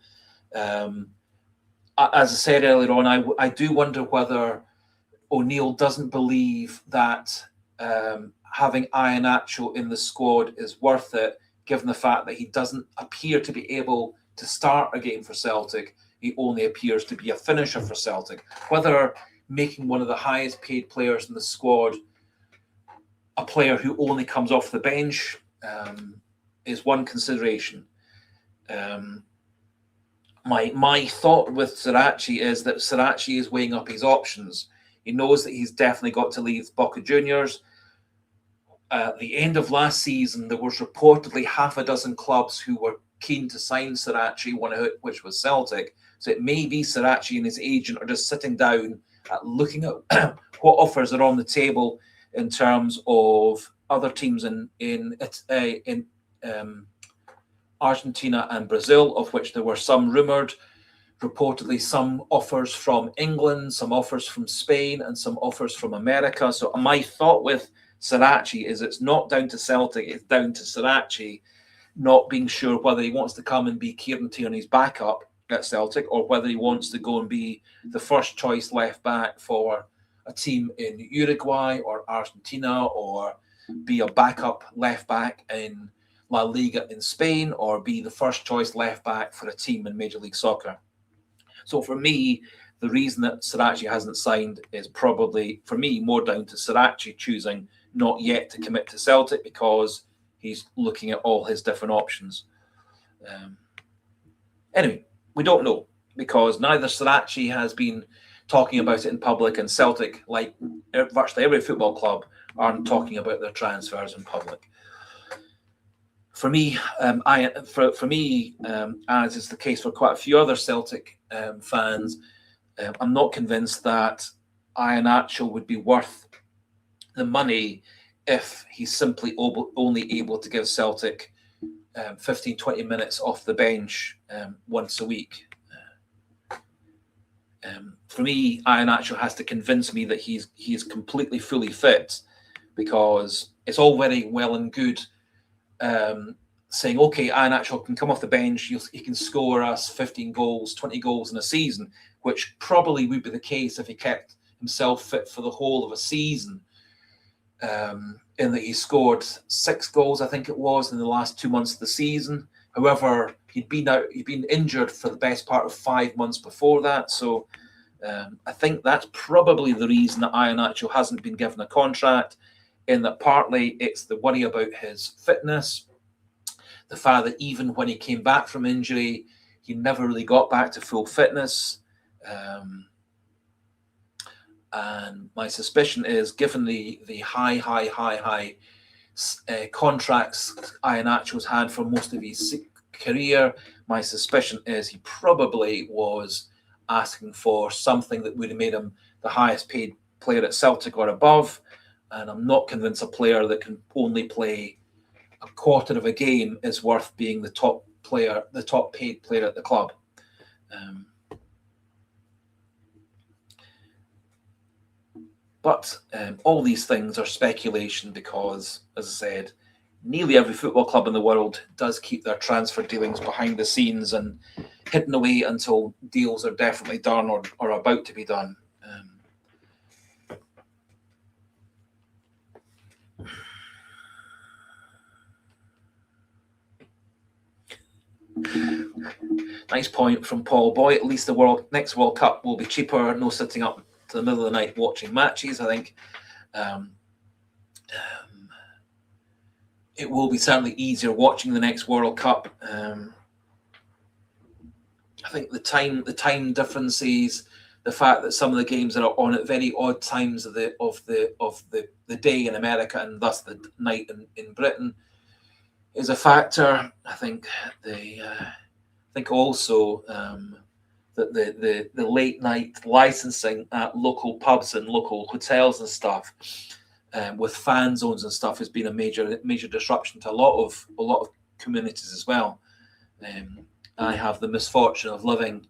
As I said earlier on, I do wonder whether O'Neill doesn't believe that having Iheanacho in the squad is worth it, given the fact that he doesn't appear to be able to start a game for Celtic. He only appears to be a finisher for Celtic. Whether making one of the highest paid players in the squad a player who only comes off the bench is one consideration. My thought with Sirachi is that Sirachi is weighing up his options. He knows that he's definitely got to leave Boca Juniors. At the end of last season, there was reportedly half a dozen clubs who were keen to sign Sirachi, one of which was Celtic. So it may be Sirachi and his agent are just sitting down looking at what offers are on the table in terms of other teams in Argentina and Brazil, of which there were some rumoured. Reportedly, some offers from England, some offers from Spain, and some offers from America. So my thought with Sirachi is it's not down to Celtic, it's down to Sirachi not being sure whether he wants to come and be Kieran Tierney's backup at Celtic or whether he wants to go and be the first choice left back for a team in Uruguay or Argentina, or be a backup left back in La Liga in Spain, or be the first choice left back for a team in Major League Soccer. So for me, the reason that Sirachi hasn't signed is probably, for me, more down to Sirachi choosing not yet to commit to Celtic because he's looking at all his different options. Anyway, we don't know because neither Sirachi has been talking about it in public, and Celtic, like virtually every football club, aren't talking about their transfers in public. For me, as is the case for quite a few other Celtic fans, I'm not convinced that Iheanacho would be worth the money if he's simply only able to give Celtic 15, 20 minutes off the bench once a week. For me, Iheanacho has to convince me that he's completely fully fit, because it's all very well and good saying, okay, Iheanacho can come off the bench, he can score us 15 goals, 20 goals in a season, which probably would be the case if he kept himself fit for the whole of a season. In that he scored 6 goals, I think it was, in the last 2 months of the season. However, he'd been injured for the best part of 5 months before that. So I think that's probably the reason that Iheanacho hasn't been given a contract, in that partly it's the worry about his fitness, the fact that even when he came back from injury, he never really got back to full fitness. And my suspicion is, given the high contracts Iheanacho's had for most of his career, my suspicion is he probably was asking for something that would have made him the highest paid player at Celtic or above. And I'm not convinced a player that can only play a quarter of a game is worth being the top player, the top paid player at the club. But all these things are speculation because, as I said, nearly every football club in the world does keep their transfer dealings behind the scenes and hidden away until deals are definitely done or about to be done. Nice point from Paul Boy. At least the next World Cup will be cheaper. No sitting up to the middle of the night watching matches. I think it will be certainly easier watching the next World Cup. I think the time differences, the fact that some of the games are on at very odd times of the day in America and thus the night in Britain is a factor. I think also that the late night licensing at local pubs and local hotels and stuff with fan zones and stuff has been a major disruption to a lot of communities as well. I have the misfortune of living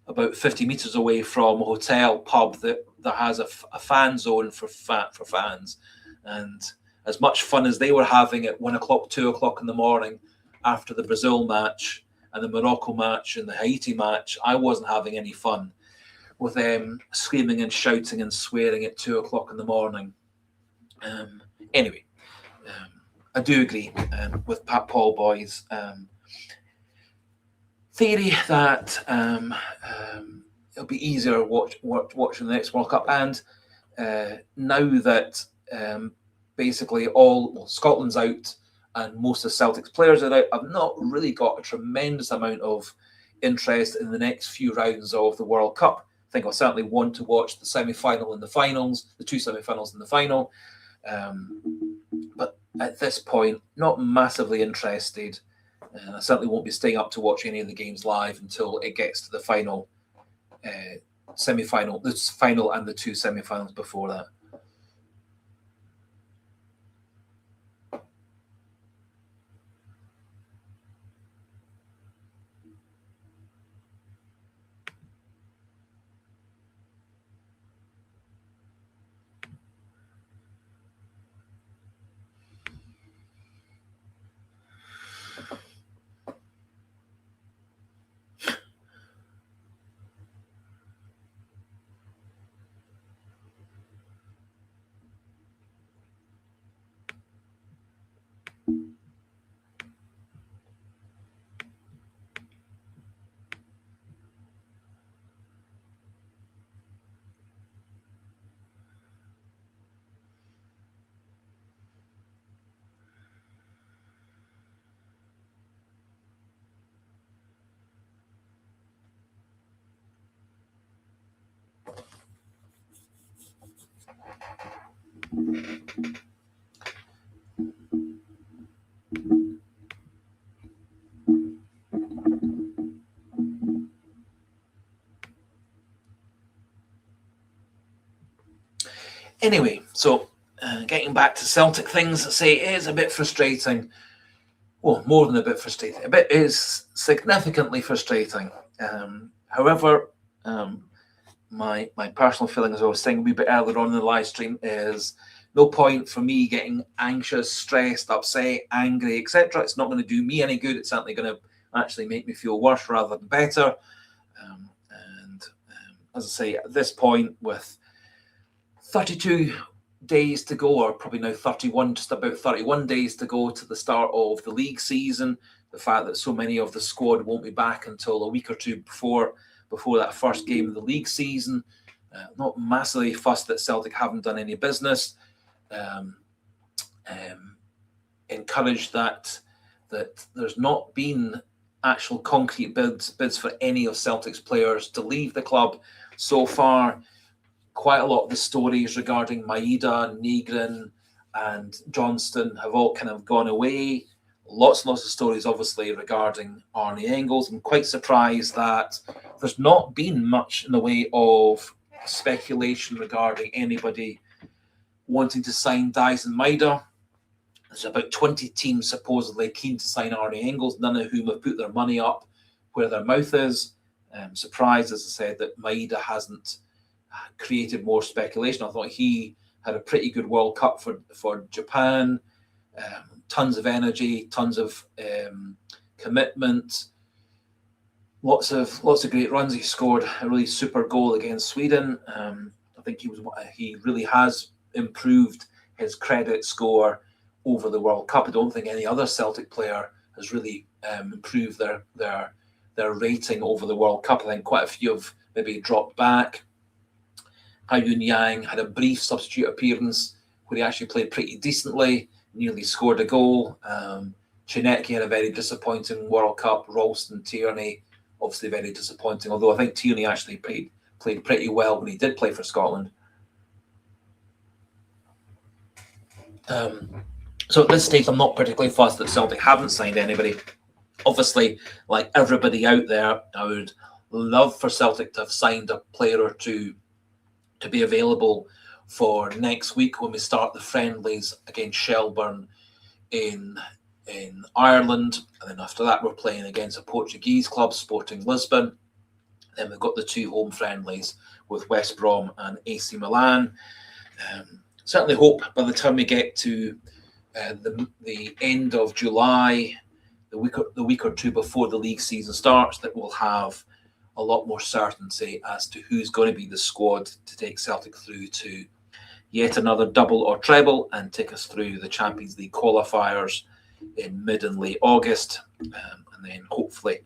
about 50 meters away from a hotel pub that has a fan zone for fans, and as much fun as they were having at 1 o'clock, 2 o'clock in the morning after the Brazil match and the Morocco match and the Haiti match, I wasn't having any fun with them screaming and shouting and swearing at 2 o'clock in the morning. Anyway, I do agree with Paul Boy's theory that it'll be easier watching the next World Cup. And now that basically Scotland's out and most of Celtic's players are out, I've not really got a tremendous amount of interest in the next few rounds of the World Cup. I think I'll certainly want to watch the semi-final and the finals, the two semi-finals and the final. But at this point, not massively interested. I certainly won't be staying up to watch any of the games live until it gets to the final semi-final, the final and the two semi-finals before that. Anyway, so getting back to Celtic things, say it is a bit frustrating. Well, more than a bit frustrating. A bit is significantly frustrating. However, my personal feeling, as I was saying a wee bit earlier on in the live stream, is no point for me getting anxious, stressed, upset, angry, etc. It's not going to do me any good. It's certainly going to actually make me feel worse rather than better. As I say, at this point, with 32 days to go, or probably now 31, just about 31 days to go to the start of the league season, the fact that so many of the squad won't be back until a week or two before that first game of the league season. Not massively fussed that Celtic haven't done any business. Encouraged that there's not been actual concrete bids for any of Celtic's players to leave the club so far. Quite a lot of the stories regarding Maeda, Negrin and Johnston have all kind of gone away. Lots and lots of stories, obviously, regarding Arne Engels. I'm quite surprised that there's not been much in the way of speculation regarding anybody wanting to sign Dyson Maida. There's about 20 teams supposedly keen to sign Arne Engels, none of whom have put their money up where their mouth is. Surprised, as I said, that Maida hasn't created more speculation. I thought he had a pretty good World Cup for Japan. Tons of energy, tons of commitment, lots of great runs. He scored a really super goal against Sweden. I think he really has improved his credit score over the World Cup. I don't think any other Celtic player has really improved their rating over the World Cup. I think quite a few have maybe dropped back. Ha-Yun Yang had a brief substitute appearance where he actually played pretty decently, nearly scored a goal. Chinecki had a very disappointing World Cup. Ralston, Tierney, obviously very disappointing, although I think Tierney actually played pretty well when he did play for Scotland. So at this stage, I'm not particularly fussed that Celtic haven't signed anybody. Obviously, like everybody out there, I would love for Celtic to have signed a player or two to be available for next week when we start the friendlies against Shelbourne in Ireland. And then after that, we're playing against a Portuguese club, Sporting Lisbon. Then we've got the two home friendlies with West Brom and AC Milan. Certainly hope by the time we get to the end of July, the week or two before the league season starts, that we'll have a lot more certainty as to who's going to be the squad to take Celtic through to yet another double or treble and take us through the Champions League qualifiers in mid and late August, and then hopefully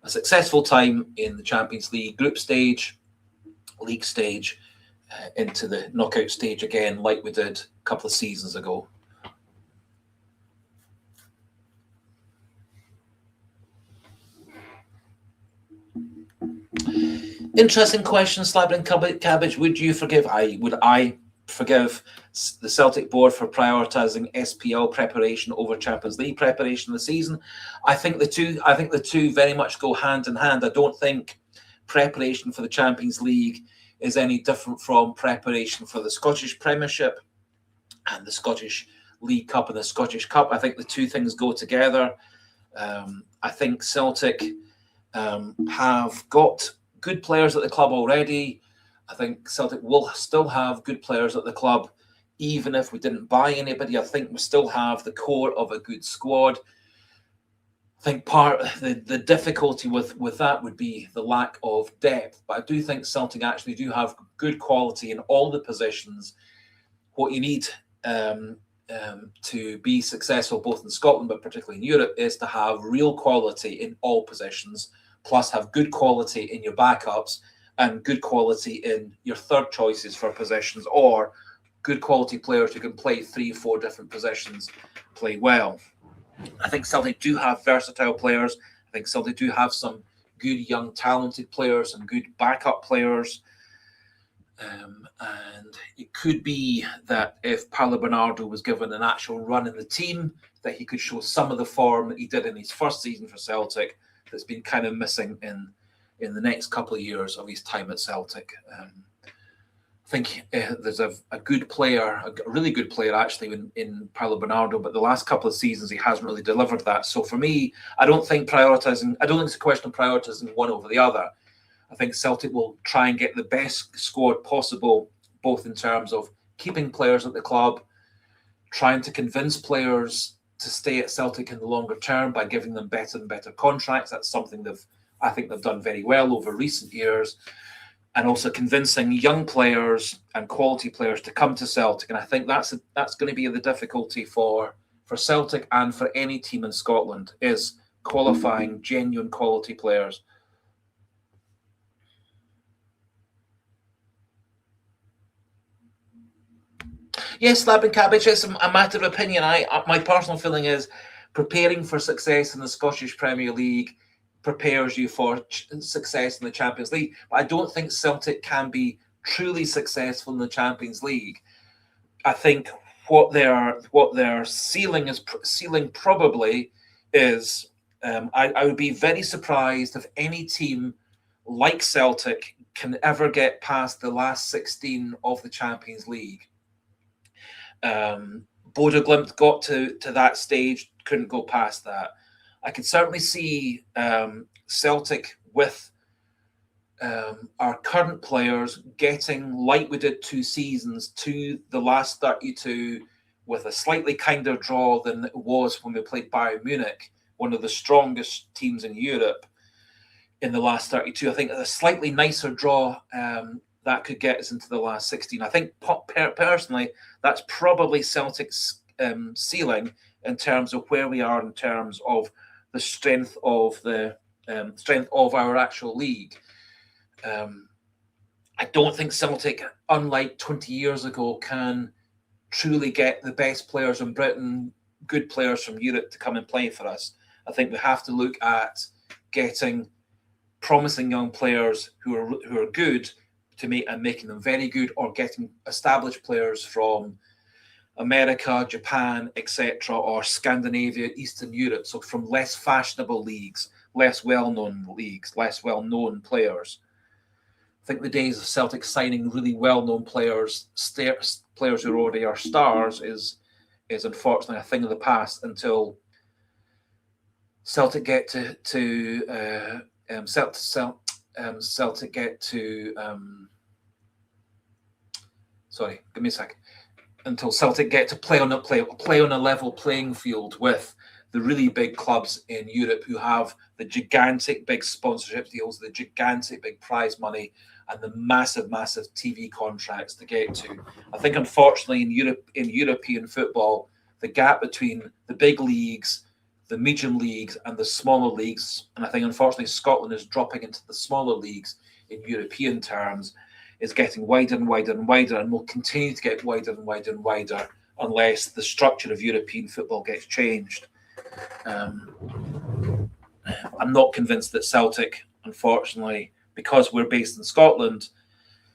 a successful time in the Champions League group stage, league stage, into the knockout stage again, like we did a couple of seasons ago. Interesting question, Slabbing Cabbage. Would I forgive the Celtic board for prioritising SPL preparation over Champions League preparation this season? I think the two very much go hand in hand. I don't think preparation for the Champions League is any different from preparation for the Scottish Premiership and the Scottish League Cup and the Scottish Cup. I think the two things go together. I think Celtic have got good players at the club already. I think Celtic will still have good players at the club, even if we didn't buy anybody. I think we still have the core of a good squad. I think the difficulty with that would be the lack of depth. But I do think Celtic actually do have good quality in all the positions. What you need to be successful both in Scotland but particularly in Europe is to have real quality in all positions, plus have good quality in your backups and good quality in your third choices for positions, or good quality players who can play 3-4 different positions, play well. I think Celtic do have versatile players. I think Celtic do have some good young talented players, some good backup players. And it could be that if Paulo Bernardo was given an actual run in the team, that he could show some of the form that he did in his first season for Celtic that's been kind of missing in the next couple of years of his time at Celtic. I think there's a good player, a really good player actually in Paulo Bernardo, but the last couple of seasons he hasn't really delivered that. So for me, I don't think it's a question of prioritizing one over the other. I think Celtic will try and get the best squad possible, both in terms of keeping players at the club, trying to convince players to stay at Celtic in the longer term by giving them better and better contracts. That's something I think they've done very well over recent years. And also convincing young players and quality players to come to Celtic. And I think that's going to be the difficulty for Celtic and for any team in Scotland, is qualifying genuine quality players. Yes, Slabbing Cabbage, it's a matter of opinion. My personal feeling is preparing for success in the Scottish Premier League prepares you for success in the Champions League. But I don't think Celtic can be truly successful in the Champions League. I think what their ceiling probably is I would be very surprised if any team like Celtic can ever get past the last 16 of the Champions League. Bodo Glimt got to that stage, couldn't go past that. I can certainly see Celtic with our current players getting, like we did 2 seasons, to the last 32 with a slightly kinder draw than it was when we played Bayern Munich, one of the strongest teams in Europe in the last 32. I think a slightly nicer draw that could get us into the last 16. I think personally, that's probably Celtic's ceiling in terms of where we are in terms of the strength of our actual league. I don't think Celtic, unlike 20 years ago, can truly get the best players in Britain, good players from Europe to come and play for us. I think we have to look at getting promising young players who are good to making them very good, or getting established players from America, Japan, etc., or Scandinavia, Eastern Europe, so from less fashionable leagues, less well-known leagues, less well-known players. I think the days of Celtic signing really well-known players, players who already are stars, is unfortunately a thing of the past until Celtic get to Celtic get to sorry, give me a second. Until Celtic get to play on a level playing field with the really big clubs in Europe who have the gigantic big sponsorship deals, the gigantic big prize money, and the massive TV contracts to get to. I think unfortunately in European football, the gap between the big leagues, the medium leagues, and the smaller leagues, and I think unfortunately Scotland is dropping into the smaller leagues in European terms, is getting wider and wider and wider, and will continue to get wider and wider and wider unless the structure of European football gets changed. I'm not convinced that Celtic, unfortunately, because we're based in Scotland,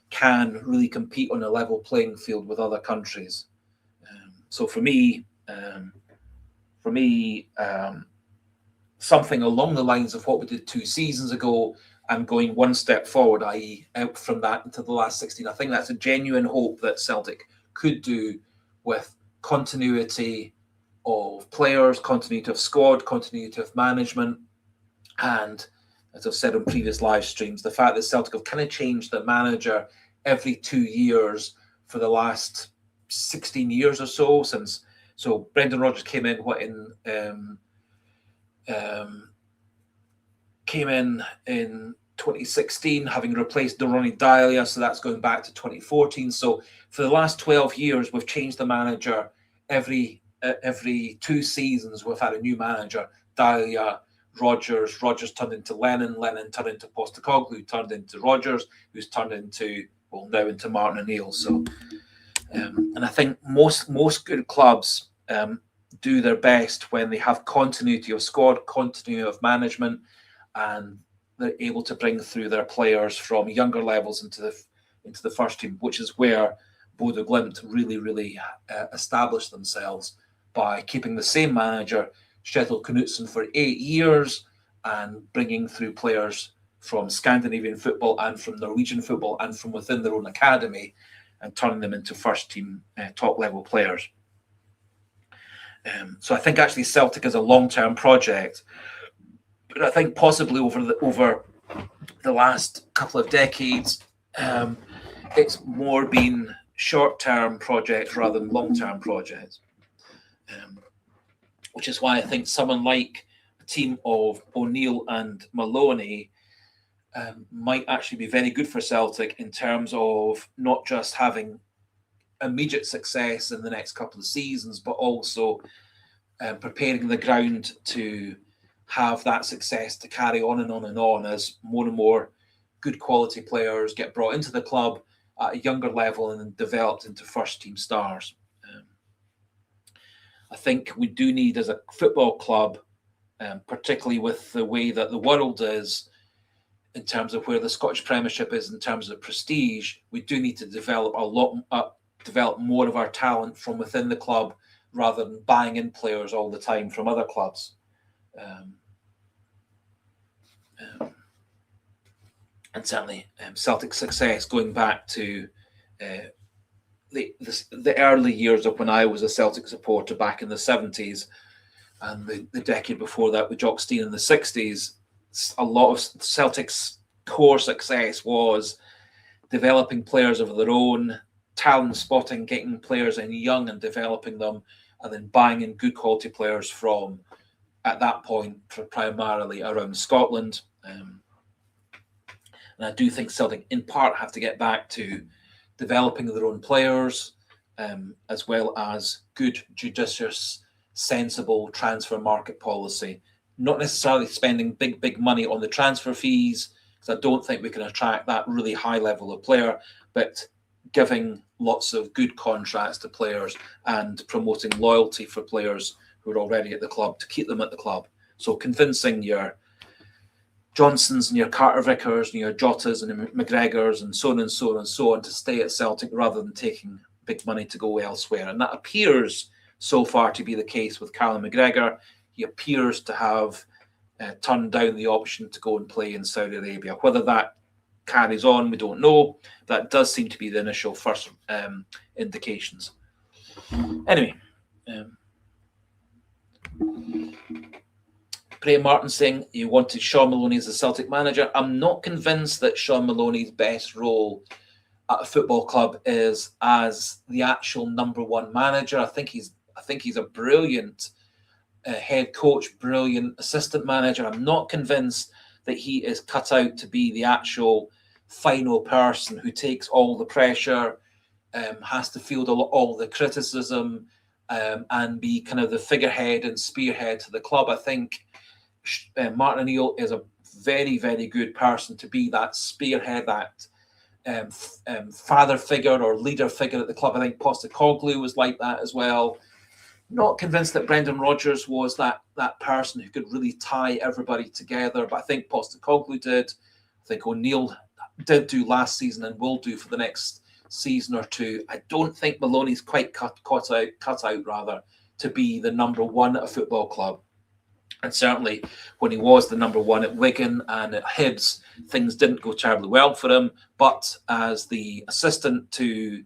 can really compete on a level playing field with other countries. So for me, something along the lines of what we did 2 seasons ago and going one step forward, i.e. out from that into the last 16. I think that's a genuine hope that Celtic could do, with continuity of players, continuity of squad, continuity of management, and as I've said on previous live streams, the fact that Celtic have kind of changed the manager every 2 years for the last 16 years or so since. So Brendan Rodgers came in in 2016, having replaced Ronnie Dahlia, so that's going back to 2014. So for the last 12 years, we've changed the manager every 2 seasons. We've had a new manager: Dahlia, Rodgers turned into Lennon turned into Postecoglou, turned into Rodgers, who's turned into, well, now into Martin O'Neill. So, and I think most good clubs do their best when they have continuity of squad, continuity of management, and they're able to bring through their players from younger levels into the first team, which is where Bodo Glimt really established themselves by keeping the same manager, Kjetil Knutsen, for 8 years, and bringing through players from Scandinavian football and from Norwegian football and from within their own academy, and turning them into first team top level players. So I think actually Celtic is a long-term project, but I think possibly over the last couple of decades, it's more been short-term projects rather than long-term projects, which is why I think someone like a team of O'Neill and Maloney might actually be very good for Celtic in terms of not just having immediate success in the next couple of seasons, but also preparing the ground to have that success to carry on and on and on as more and more good quality players get brought into the club at a younger level and then developed into first team stars. I think we do need, as a football club, particularly with the way that the world is, in terms of where the Scottish Premiership is in terms of prestige, we do need to develop develop more of our talent from within the club rather than buying in players all the time from other clubs. And certainly Celtic success going back to the early years of when I was a Celtic supporter back in the 70s, and the decade before that with Jock Stein in the 60s. A lot of Celtic's core success was developing players of their own, talent spotting, getting players in young and developing them, and then buying in good quality players from, at that point, primarily around Scotland. And I do think Celtic, in part, have to get back to developing their own players, as well as good, judicious, sensible transfer market policy. Not necessarily spending big money on the transfer fees, because I don't think we can attract that really high level of player, but giving lots of good contracts to players and promoting loyalty for players who are already at the club to keep them at the club. So convincing your Johnsons and your Carter Vickers and your Jotas and McGregors and so on and so on and so on to stay at Celtic rather than taking big money to go elsewhere. And that appears so far to be the case with Callum McGregor. He appears to have turned down the option to go and play in Saudi Arabia. Whether that carries on, we don't know. That does seem to be the initial first indications. Anyway, Bray Martin saying you wanted Sean Maloney as the Celtic manager. I'm not convinced that Sean Maloney's best role at a football club is as the actual #1 manager. I think he's a brilliant head coach, brilliant assistant manager. I'm not convinced that he is cut out to be the actual final person who takes all the pressure, has to field all the criticism, and be kind of the figurehead and spearhead to the club. I think Martin O'Neill is a very, very good person to be that spearhead, that father figure or leader figure at the club. I think Postecoglou was like that as well. Not convinced that Brendan Rodgers was that person who could really tie everybody together, but I think Postecoglou did. I think O'Neill did do last season and will do for the next season or two. I don't think Maloney's quite cut out rather to be the #1 at a football club. And certainly when he was the #1 at Wigan and at Hibs, things didn't go terribly well for him. But as the assistant to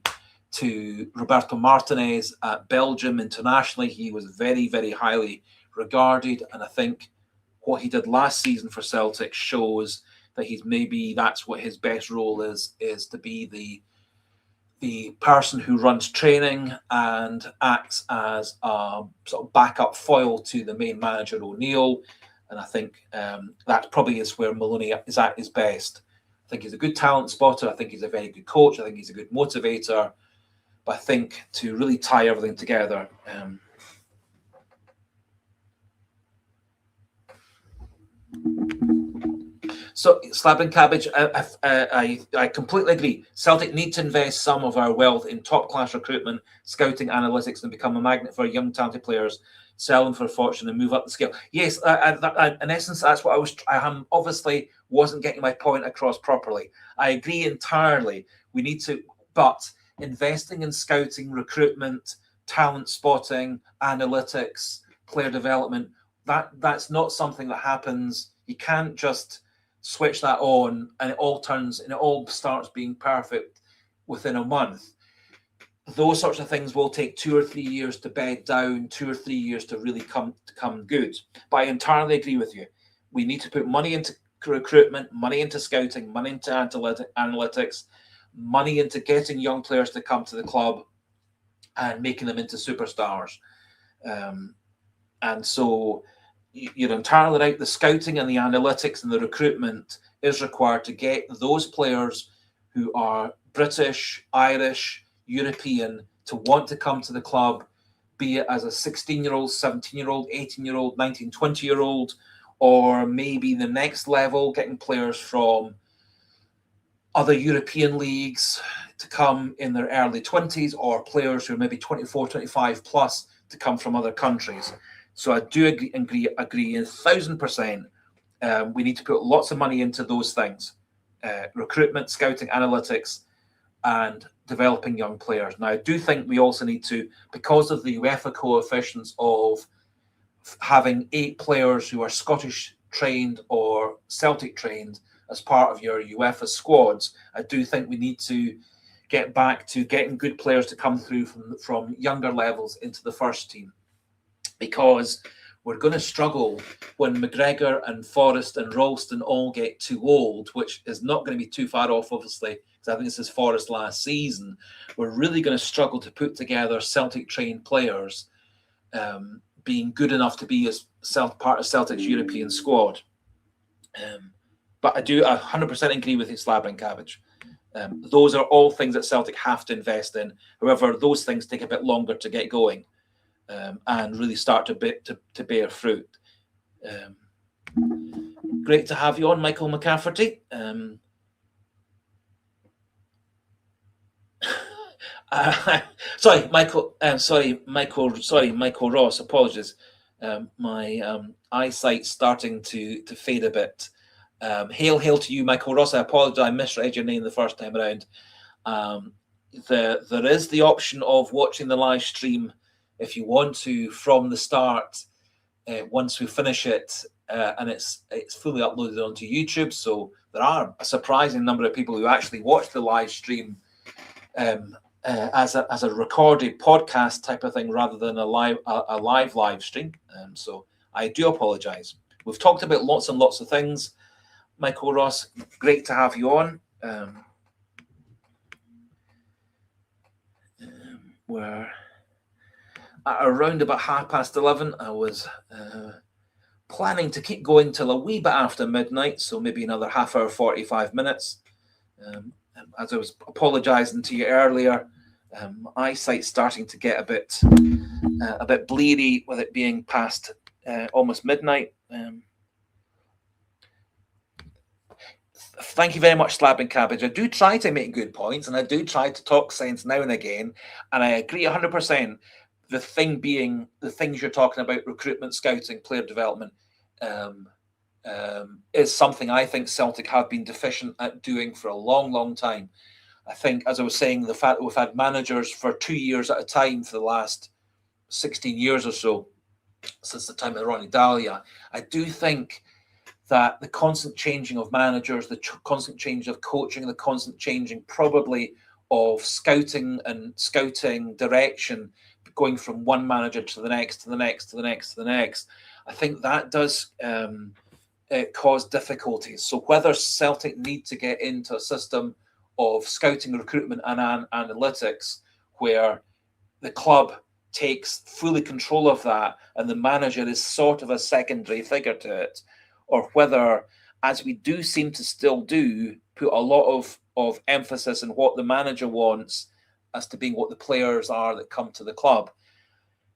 Roberto Martinez at Belgium internationally, he was very, very highly regarded. And I think what he did last season for Celtic shows that that's what his best role is to be the person who runs training and acts as a sort of backup foil to the main manager, O'Neill. And I think that probably is where Maloney is at his best. I think he's a good talent spotter. I think he's a very good coach. I think he's a good motivator. But I think to really tie everything together, so Slapping Cabbage, I completely agree. Celtic need to invest some of our wealth in top-class recruitment, scouting, analytics, and become a magnet for young, talented players, sell them for a fortune and move up the scale. Yes, in essence, that's what I obviously wasn't getting my point across properly. I agree entirely. We need to, but investing in scouting, recruitment, talent spotting, analytics, player development, that's not something that happens. You can't just switch that on and it all starts being perfect within a month. Those sorts of things will take 2 or 3 years to bed down, 2 or 3 years to really come good. But I entirely agree with you. We need to put money into recruitment, money into scouting, money into analytics, money into getting young players to come to the club and making them into superstars. And so you're entirely right. The scouting and the analytics and the recruitment is required to get those players who are British, Irish, European to want to come to the club, be it as a 16-year-old, 17-year-old, 18-year-old, 19, 20-year-old, or maybe the next level, getting players from other European leagues to come in their early 20s, or players who are maybe 24, 25 plus to come from other countries. So I do agree 1,000%. We need to put lots of money into those things: recruitment, scouting, analytics, and developing young players. Now, I do think we also need to, because of the UEFA coefficients of having 8 players who are Scottish trained or Celtic trained as part of your UEFA squads. I do think we need to get back to getting good players to come through from younger levels into the first team, because we're going to struggle when McGregor and Forrest and Ralston all get too old, which is not going to be too far off, obviously, because I think this is Forrest last season. We're really going to struggle to put together Celtic-trained players being good enough to be as part of Celtic's European squad. But I do 100% agree with you, Slab and Cabbage. Those are all things that Celtic have to invest in. However, those things take a bit longer to get going. And really start to bear fruit. Great to have you on, Michael McCafferty. Sorry, Michael. Michael Ross. Apologies. My eyesight's starting to fade a bit. Hail to you, Michael Ross. I apologize. I misread your name the first time around. There is the option of watching the live stream if you want to from the start, once we finish it, and it's fully uploaded onto YouTube. So there are a surprising number of people who actually watch the live stream as a recorded podcast type of thing rather than a live stream. So I do apologise. We've talked about lots and lots of things. Michael Ross, great to have you on. We're at around about 11:30. I was planning to keep going till a wee bit after midnight, so maybe another half hour, 45 minutes. As I was apologising to you earlier, eyesight's starting to get a bit bleary with it being past almost midnight. Thank you very much, Slab and Cabbage. I do try to make good points, and I do try to talk sense now and again, and I agree 100%. The thing being, the things you're talking about, recruitment, scouting, player development, is something I think Celtic have been deficient at doing for a long, long time. I think, as I was saying, the fact that we've had managers for 2 years at a time for the last 16 years or so, since the time of Ronnie Dahlia, I do think that the constant changing of managers, the constant change of coaching, the constant changing probably of scouting and scouting direction, going from one manager to the next, to the next, to the next, to the next, I think that does cause difficulties. So whether Celtic need to get into a system of scouting, recruitment and analytics where the club takes fully control of that and the manager is sort of a secondary figure to it, or whether, as we do seem to still do, put a lot of emphasis on what the manager wants as to being what the players are that come to the club.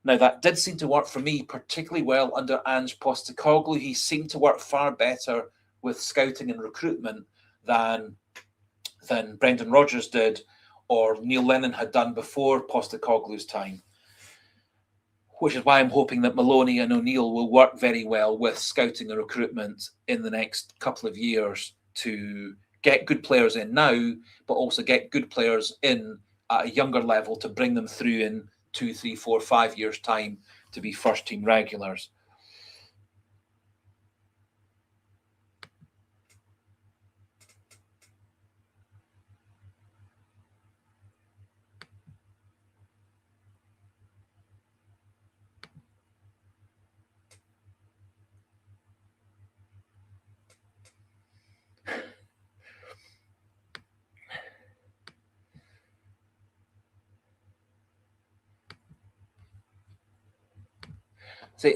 Now, that did seem to work for me particularly well under Ange Postecoglou. He seemed to work far better with scouting and recruitment than Brendan Rodgers did, or Neil Lennon had done before Postecoglou's time, which is why I'm hoping that Maloney and O'Neill will work very well with scouting and recruitment in the next couple of years to get good players in now, but also get good players in at a younger level to bring them through in 2, 3, 4, 5 years' time to be first-team regulars.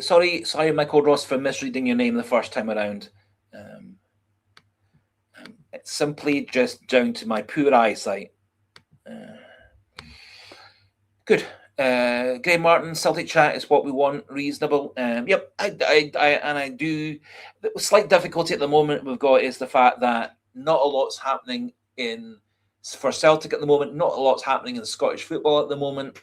Sorry, Michael Ross, for misreading your name the first time around. It's simply just down to my poor eyesight. Good. Graham Martin, Celtic chat is what we want. Reasonable. Yep. I do. The slight difficulty at the moment we've got is the fact that not a lot's happening for Celtic at the moment. Not a lot's happening in Scottish football at the moment.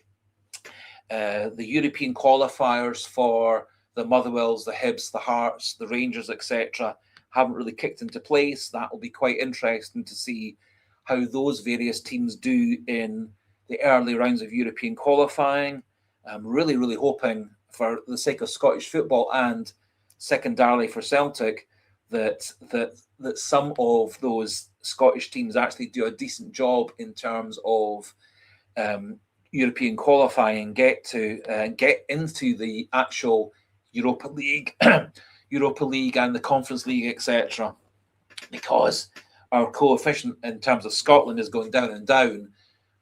The European qualifiers for the Motherwells, the Hibs, the Hearts, the Rangers, etc., haven't really kicked into place. That will be quite interesting to see how those various teams do in the early rounds of European qualifying. I'm really, really hoping for the sake of Scottish football and secondarily for Celtic, that some of those Scottish teams actually do a decent job in terms of European qualifying, get into the actual Europa League, Europa League and the Conference League, etc. Because our coefficient in terms of Scotland is going down and down,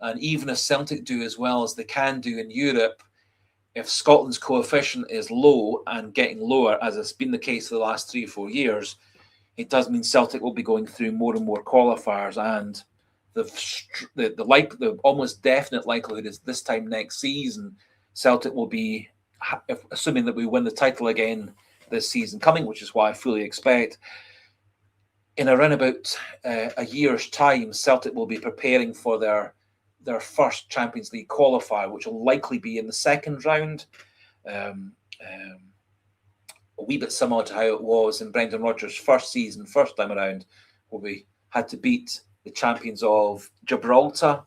and even if Celtic do as well as they can do in Europe, if Scotland's coefficient is low and getting lower, as it's been the case for the last 3 or 4 years, it does mean Celtic will be going through more and more qualifiers, and the almost definite likelihood is this time next season, Celtic will be, assuming that we win the title again this season coming, which is what I fully expect, in around about a year's time, Celtic will be preparing for their first Champions League qualifier, which will likely be in the second round. A wee bit similar to how it was in Brendan Rodgers' first season, first time around, where we had to beat the champions of Gibraltar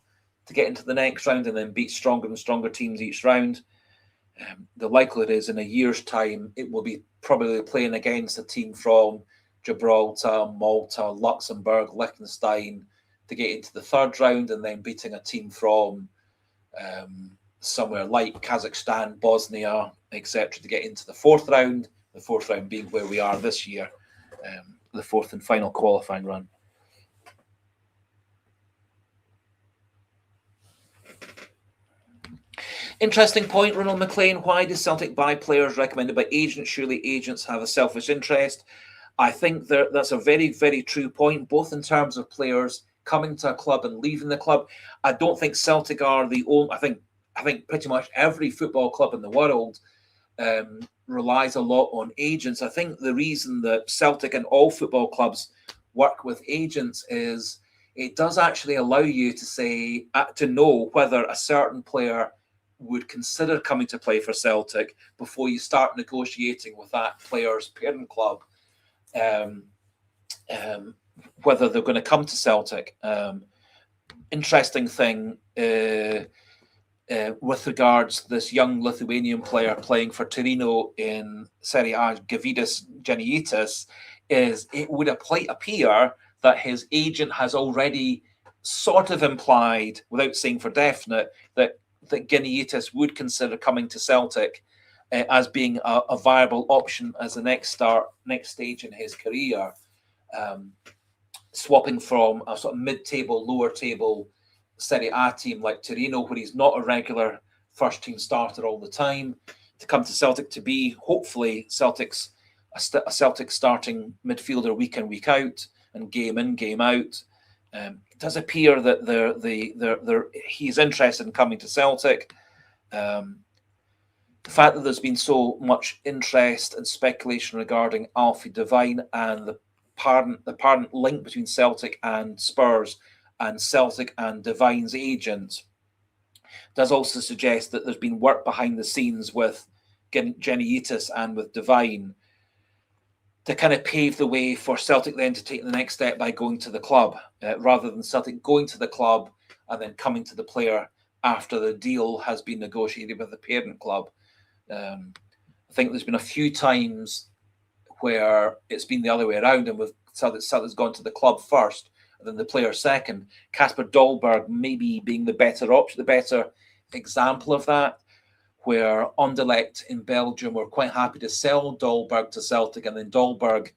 to get into the next round and then beat stronger and stronger teams each round. The likelihood is in a year's time, it will be probably playing against a team from Gibraltar, Malta, Luxembourg, Liechtenstein to get into the third round, and then beating a team from somewhere like Kazakhstan, Bosnia, etc. to get into the fourth round. The fourth round being where we are this year, the fourth and final qualifying run. Interesting point, Ronald McLean. Why does Celtic buy players recommended by agents? Surely agents have a selfish interest. I think that's a very, very true point, both in terms of players coming to a club and leaving the club. I don't think Celtic are the only. I think pretty much every football club in the world relies a lot on agents. I think the reason that Celtic and all football clubs work with agents is it does actually allow you to say to know whether a certain player would consider coming to play for Celtic before you start negotiating with that player's parent club, whether they're going to come to Celtic. Interesting thing with regards to this young Lithuanian player playing for Torino in Serie A, Gavidis Genaitis, is it would appear that his agent has already sort of implied, without saying for definite, that Genaitis would consider coming to Celtic as being a viable option as the next stage in his career, swapping from a sort of mid-table, lower-table Serie A team like Torino, where he's not a regular first-team starter all the time, to come to Celtic to be, hopefully, a Celtic starting midfielder week in, week out, and game in, game out. It does appear that he's interested in coming to Celtic. The fact that there's been so much interest and speculation regarding Alfie Devine and the apparent link between Celtic and Spurs and Celtic and Devine's agent does also suggest that there's been work behind the scenes with Genaitis and with Devine to kind of pave the way for Celtic then to take the next step by going to the club, rather than Celtic going to the club and then coming to the player after the deal has been negotiated with the parent club. I think there's been a few times where it's been the other way around, and Celtic's gone to the club first and then the player second. Kasper Dolberg maybe being the better option, the better example of that, where Anderlecht in Belgium were quite happy to sell Dolberg to Celtic, and then Dolberg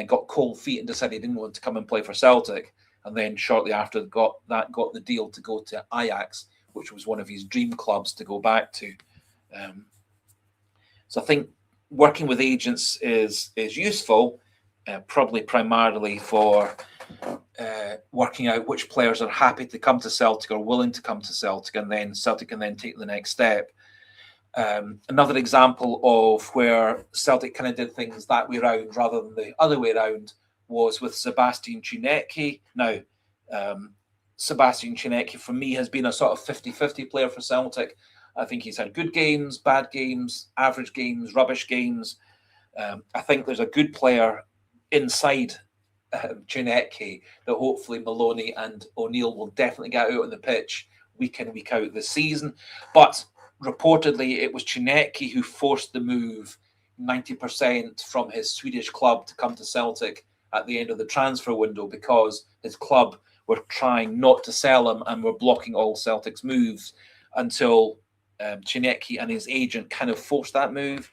got cold feet and decided he didn't want to come and play for Celtic, and then shortly after got the deal to go to Ajax, which was one of his dream clubs to go back to. So I think working with agents is useful, probably primarily for working out which players are happy to come to Celtic or willing to come to Celtic, and then Celtic can then take the next step. Another example of where Celtic kind of did things that way around rather than the other way around was with Sebastian Chinecki. Now, Sebastian Chinecki, for me, has been a sort of 50-50 player for Celtic. I think he's had good games, bad games, average games, rubbish games. I think there's a good player inside Chinecki that hopefully Maloney and O'Neill will definitely get out on the pitch week in, week out this season. But reportedly it was Chinecki who forced the move 90% from his Swedish club to come to Celtic at the end of the transfer window, because his club were trying not to sell him and were blocking all Celtic's moves until Chinecki and his agent kind of forced that move.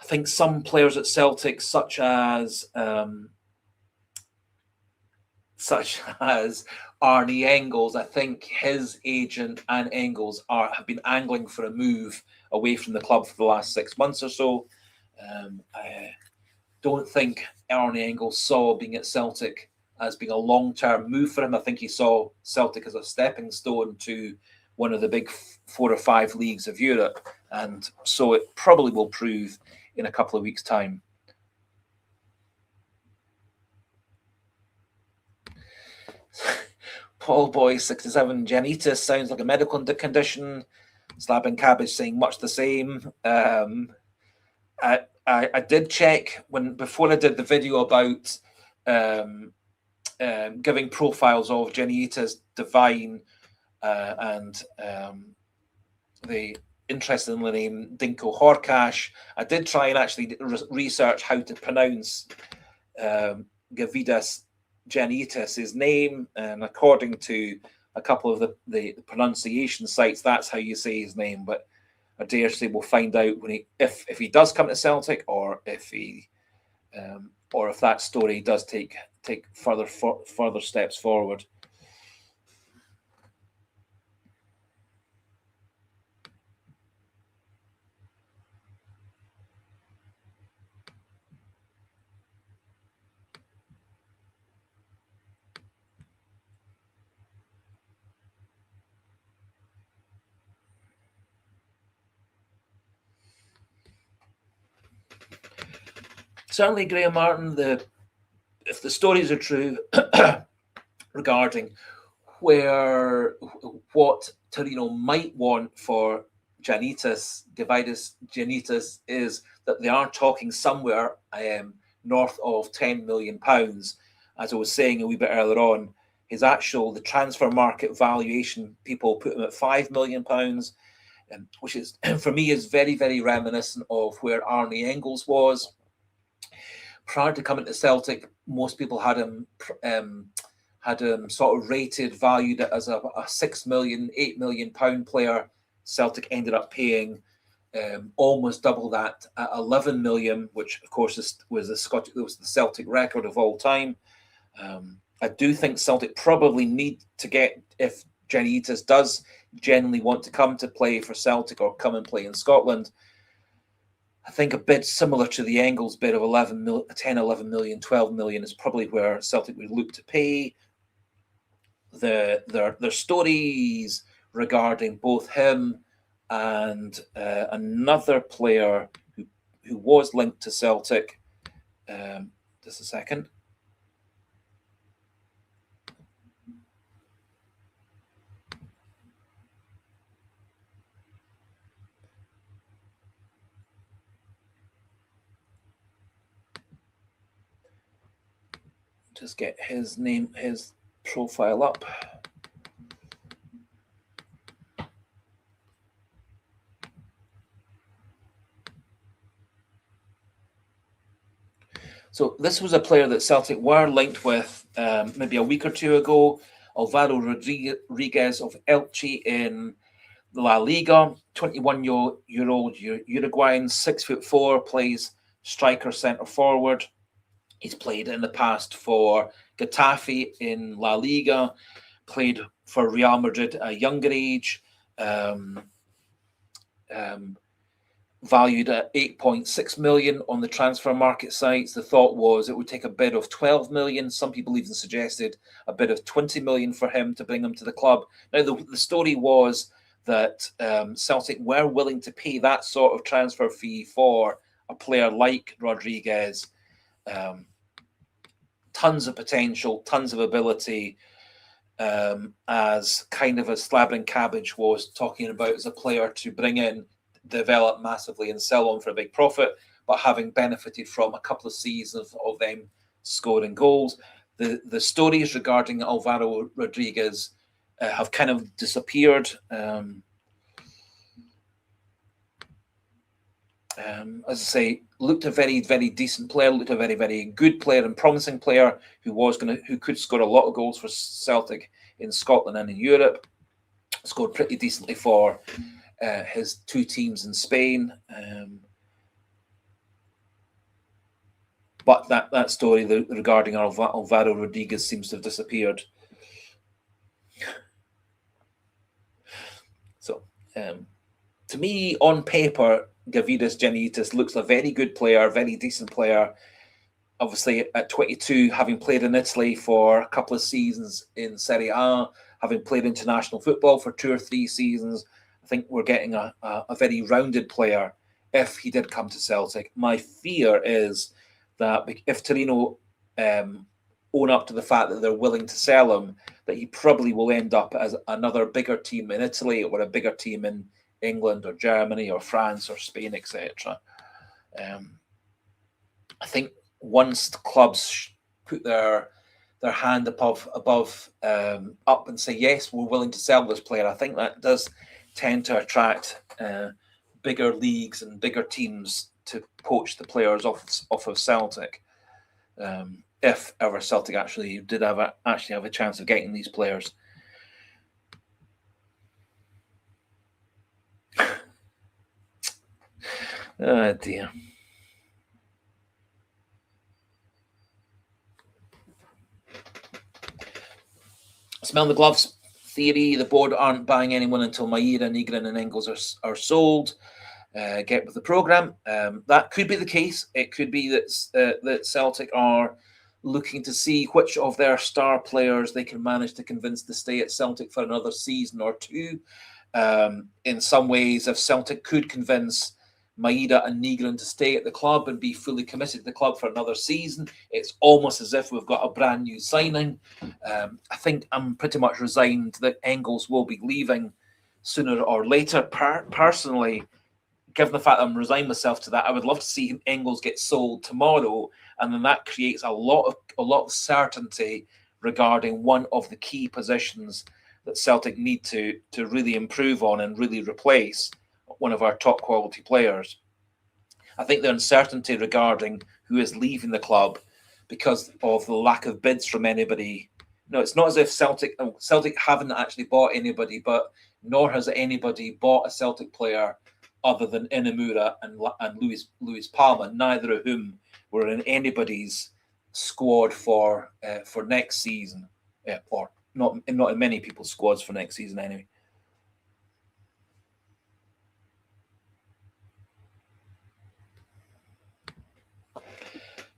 I think some players at Celtic, such as Arnie Engels, I think his agent and Engels have been angling for a move away from the club for the last 6 months or so. I don't think Arnie Engels saw being at Celtic as being a long-term move for him. I think he saw Celtic as a stepping stone to one of the big 4 or 5 leagues of Europe, and so it probably will prove in a couple of weeks' time. Paul Boy 67, Janitas sounds like a medical condition. Slapping Cabbage saying much the same. I did check before I did the video about giving profiles of Janitas Divine and the interest in the name Dinko Horkash. I did try and actually research how to pronounce Gavidas Janitas' name, and according to a couple of the pronunciation sites, that's how you say his name. But I dare say we'll find out when if he does come to Celtic, or if that story does take further steps forward. Certainly, Graham Martin, if the stories are true regarding what Torino might want for Gavidas Janitas, is that they are talking somewhere north of £10 million. As I was saying a wee bit earlier on, the transfer market valuation, people put him at £5 million, which is, for me, is very, very reminiscent of where Arnie Engels was. Prior to coming to Celtic, most people had him sort of rated, valued as a £6 million, £8 million player. Celtic ended up paying almost double that at 11 million, which of course was the Celtic record of all time. I do think Celtic probably need to get, if Janitas does genuinely want to come to play for Celtic or come and play in Scotland, I think a bid similar to the Engels bid of 10, 11 million, 12 million is probably where Celtic would look to pay. Their stories regarding both him and another player who was linked to Celtic. Just a second. Just get his name, his profile up. So this was a player that Celtic were linked with maybe a week or two ago. Alvaro Rodriguez of Elche in La Liga, 21-year-old Uruguayan, 6'4", plays striker centre forward. He's played in the past for Getafe in La Liga, played for Real Madrid at a younger age, valued at 8.6 million on the transfer market sites. The thought was it would take a bid of 12 million. Some people even suggested a bid of 20 million for him to bring him to the club. Now, the story was that Celtic were willing to pay that sort of transfer fee for a player like Rodriguez. Tons of potential, tons of ability, as kind of as Slabbing Cabbage was talking about, as a player to bring in, develop massively and sell on for a big profit, but having benefited from a couple of seasons of them scoring goals. The stories regarding Alvaro Rodriguez have kind of disappeared. As I say, looked a very, very decent player, looked a very, very good player and promising player who could score a lot of goals for Celtic in Scotland and in Europe. Scored pretty decently for his two teams in Spain. But that story regarding Alvaro Rodriguez seems to have disappeared. So, to me, on paper, Gavidas Giannoutis looks a very good player, very decent player. Obviously, at 22, having played in Italy for a couple of seasons in Serie A, having played international football for 2 or 3 seasons, I think we're getting a very rounded player if he did come to Celtic. My fear is that if Torino own up to the fact that they're willing to sell him, that he probably will end up as another bigger team in Italy or a bigger team in England or Germany or France or Spain, etc. I think once the clubs put their hand above up and say, yes, we're willing to sell this player, I think that does tend to attract bigger leagues and bigger teams to poach the players off of Celtic. If ever Celtic actually did have a chance of getting these players. Oh dear. Smell the gloves theory. The board aren't buying anyone until Maeda, Nigrin and Engels are sold. Get with the programme. That could be the case. It could be that Celtic are looking to see which of their star players they can manage to convince to stay at Celtic for another season or two. In some ways, if Celtic could convince Maeda and Nigrin to stay at the club and be fully committed to the club for another season, it's almost as if we've got a brand new signing. I think I'm pretty much resigned that Engels will be leaving sooner or later. Personally, given the fact that I'm resigning myself to that, I would love to see Engels get sold tomorrow, and then that creates a lot of certainty regarding one of the key positions that Celtic need to really improve on and really replace one of our top quality players. I think the uncertainty regarding who is leaving the club because of the lack of bids from anybody. No, it's not as if Celtic haven't actually bought anybody, but nor has anybody bought a Celtic player other than Inamura and Luis Palma, neither of whom were in anybody's squad for next season, or not in many people's squads for next season anyway.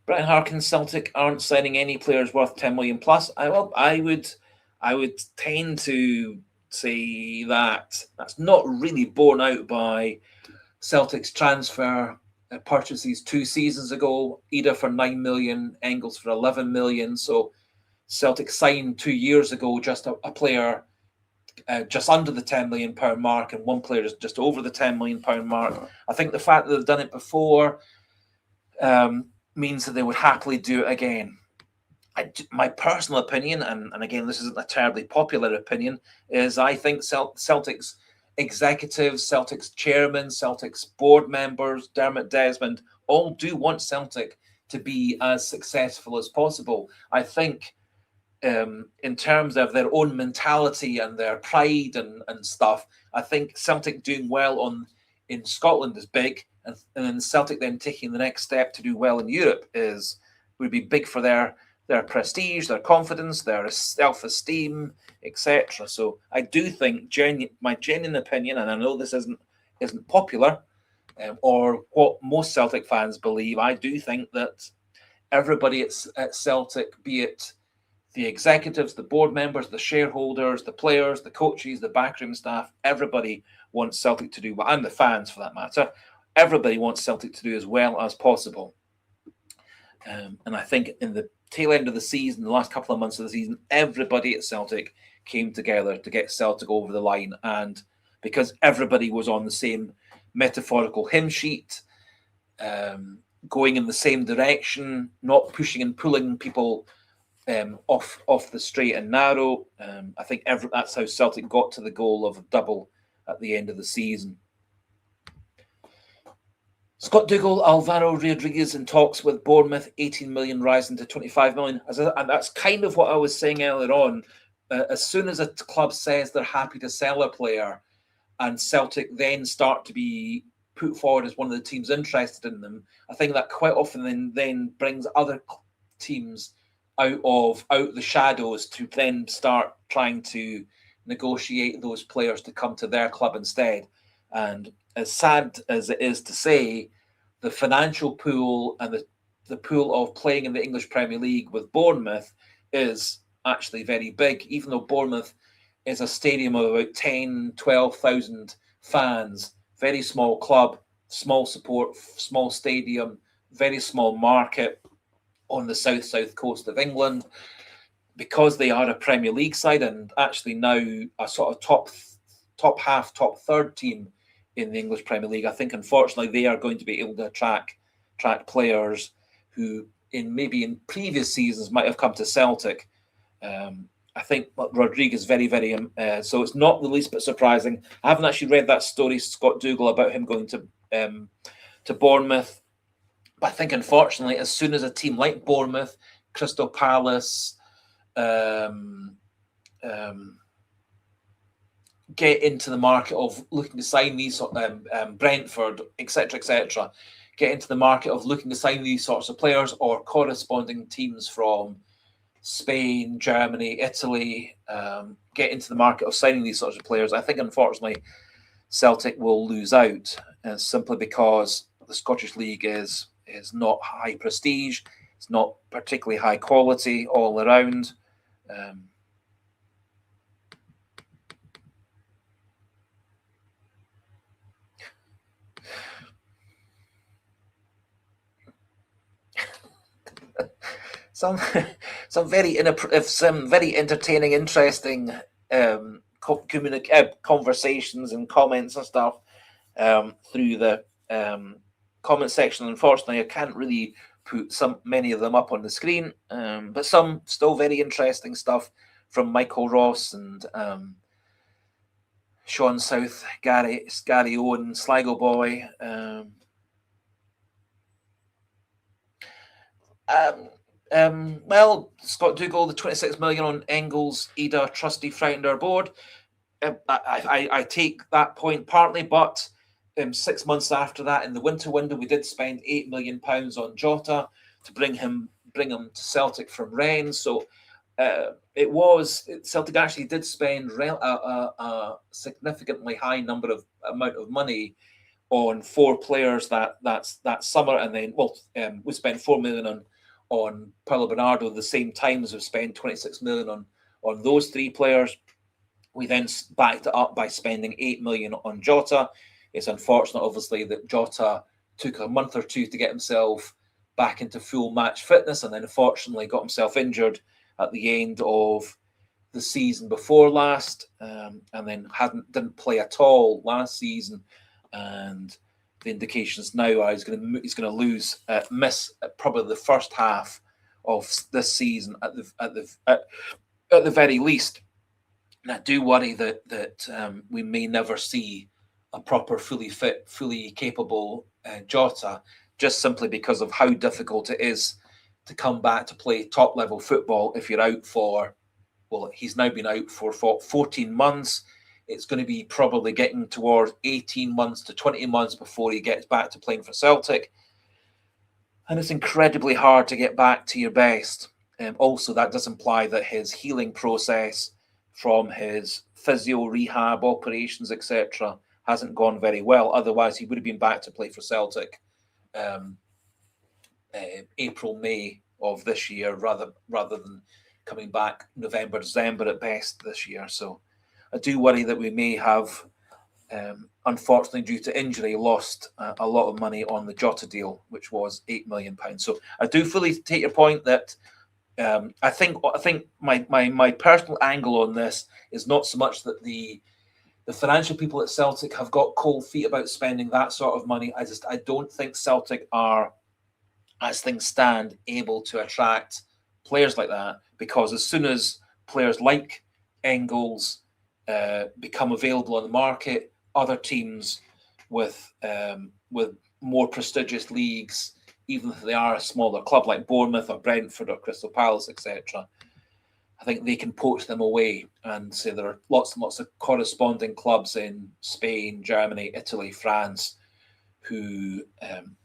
Brian Harkins, Celtic aren't signing any players worth 10 million plus. I would tend to say that that's not really borne out by Celtic's transfer purchases 2 seasons ago, Ida for 9 million, Engels for 11 million. So Celtic signed 2 years ago just a player just under the £10 million mark, and one player is just over the £10 million mark. I think the fact that they've done it before means that they would happily do it again. My personal opinion, and again, this isn't a terribly popular opinion, is I think Celtic's executives, Celtic's chairman, Celtic's board members, Dermot Desmond, all do want Celtic to be as successful as possible. I think in terms of their own mentality and their pride and stuff, I think Celtic doing well in Scotland is big, and then Celtic then taking the next step to do well in Europe would be big for their prestige, their confidence, their self-esteem, etc. So I do think, my genuine opinion, and I know this isn't popular, or what most Celtic fans believe, I do think that everybody at Celtic, be it the executives, the board members, the shareholders, the players, the coaches, the backroom staff, everybody wants Celtic to do well, and the fans for that matter. Everybody wants Celtic to do as well as possible. And I think in the tail end of the season, the last couple of months of the season, everybody at Celtic came together to get Celtic over the line. And because everybody was on the same metaphorical hymn sheet, going in the same direction, not pushing and pulling people off the straight and narrow, I think that's how Celtic got to the goal of a double at the end of the season. Scott Dougal, Alvaro Rodriguez in talks with Bournemouth, 18 million rising to 25 million. And that's kind of what I was saying earlier on. As soon as a club says they're happy to sell a player and Celtic then start to be put forward as one of the teams interested in them, I think that quite often then brings other teams out the shadows to then start trying to negotiate those players to come to their club instead. And as sad as it is to say, the financial pool and the pool of playing in the English Premier League with Bournemouth is actually very big, even though Bournemouth is a stadium of about 10, 12,000 fans, very small club, small support, small stadium, very small market on the south coast of England. Because they are a Premier League side and actually now a sort of top half, top third team in the English Premier League, I think unfortunately they are going to be able to attract players who in previous seasons might have come to Celtic. I think Rodriguez very, very so it's not the least bit surprising. I haven't actually read that story, Scott Dougal, about him going to Bournemouth. But I think unfortunately, as soon as a team like Bournemouth, Crystal Palace, get into the market of looking to sign these Brentford, etc., get into the market of looking to sign these sorts of players, or corresponding teams from Spain, Germany, Italy, get into the market of signing these sorts of players, I think unfortunately Celtic will lose out, simply because the Scottish League is not high prestige, it's not particularly high quality all around. Some very entertaining, interesting conversations and comments and stuff through the comment section. Unfortunately, I can't really put many of them up on the screen, but some still very interesting stuff from Michael Ross and Sean South, Gary Owen, Sligo Boy. Well, Scott Dougal, the 26 million on Engels, Ida, Trusty frightened our board. I take that point partly, but 6 months after that, in the winter window, we did spend £8 million on Jota to bring him to Celtic from Rennes. So Celtic actually did spend a significantly high amount of money on 4 players that summer, and then we spent 4 million on Paulo Bernardo at the same time as we spent 26 million on those 3 players. We then backed it up by spending 8 million on Jota. It's unfortunate, obviously, that Jota took a month or 2 to get himself back into full match fitness, and then unfortunately got himself injured at the end of the season before last, and then didn't play at all last season. And the indications now are he's going to miss probably the first half of this season at the very least. And I do worry that we may never see a proper, fully fit, fully capable Jota, just simply because of how difficult it is to come back to play top level football if you're out for, he's now been out for 14 months. It's going to be probably getting towards 18 months to 20 months before he gets back to playing for Celtic. And it's incredibly hard to get back to your best. Also, that does imply that his healing process from his physio, rehab, operations, etc., hasn't gone very well. Otherwise, he would have been back to play for Celtic April, May of this year, rather than coming back November, December at best this year. So I do worry that we may have, unfortunately, due to injury, lost a lot of money on the Jota deal, which was £8 million. So I do fully take your point that I think my personal angle on this is not so much that the financial people at Celtic have got cold feet about spending that sort of money. I don't think Celtic are, as things stand, able to attract players like that, because as soon as players like Engels become available on the market, other teams with more prestigious leagues, even if they are a smaller club like Bournemouth or Brentford or Crystal Palace, etc. I think they can poach them away and say there are lots and lots of corresponding clubs in Spain, Germany, Italy, France, who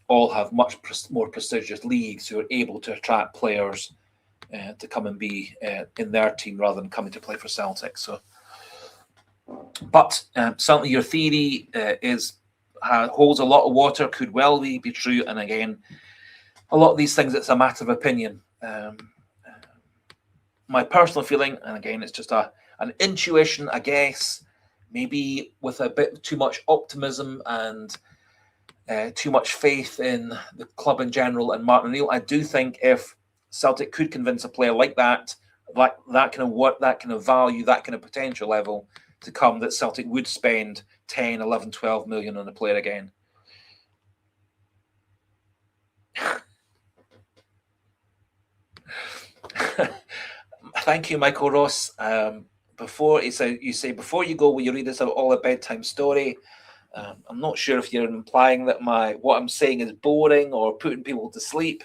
all have much more prestigious leagues, who are able to attract players to come and be in their team rather than coming to play for Celtic. So, but certainly your theory holds a lot of water, could well be true. And again, a lot of these things, it's a matter of opinion. My personal feeling, and again, it's just an intuition, I guess, maybe with a bit too much optimism and too much faith in the club in general and Martin O'Neill. I do think if Celtic could convince a player like that kind of work, that kind of value, that kind of potential level to come, that Celtic would spend 10, 11, 12 million on a player again. Thank you, Michael Ross. Before you say before you go, will you read us all a bedtime story? I'm not sure if you're implying that what I'm saying is boring or putting people to sleep.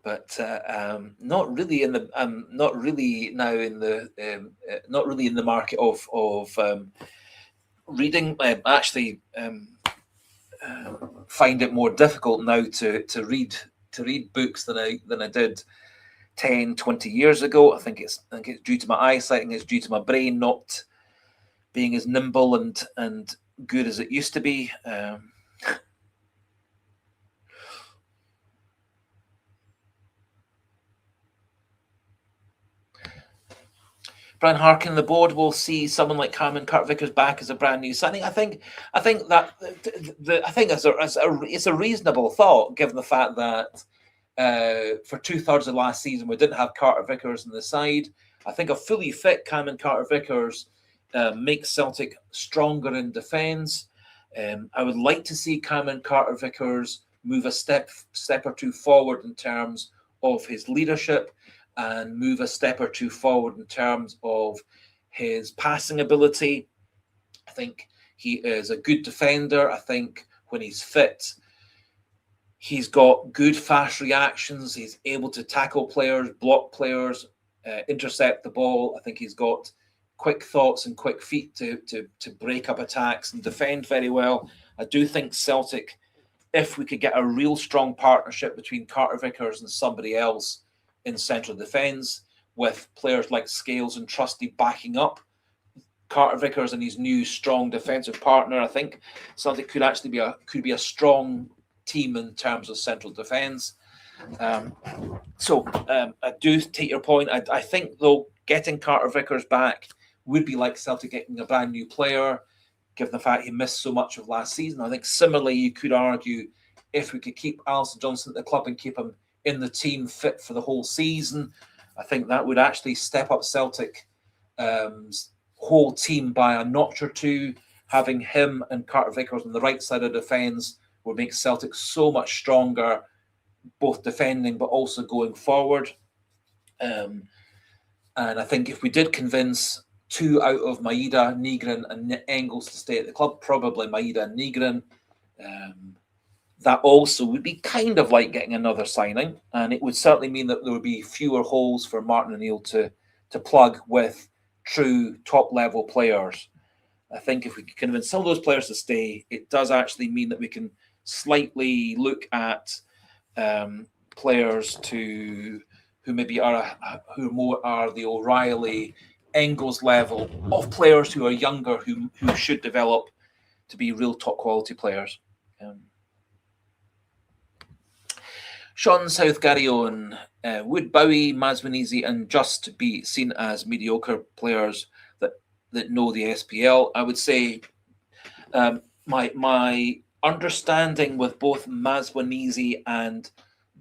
But not really in the not really now in the not really in the market of reading. I actually find it more difficult now to read books than I did 10, 20 years ago. I think it's due to my eyesight, and it's due to my brain not being as nimble and good as it used to be. Brian Harkin, the board will see someone like Cameron Carter-Vickers back as a brand new signing. I think it's a reasonable thought, given the fact that for 2/3 of last season we didn't have Carter-Vickers on the side. I think a fully fit Cameron Carter-Vickers makes Celtic stronger in defence. I would like to see Cameron Carter-Vickers move a step or two forward in terms of his leadership, and move a step or two forward in terms of his passing ability. I think he is a good defender. I think when he's fit, he's got good fast reactions. He's able to tackle players, block players, intercept the ball. I think he's got quick thoughts and quick feet to break up attacks and defend very well. I do think Celtic, if we could get a real strong partnership between Carter-Vickers and somebody else in central defence, with players like Scales and Trusty backing up Carter-Vickers and his new strong defensive partner, I think Celtic could actually be a strong team in terms of central defence. So I do take your point. I think, though, getting Carter-Vickers back would be like Celtic getting a brand new player, given the fact he missed so much of last season. I think similarly, you could argue if we could keep Alison Johnson at the club and keep him in the team fit for the whole season, I think that would actually step up Celtic whole team by a notch or two. Having him and Carter-Vickers on the right side of defence would make Celtic so much stronger, both defending but also going forward. And I think if we did convince two out of Maeda, Nygren and Engels to stay at the club, probably Maeda and Nygren, that also would be kind of like getting another signing, and it would certainly mean that there would be fewer holes for Martin O'Neill to plug with true top-level players. I think if we could convince some of those players to stay, it does actually mean that we can slightly look at players who maybe who more are the O'Reilly, Engels level of players who are younger, who should develop to be real top quality players. Sean Southgarry would Bowie, Maswanese and Just be seen as mediocre players that know the SPL? I would say my understanding with both Maswanese and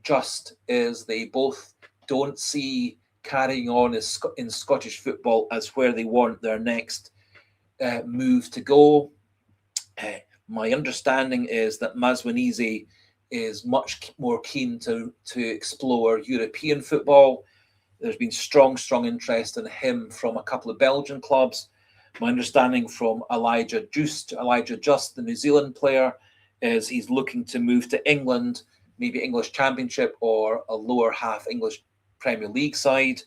Just is they both don't see carrying on in Scottish football as where they want their next move to go. My understanding is that Maswanese is much more keen to explore European football. There's been strong interest in him from a couple of Belgian clubs. My understanding from Elijah Just, the New Zealand player, is he's looking to move to England, maybe English Championship or a lower half English Premier League side.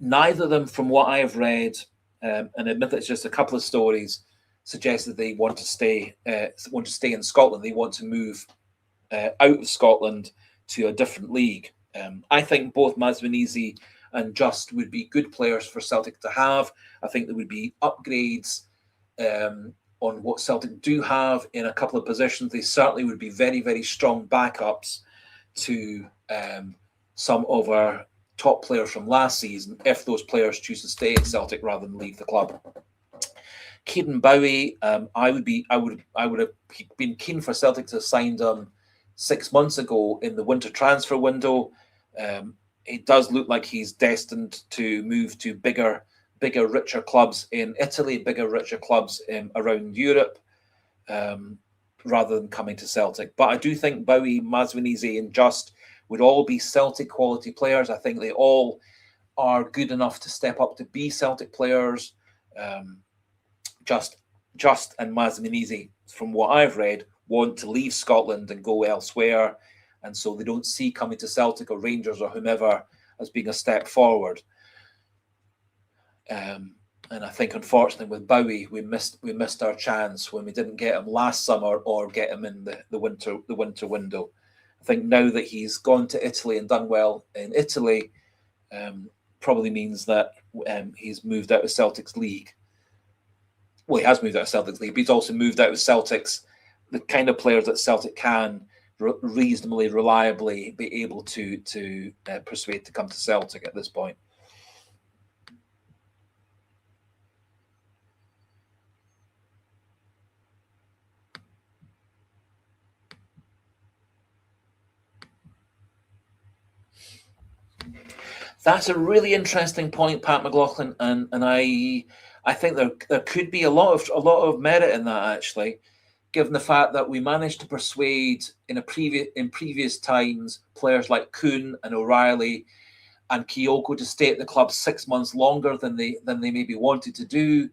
Neither of them, from what I've read, and admit it's just a couple of stories, suggest that they want to stay in Scotland. They want to move out of Scotland to a different league. I think both Mazvinisi and Just would be good players for Celtic to have. I think there would be upgrades on what Celtic do have in a couple of positions. They certainly would be very strong backups to some of our top players from last season if those players choose to stay at Celtic rather than leave the club. Kieran Bowie, I would have been keen for Celtic to have signed him 6 months ago in the winter transfer window. It does look like he's destined to move to bigger, richer clubs in Italy, bigger, richer clubs around Europe, rather than coming to Celtic. But I do think Bowie, Mazvinisi, and Just would all be Celtic quality players. I think they all are good enough to step up to be Celtic players. Just and Mazvinisi, from what I've read, want to leave Scotland and go elsewhere, and so they don't see coming to Celtic or Rangers or whomever as being a step forward. And I think, unfortunately, with Bowie, we missed our chance when we didn't get him last summer or get him in the winter window. I think now that he's gone to Italy and done well in Italy, probably means that he's moved out of Celtic's league. Well, he has moved out of Celtic's league, but he's also moved out of Celtic's, the kind of players that Celtic can reasonably, reliably be able to persuade to come to Celtic at this point. That's a really interesting point, Pat McLaughlin, and I think there could be a lot of merit in that, actually, given the fact that we managed to persuade in previous times players like Kuhn and O'Reilly and Kyogo to stay at the club 6 months longer than they maybe wanted to do.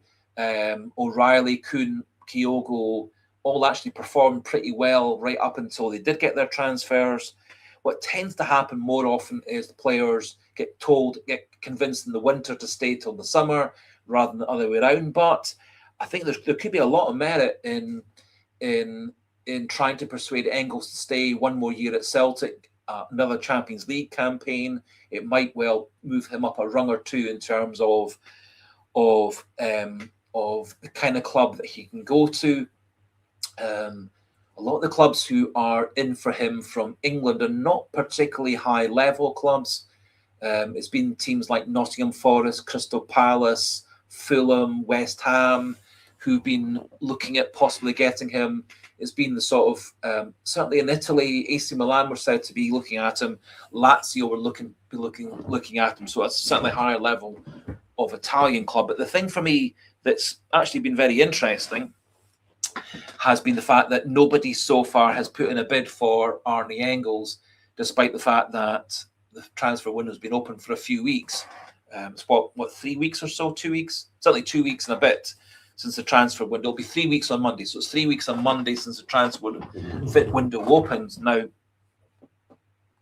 O'Reilly, Kuhn, Kyogo all actually performed pretty well right up until they did get their transfers. What tends to happen more often is the players get convinced in the winter to stay till the summer rather than the other way around. But I think there could be a lot of merit in trying to persuade Engels to stay one more year at Celtic, another Champions League campaign. It might well move him up a rung or two in terms of the kind of club that he can go to. A lot of the clubs who are in for him from England are not particularly high-level clubs. It's been teams like Nottingham Forest, Crystal Palace, Fulham, West Ham, who've been looking at possibly getting him. It's been the sort of certainly in Italy, AC Milan were said to be looking at him. Lazio were looking at him. So it's certainly a higher level of Italian club. But the thing for me that's actually been very interesting has been the fact that nobody so far has put in a bid for Arne Engels, despite the fact that the transfer window has been open for a few weeks. It's what 3 weeks or so, 2 weeks? Certainly 2 weeks and a bit since the transfer window. It'll be 3 weeks on Monday. So it's 3 weeks on Monday since the transfer window opens. Now,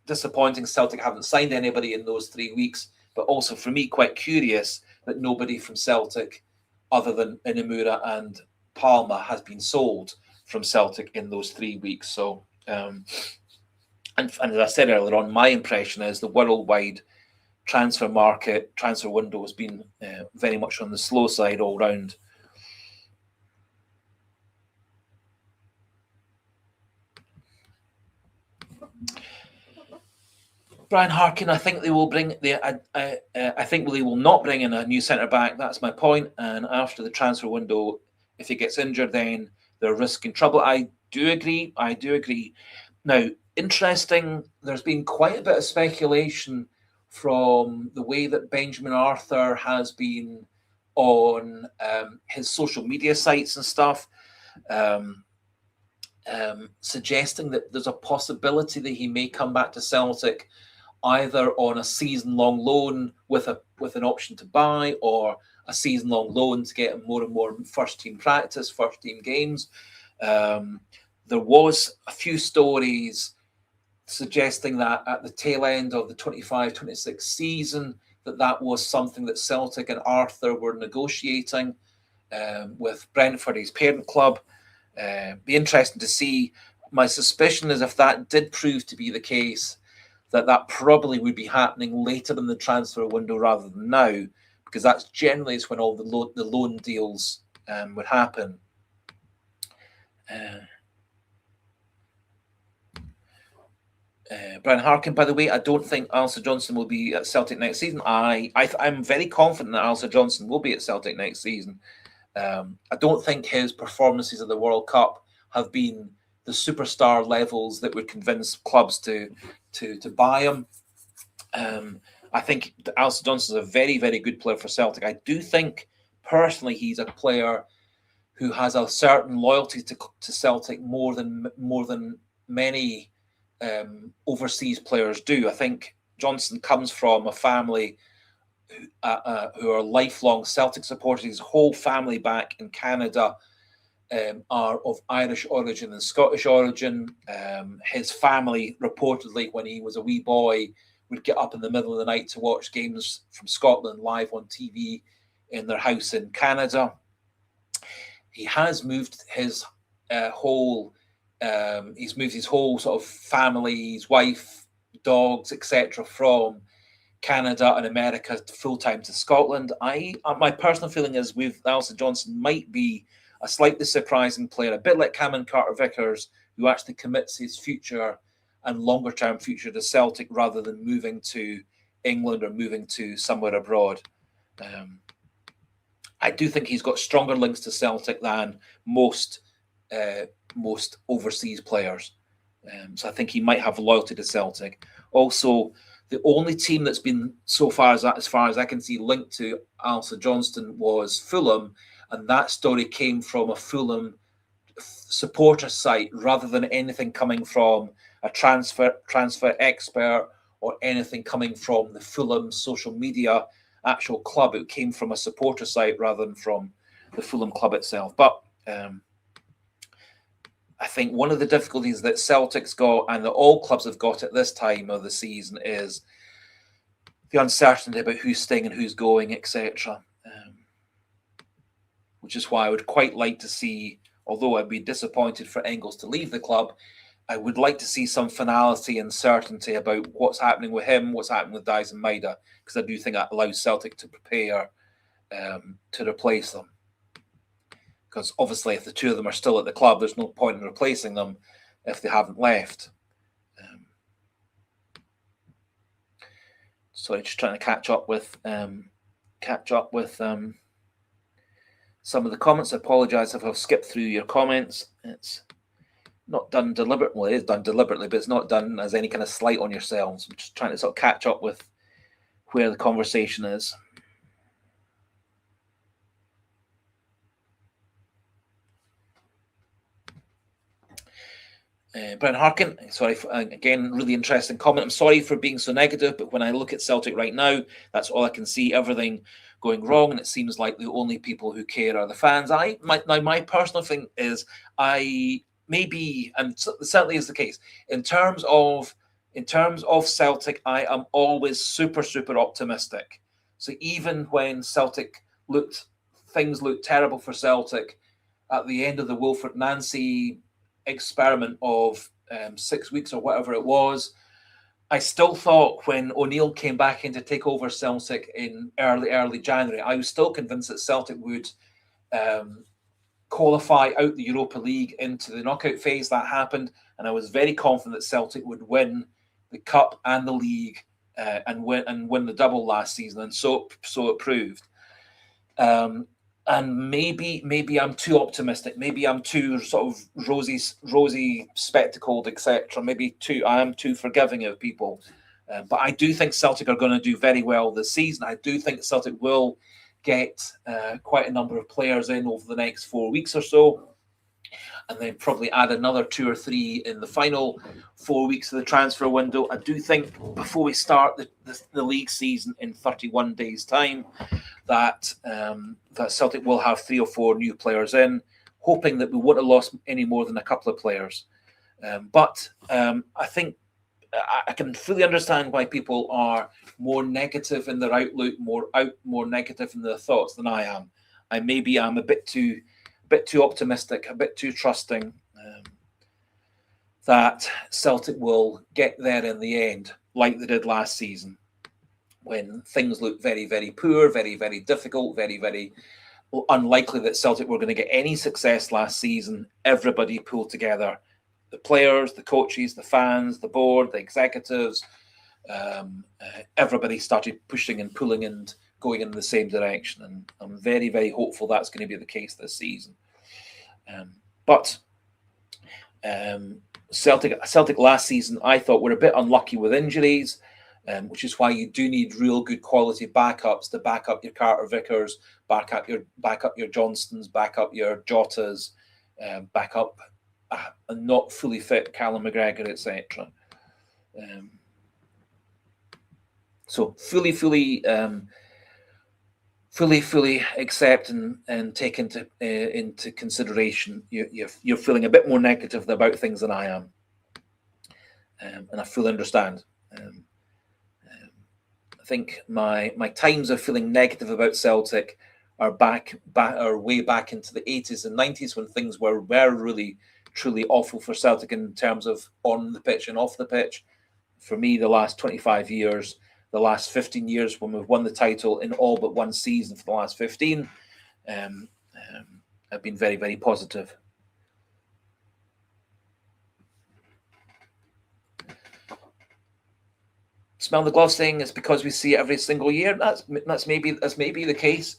disappointing Celtic haven't signed anybody in those 3 weeks, but also for me quite curious that nobody from Celtic other than Inamura and Palma has been sold from Celtic in those 3 weeks. So, and as I said earlier on, my impression is the worldwide transfer window has been very much on the slow side all round. Brian Harkin, I think they will bring I think they will not bring in a new centre back. That's my point. And after the transfer window, if he gets injured, then they're risking trouble. I do agree. Now, interesting, there's been quite a bit of speculation from the way that Benjamin Arthur has been on his social media sites and stuff, suggesting that there's a possibility that he may come back to Celtic either on a season-long loan with an option to buy, or a season-long loan to get more and more first-team practice, first-team games. There was a few stories suggesting that at the tail end of the 25-26 season, that was something that Celtic and Arthur were negotiating with Brentford, his parent club. Be interesting to see. My suspicion is if that did prove to be the case, that probably would be happening later in the transfer window rather than now, because that's generally is when all the loan deals would happen. Brian Harkin, by the way, I don't think Alistair Johnston will be at Celtic next season. I'm very confident that Alistair Johnston will be at Celtic next season. I don't think his performances at the World Cup have been the superstar levels that would convince clubs to buy him. I think Alistair Johnston is a very, very good player for Celtic. I do think personally he's a player who has a certain loyalty to Celtic more than many overseas players do. I think Johnston comes from a family who are lifelong Celtic supporters. His whole family back in Canada are of Irish origin and Scottish origin. His family, reportedly, when he was a wee boy, would get up in the middle of the night to watch games from Scotland live on TV in their house in Canada. He has moved his whole sort of family, his wife, dogs, etc., from Canada and America full-time to Scotland. My personal feeling is with Alistair Johnston might be a slightly surprising player, a bit like Cameron Carter-Vickers, who actually commits his future and longer-term future to Celtic rather than moving to England or moving to somewhere abroad. I do think he's got stronger links to Celtic than most overseas players. So I think he might have loyalty to Celtic. Also, the only team that's been so far as I can see linked to Alistair Johnston was Fulham, and that story came from a Fulham supporter site rather than anything coming from a transfer expert or anything coming from the Fulham social media actual club. It came from a supporter site rather than from the Fulham club itself. But I think one of the difficulties that Celtic's got and that all clubs have got at this time of the season is the uncertainty about who's staying and who's going, etc. Which is why I would quite like to see, although I'd be disappointed for Engels to leave the club, I would like to see some finality and certainty about what's happening with him, what's happening with Dice and Maida, because I do think that allows Celtic to prepare to replace them. Because obviously, if the two of them are still at the club, there's no point in replacing them if they haven't left. Sorry, just trying to catch up with some of the comments. I apologise if I've skipped through your comments. It's not done deliberately. Well, it is done deliberately, but it's not done as any kind of slight on yourselves. I'm just trying to sort of catch up with where the conversation is. Brian Harkin, sorry, again, really interesting comment. I'm sorry for being so negative, but when I look at Celtic right now, that's all I can see, everything going wrong, and it seems like the only people who care are the fans. My personal thing is, maybe, and certainly is the case, in terms of Celtic, I am always super, super optimistic. So even when things looked terrible for Celtic at the end of the Wilfred Nancy experiment of 6 weeks or whatever it was, I still thought when O'Neill came back in to take over Celtic in early January, I was still convinced that Celtic would qualify out the Europa League into the knockout phase. That happened, and I was very confident that Celtic would win the cup and the league and win the double last season, and so it proved. And maybe I'm too optimistic. Maybe I'm too sort of rosy spectacled, etc. I am too forgiving of people. But I do think Celtic are going to do very well this season. I do think Celtic will get quite a number of players in over the next 4 weeks or so. and then probably add another 2 or 3 in the final 4 weeks of the transfer window. I do think before we start the league season in 31 days' time, that Celtic will have 3 or 4 new players in, hoping that we won't have lost any more than a couple of players. But I think I can fully understand why people are more negative in their outlook, more negative in their thoughts than I am. Maybe I'm a bit too optimistic, a bit too trusting that Celtic will get there in the end, like they did last season, when things looked very, very poor, very, very difficult, very, very unlikely that Celtic were going to get any success last season. Everybody pulled together. The players, the coaches, the fans, the board, the executives, everybody started pushing and pulling and going in the same direction. And I'm very, very hopeful that's going to be the case this season. But Celtic last season, I thought, were a bit unlucky with injuries, which is why you do need real good quality backups to back up your Carter Vickers, back up your Johnstons, back up your Jotas, back up a not fully fit Callum McGregor, etc. So fully accept and take into consideration you're feeling a bit more negative about things than I am, and I fully understand. I think my times of feeling negative about Celtic are way back into the 80s and 90s, when things were really truly awful for Celtic in terms of on the pitch and off the pitch. For me, the last 25 years, the last 15 years, when we've won the title in all but one season for the last 15, have been very, very positive. Smell the glove saying it's because we see it every single year. That's maybe the case.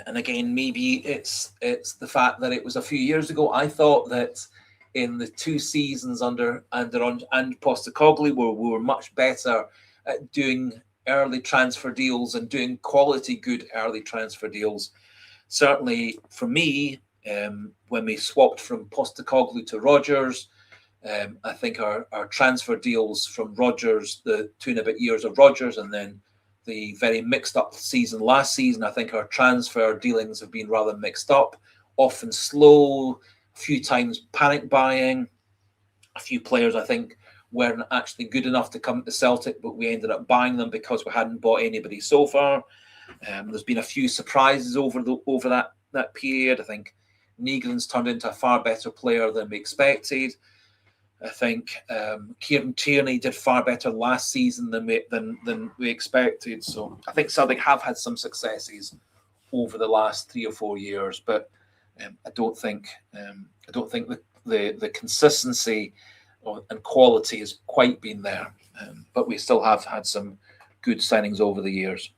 And again, maybe it's the fact that it was a few years ago. I thought that in the 2 seasons under Postecoglou, where we were much better at doing early transfer deals and doing quality good early transfer deals. Certainly for me, when we swapped from Postecoglou to Rodgers, I think our transfer deals from Rodgers, the 2 and a bit years of Rodgers, and then the very mixed up season last season, I think our transfer dealings have been rather mixed up, often slow, a few times panic buying. A few players, I think, weren't actually good enough to come to Celtic, but we ended up buying them because we hadn't bought anybody so far. There's been a few surprises over that period. I think Negrin's turned into a far better player than we expected. I think Kieran Tierney did far better last season than we expected. So I think Celtic have had some successes over the last 3 or 4 years, but I don't think the consistency and quality has quite been there. But we still have had some good signings over the years.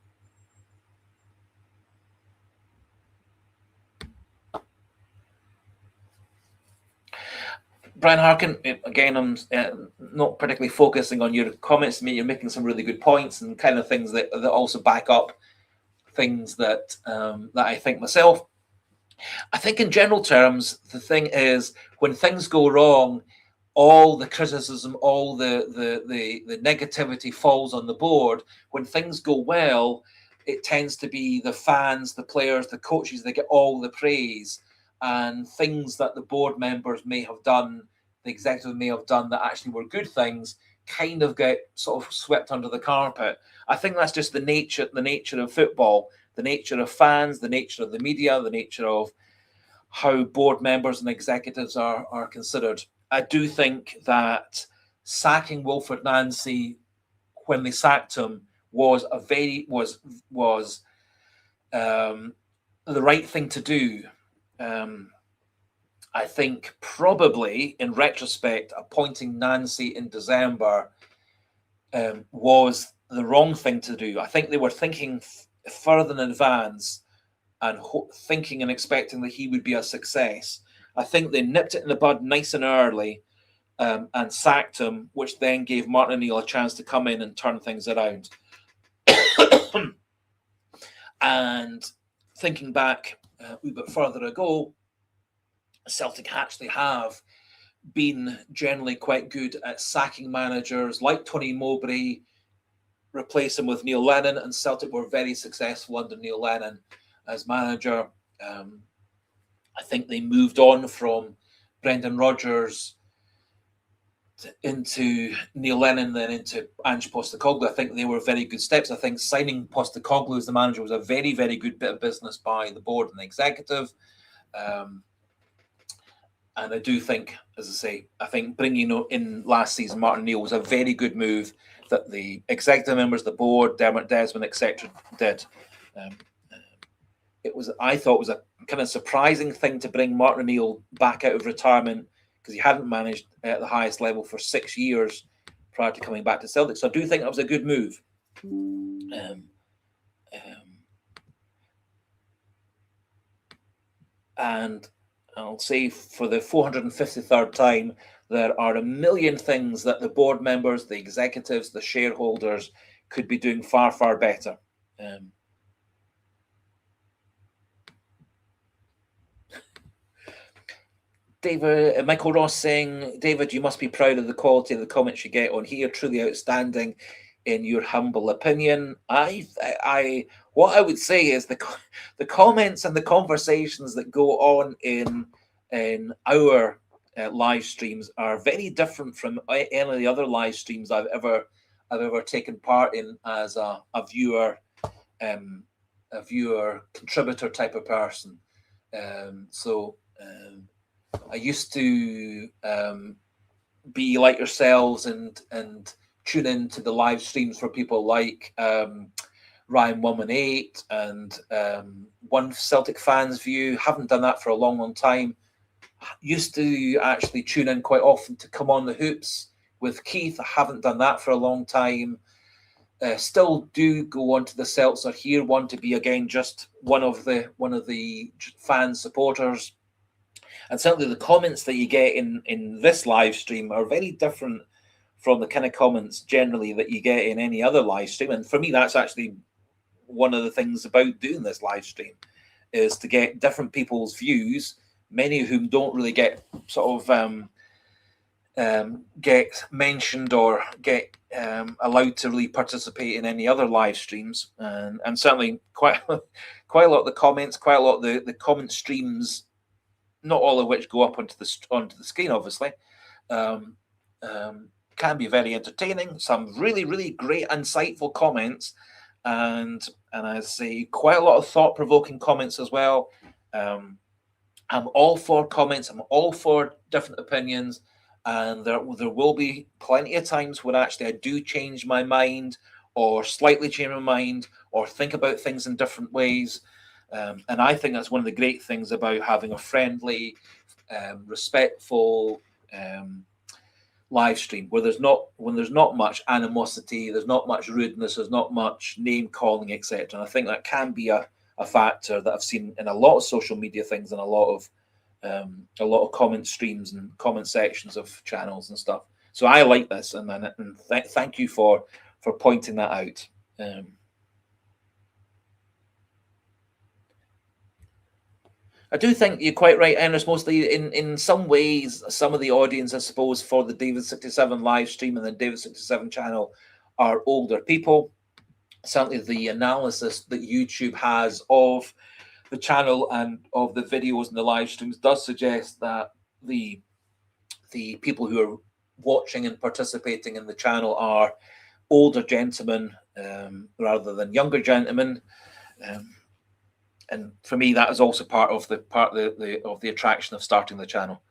Brian Harkin, again, I'm not particularly focusing on your comments. You're making some really good points and kind of things that also back up things that I think myself. I think in general terms, the thing is, when things go wrong, all the criticism, all the negativity falls on the board. When things go well, it tends to be the fans, the players, the coaches, they get all the praise. And things that the board members may have done, the executive may have done that actually were good things, kind of get sort of swept under the carpet. I think that's just the nature of football, the nature of fans, the nature of the media, the nature of how board members and executives are considered. I do think that sacking Wilfred Nancy when they sacked him was the right thing to do. I think probably in retrospect, appointing Nancy in December was the wrong thing to do. I think they were thinking further in advance and thinking and expecting that he would be a success. I think they nipped it in the bud nice and early and sacked him, which then gave Martin O'Neill a chance to come in and turn things around. And thinking back a wee bit further ago, Celtic actually have been generally quite good at sacking managers like Tony Mowbray, replace him with Neil Lennon, and Celtic were very successful under Neil Lennon as manager. I think they moved on from Brendan Rodgers into Neil Lennon, then into Ange Postecoglou. I think they were very good steps. I think signing Postecoglou as the manager was a very, very good bit of business by the board and the executive. And I do think, as I say, I think bringing in last season Martin Neal was a very good move that the executive members, the board, Dermot Desmond, etc., did. I thought it was a kind of surprising thing to bring Martin Neal back out of retirement, because he hadn't managed at the highest level for 6 years prior to coming back to Celtic. So I do think that was a good move. And I'll say for the 453rd time, there are a million things that the board members, the executives, the shareholders could be doing far, far better. David, Michael Ross saying, David, you must be proud of the quality of the comments you get on here. Truly outstanding, in your humble opinion. What I would say is the comments and the conversations that go on in our live streams are very different from any of the other live streams I've ever taken part in as a viewer contributor type of person. I used to be like yourselves and tune into the live streams for people like Ryan 118 and One Celtic Fans View. Haven't done that for a long, long time. Used to actually tune in quite often to Come On the Hoops with Keith. I haven't done that for a long time. Still do go on to the Celts Are Here one to be again just one of the fan supporters. And certainly the comments that you get in this live stream are very different from the kind of comments generally that you get in any other live stream. And for me, that's actually one of the things about doing this live stream, is to get different people's views, many of whom don't really get sort of get mentioned or get allowed to really participate in any other live streams. And certainly quite a lot of the comments, quite a lot of the comment streams, not all of which go up onto the screen, obviously, can be very entertaining. Some really, really great, insightful comments, and I say quite a lot of thought-provoking comments as well. I'm all for comments. I'm all for different opinions, and there will be plenty of times when actually I do change my mind, or slightly change my mind, or think about things in different ways. And I think that's one of the great things about having a friendly, respectful live stream, where there's not much animosity, there's not much rudeness, there's not much name calling, etc. And I think that can be a factor that I've seen in a lot of social media things and a lot of comment streams and comment sections of channels and stuff. So I like this, and thank you for pointing that out. I do think you're quite right, Enris. Mostly in some ways, some of the audience, I suppose, for the David 67 live stream and the David 67 channel are older people. Certainly the analysis that YouTube has of the channel and of the videos and the live streams does suggest that the people who are watching and participating in the channel are older gentlemen rather than younger gentlemen. And for me, that is also part of the attraction of starting the channel.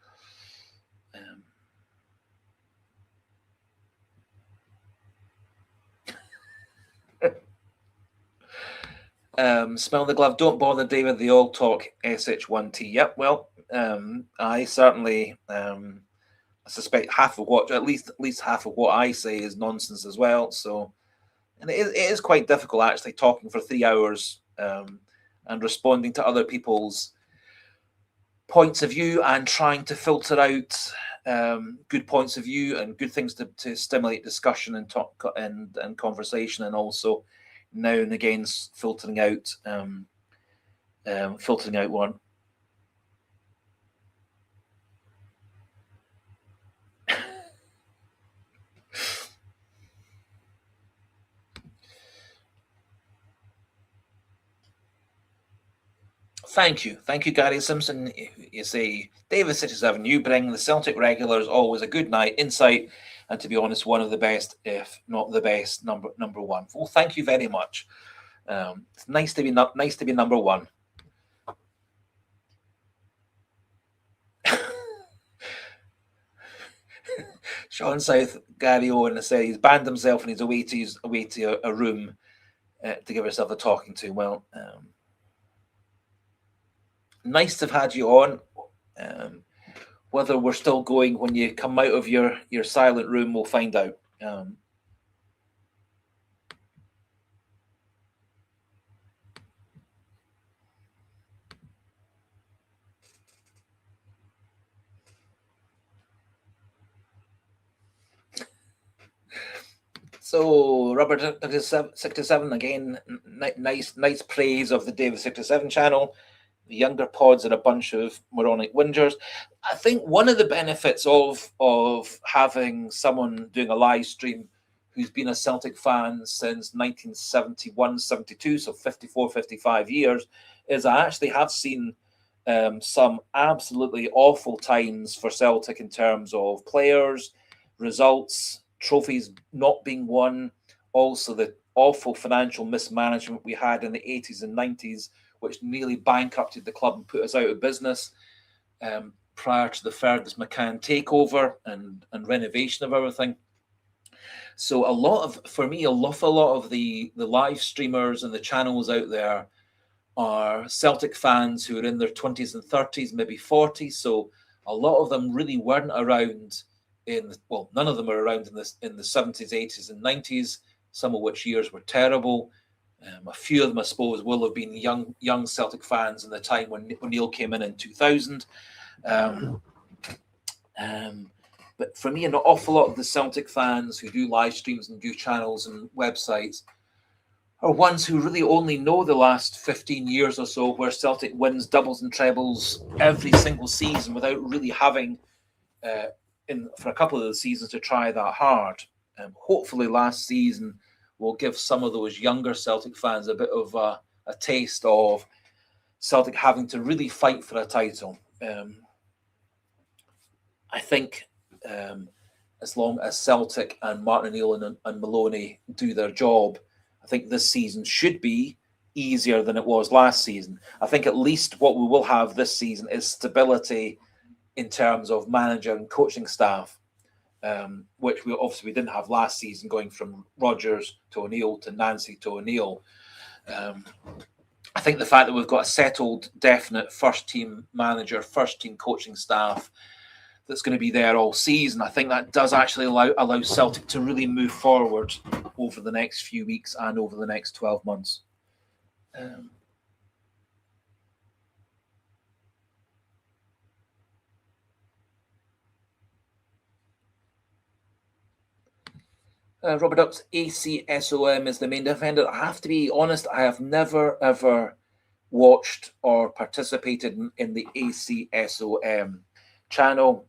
Smell the glove. Don't bother, David. They all talk SH1T. Yep. Well, I certainly I suspect at least half of what I say is nonsense as well. So, and it is quite difficult actually talking for 3 hours. And responding to other people's points of view and trying to filter out good points of view and good things to stimulate discussion and talk and conversation, and also now and again filtering out one. Thank you, Gary Simpson. You say, David 67, you bring the Celtic regulars always a good night, insight, and to be honest, one of the best, if not the best, number one. Well, thank you very much. It's nice to be number one. Sean South, Gary Owen said he's banned himself and he's away to a room to give himself a talking to. Well, nice to have had you on. Whether we're still going when you come out of your silent room, we'll find out. So Robert 67 again, nice praise of the David 67 channel. The younger pods are a bunch of moronic whingers. I think one of the benefits of having someone doing a live stream who's been a Celtic fan since 1971, 72, so 54, 55 years, is I actually have seen some absolutely awful times for Celtic in terms of players, results, trophies not being won, also the awful financial mismanagement we had in the 80s and 90s, which nearly bankrupted the club and put us out of business prior to the Fergus McCann takeover and renovation of everything. So a lot of the live streamers and the channels out there are Celtic fans who are in their 20s and 30s, maybe 40s. So a lot of them really weren't around none of them are around in the 70s, 80s, and 90s, some of which years were terrible. A few of them, I suppose, will have been young Celtic fans in the time when O'Neill came in 2000. But for me, an awful lot of the Celtic fans who do live streams and do channels and websites are ones who really only know the last 15 years or so, where Celtic wins doubles and trebles every single season without really having, for a couple of the seasons, to try that hard. Hopefully last season will give some of those younger Celtic fans a bit of a taste of Celtic having to really fight for a title. I think as long as Celtic and Martin O'Neill and Maloney do their job, I think this season should be easier than it was last season. I think at least what we will have this season is stability in terms of manager and coaching staff, which we obviously didn't have last season, going from Rodgers to O'Neill to Nancy to O'Neill. I think the fact that we've got a settled, definite first-team manager, first-team coaching staff that's going to be there all season, I think that does actually allow Celtic to really move forward over the next few weeks and over the next 12 months. Robert Ducks, ACSOM is the main defender. I have to be honest, I have never, ever watched or participated in the ACSOM channel.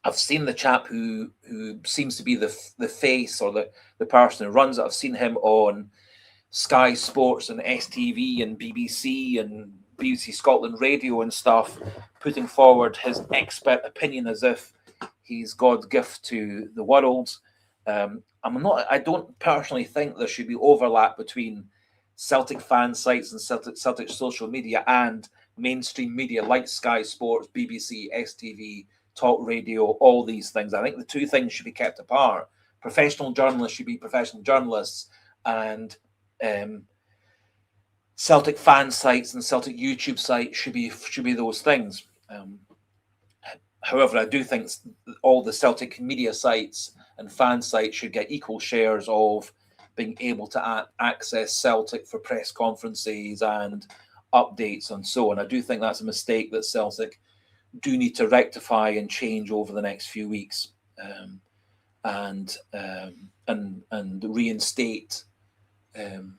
I've seen the chap who seems to be the face or the person who runs it. I've seen him on Sky Sports and STV and BBC and BBC Scotland Radio and stuff, putting forward his expert opinion as if he's God's gift to the world. I don't personally think there should be overlap between Celtic fan sites and Celtic social media and mainstream media like Sky Sports, BBC, STV, talk radio, all these things. I think the two things should be kept apart. Professional journalists should be professional journalists, and Celtic fan sites and Celtic YouTube sites should be those things. However, I do think all the Celtic media sites and fan sites should get equal shares of being able to access Celtic for press conferences and updates and so on. I do think that's a mistake that Celtic do need to rectify and change over the next few weeks, and reinstate the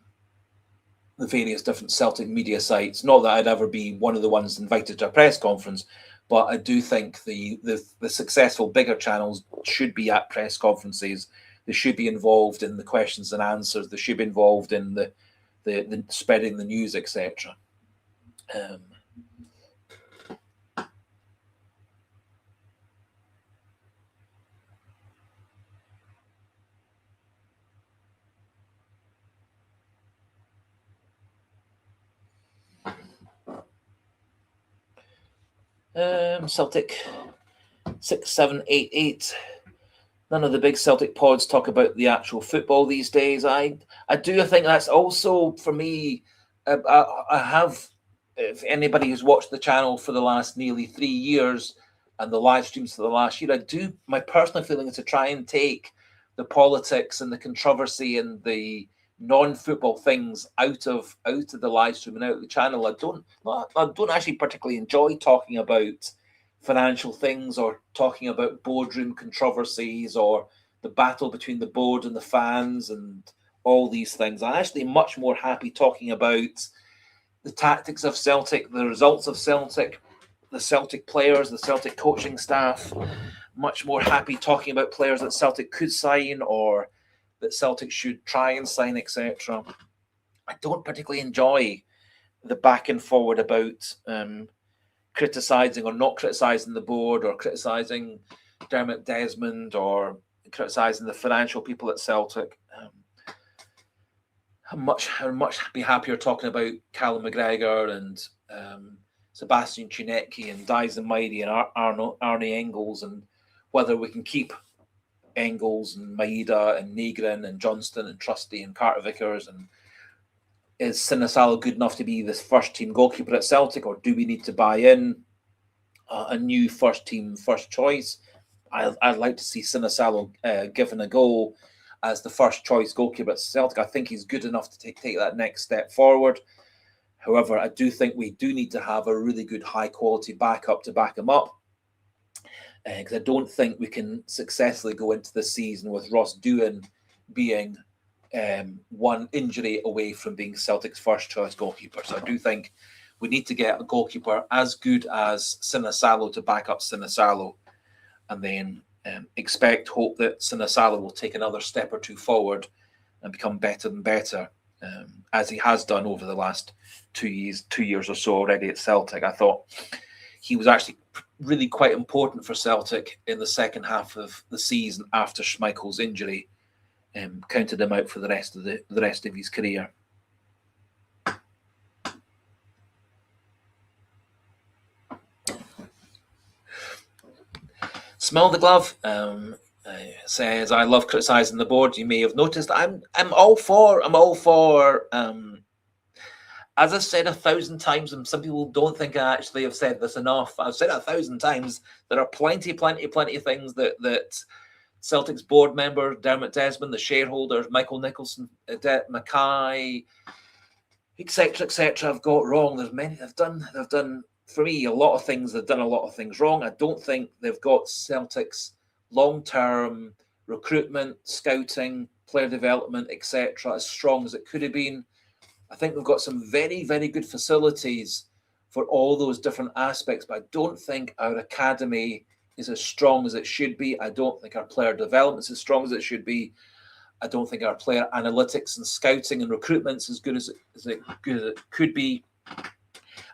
various different Celtic media sites. Not that I'd ever be one of the ones invited to a press conference, but I do think the successful bigger channels should be at press conferences. They should be involved in the questions and answers. They should be involved in the spreading the news, etc. Celtic 6788. None of the big Celtic pods talk about the actual football these days. I do think that's also for me. I have, if anybody who's watched the channel for the last nearly 3 years and the live streams for the last year, I do. My personal feeling is to try and take the politics and the controversy and the non-football things out of the live stream and out of the channel. I don't actually particularly enjoy talking about financial things or talking about boardroom controversies or the battle between the board and the fans and all these things. I'm actually much more happy talking about the tactics of Celtic, the results of Celtic, the Celtic players, the Celtic coaching staff. Much more happy talking about players that Celtic could sign or that Celtic should try and sign, etc. I don't particularly enjoy the back and forward about criticising or not criticising the board or criticising Dermot Desmond or criticising the financial people at Celtic. I'd much be happier talking about Callum McGregor and Sebastian Chinecki and Dyson Maidi and Arnie Engels and whether we can keep Engels and Maida and Negrin and Johnston and Trusty and Carter Vickers, and is Sinisalo good enough to be this first team goalkeeper at Celtic, or do we need to buy in a new first team first choice? I'd like to see Sinisalo given a go as the first choice goalkeeper at Celtic. I think he's good enough to take that next step forward. However, I do think we do need to have a really good high quality backup to back him up, because I don't think we can successfully go into the season with Ross Doohan being one injury away from being Celtic's first choice goalkeeper. So I do think we need to get a goalkeeper as good as Sinisalo to back up Sinisalo, and then hope that Sinisalo will take another step or two forward and become better and better, as he has done over the last 2 years or so already at Celtic. I thought he was actually really quite important for Celtic in the second half of the season after Schmeichel's injury. Counted him out for the rest of his career. Smell the Glove says, "I love criticising the board. You may have noticed I'm all for. As I've said 1,000 times, and some people don't think I actually have said this enough. I've said it 1,000 times. There are plenty of things that Celtic's board member, Dermot Desmond, the shareholders, Michael Nicholson, Adet Mackay, etc., have got wrong. There's many they've done for me a lot of things. They've done a lot of things wrong. I don't think they've got Celtic's long-term recruitment, scouting, player development, etc., as strong as it could have been. I think we've got some very, very good facilities for all those different aspects, but I don't think our academy is as strong as it should be. I don't think our player development is as strong as it should be. I don't think our player analytics and scouting and recruitment is as good as it could be.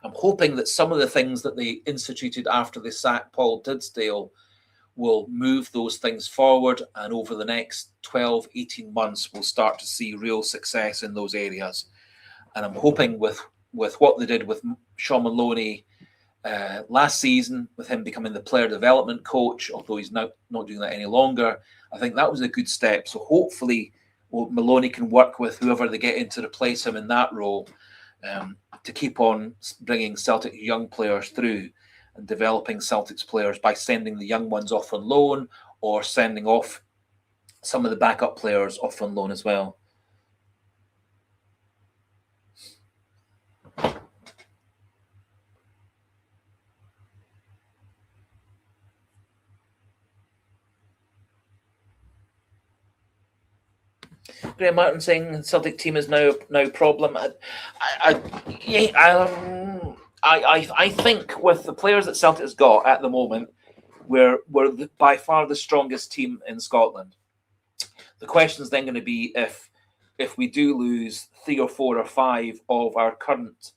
I'm hoping that some of the things that they instituted after they sacked Paul Didsdale will move those things forward, and over the next 12, 18 months, we'll start to see real success in those areas. And I'm hoping with what they did with Sean Maloney last season, with him becoming the player development coach, although he's not doing that any longer, I think that was a good step. So hopefully Maloney can work with whoever they get in to replace him in that role, to keep on bringing Celtic young players through and developing Celtic's players by sending the young ones off on loan or sending off some of the backup players off on loan as well. Graham Martin saying Celtic team is now problem. I think with the players that Celtic has got at the moment, we're by far the strongest team in Scotland. The question is then going to be if we do lose 3 or 4 or 5 of our current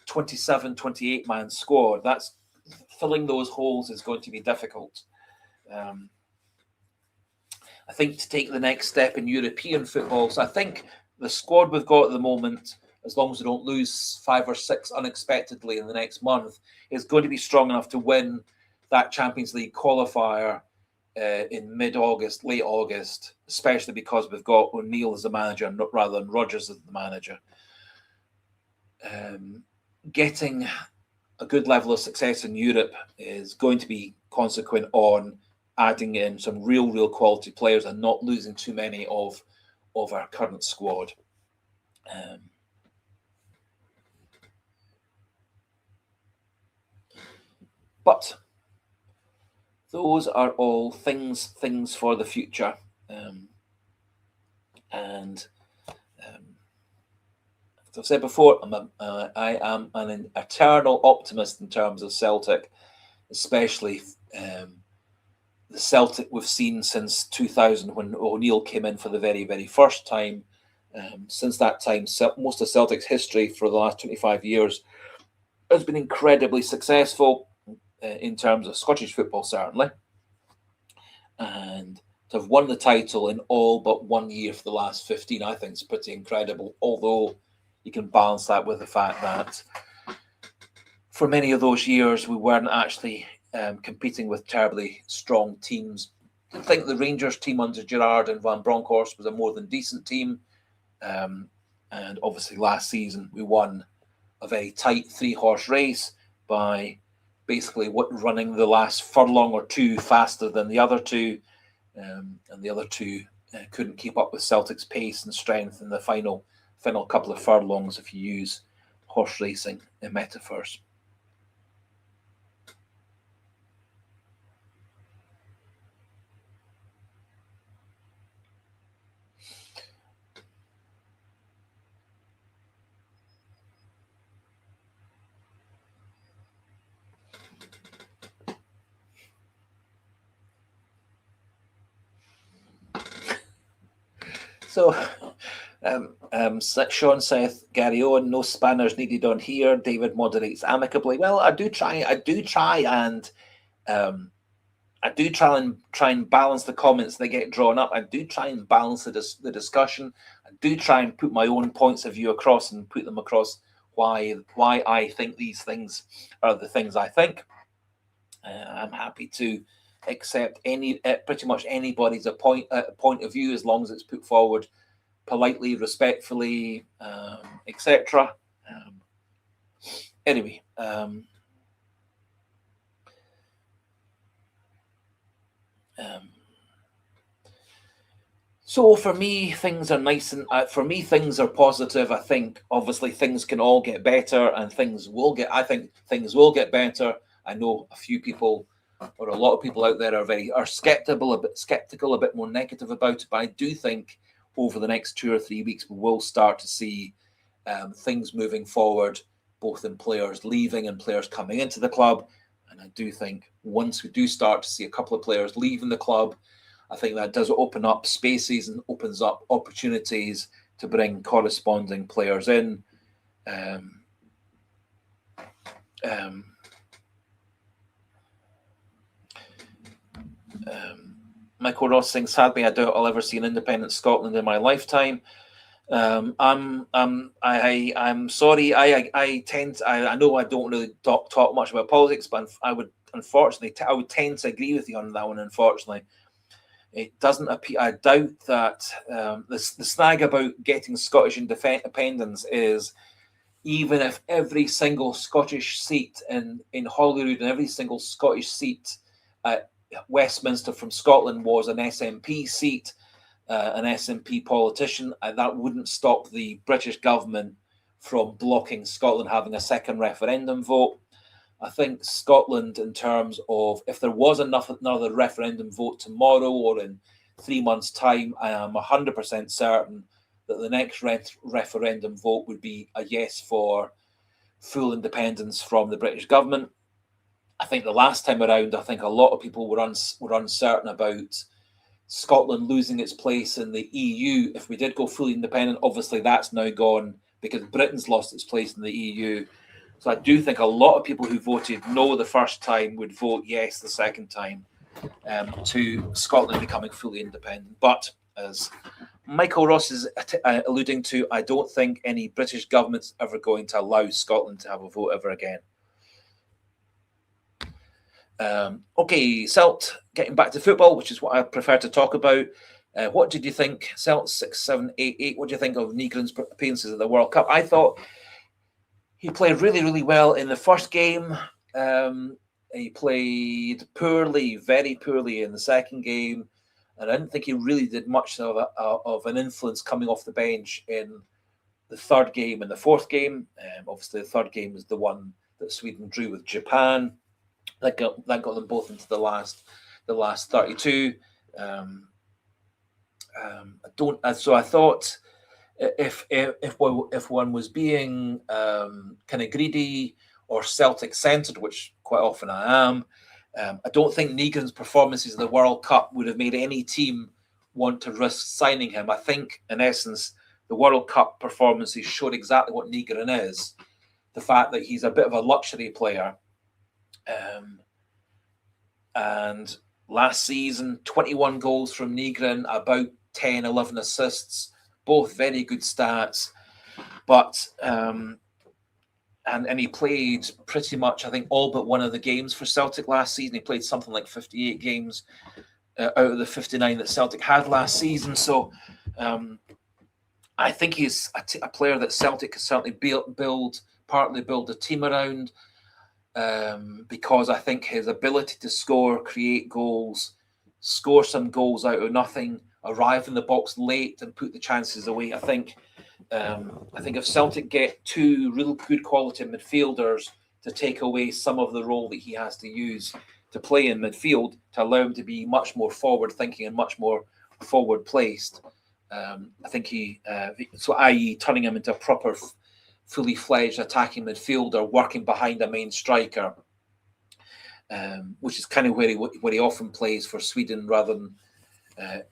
27, 28-man squad. That's filling those holes is going to be difficult. I think to take the next step in European football, so I think the squad we've got at the moment, as long as we don't lose 5 or 6 unexpectedly in the next month, is going to be strong enough to win that Champions League qualifier in mid-August, late August, especially because we've got O'Neill as the manager rather than Rodgers as the manager. Getting a good level of success in Europe is going to be consequent on adding in some real quality players and not losing too many of our current squad. But those are all things for the future. As I've said before, I am an eternal optimist in terms of Celtic, especially the Celtic we've seen since 2000 when O'Neill came in for the very first time. Since that time, most of Celtic's history for the last 25 years has been incredibly successful in terms of Scottish football, certainly. And to have won the title in all but 1 year for the last 15, I think is pretty incredible, although you can balance that with the fact that for many of those years, we weren't actually competing with terribly strong teams. I think the Rangers team under Gerrard and Van Bronckhorst was a more than decent team. And obviously last season, we won a very tight 3-horse race by basically running the last furlong or two faster than the other two. And the other two couldn't keep up with Celtic's pace and strength in the final couple of furlongs, if you use horse racing in metaphors. So, Sean says, Gary Owen, no spanners needed on here. David moderates amicably. Well, I do try and balance the comments that get drawn up. I do try and balance the discussion. I do try and put my own points of view across and put them across why I think these things are the things I think. I'm happy to accept pretty much anybody's point of view as long as it's put forward politely, respectfully, etc. Anyway, so for me, things are nice and for me, things are positive. I think obviously things can all get better, and I think things will get better. I know a few people, or a lot of people out there are skeptical, a bit more negative about it. But I do think over the next 2 or 3 weeks, we will start to see things moving forward, both in players leaving and players coming into the club. And I do think once we do start to see a couple of players leaving the club, I think that does open up spaces and opens up opportunities to bring corresponding players in. Michael Ross saying, sadly, I doubt I'll ever see an independent Scotland in my lifetime. I'm sorry. I know I don't really talk much about politics, but I would tend to agree with you on that one. Unfortunately, it doesn't appear. I doubt that the snag about getting Scottish independence is even if every single Scottish seat in Holyrood and every single Scottish seat at Westminster from Scotland was an SNP seat, an SNP politician, that wouldn't stop the British government from blocking Scotland having a second referendum vote. I think Scotland, in terms of if there was another referendum vote tomorrow or in 3 months' time, I am 100% certain that the next referendum vote would be a yes for full independence from the British government. I think the last time around, I think a lot of people were uncertain about Scotland losing its place in the EU. If we did go fully independent, obviously that's now gone because Britain's lost its place in the EU. So I do think a lot of people who voted no the first time would vote yes the second time to Scotland becoming fully independent. But as Michael Ross is alluding to, I don't think any British government's ever going to allow Scotland to have a vote ever again. Okay, Celt, getting back to football, which is what I prefer to talk about. What did you think, Celt 6788? What do you think of Nygren's appearances at the World Cup? I thought he played really, really well in the first game. He played poorly, very poorly in the second game. And I didn't think he really did much of an influence coming off the bench in the third game and the fourth game. Obviously, the third game is the one that Sweden drew with Japan. That got them both into the last 32. So I thought if one was being kind of greedy or Celtic centred, which quite often I am, I don't think Nygren's performances in the World Cup would have made any team want to risk signing him. I think, in essence, the World Cup performances showed exactly what Nygren is. The fact that he's a bit of a luxury player. And last season, 21 goals from Nygren, about 10, 11 assists, both very good stats. But and he played pretty much, I think, all but one of the games for Celtic last season. He played something like 58 games out of the 59 that Celtic had last season. So I think he's a player that Celtic can certainly partly build a team around, because I think his ability to score, create goals, score some goals out of nothing, arrive in the box late and put the chances away. I think if Celtic get two real good quality midfielders to take away some of the role that he has to use to play in midfield, to allow him to be much more forward thinking and much more forward placed, I think i.e. turning him into a proper fully fledged attacking midfielder working behind a main striker, which is kind of where he often plays for Sweden rather than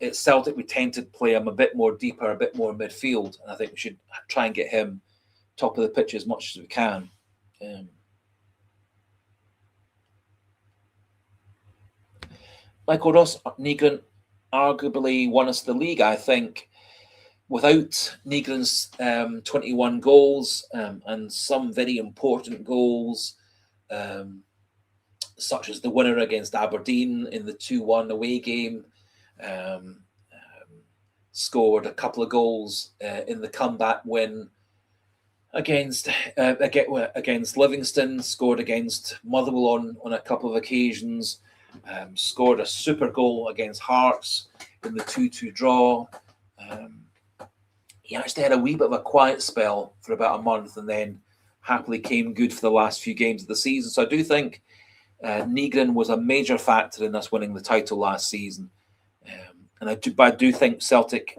at Celtic. We tend to play him a bit more deeper, a bit more midfield, and I think we should try and get him top of the pitch as much as we can. Michael Ross, Nygren arguably won us the league. I think without Nygren's 21 goals and some very important goals, such as the winner against Aberdeen in the 2-1 away game, scored a couple of goals in the comeback win against Livingston, scored against Motherwell on a couple of occasions, scored a super goal against Hearts in the 2-2 draw. He actually had a wee bit of a quiet spell for about a month and then happily came good for the last few games of the season. So I do think Nygren was a major factor in us winning the title last season. And I do think Celtic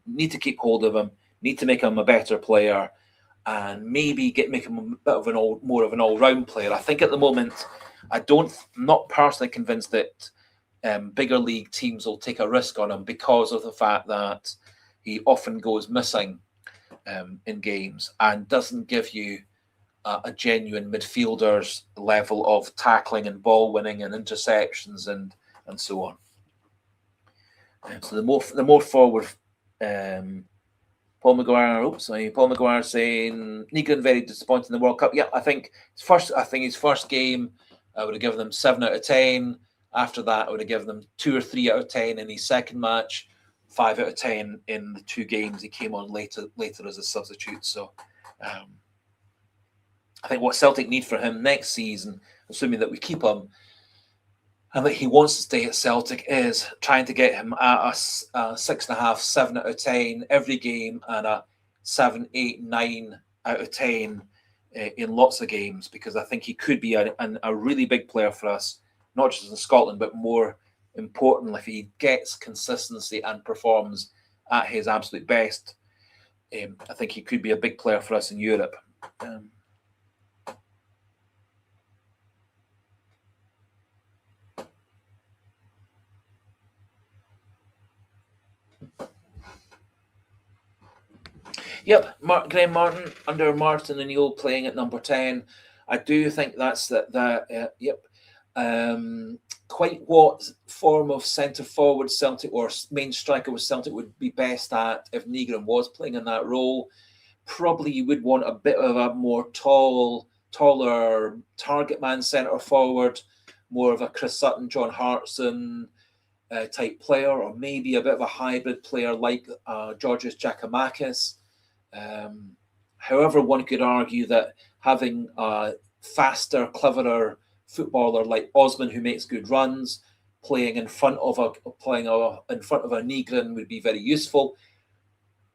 need to keep hold of him, need to make him a better player, and maybe make him a bit of more of an all-round player. I think at the moment, I'm not personally convinced that bigger league teams will take a risk on him because of the fact that he often goes missing in games and doesn't give you a genuine midfielder's level of tackling and ball winning and interceptions and so on. So the more forward, Paul Maguire saying Nygren very disappointed in the World Cup. Yeah, I think his first game, I would have given them 7 out of 10. After that, I would have given them 2 or 3 out of 10 in his second match, 5 out of 10 in the 2 games he came on later as a substitute. So I think what Celtic need for him next season, assuming that we keep him and that he wants to stay at Celtic, is trying to get him at a 6.5, 7 out of 10 every game and a 7, 8, 9 out of 10 in lots of games, because I think he could be a really big player for us, not just in Scotland, but more importantly, if he gets consistency and performs at his absolute best, I think he could be a big player for us in Europe. Yep, Graham Martin under Martin O'Neill playing at number 10. I do think that's yep. Quite what form of centre forward Celtic or main striker with Celtic would be best at if Negron was playing in that role. Probably you would want a bit of a more taller target man centre forward, more of a Chris Sutton, John Hartson type player, or maybe a bit of a hybrid player like Georgios Giakoumakis. However, one could argue that having a faster, cleverer footballer like Osman, who makes good runs, playing in front of a Negrin would be very useful.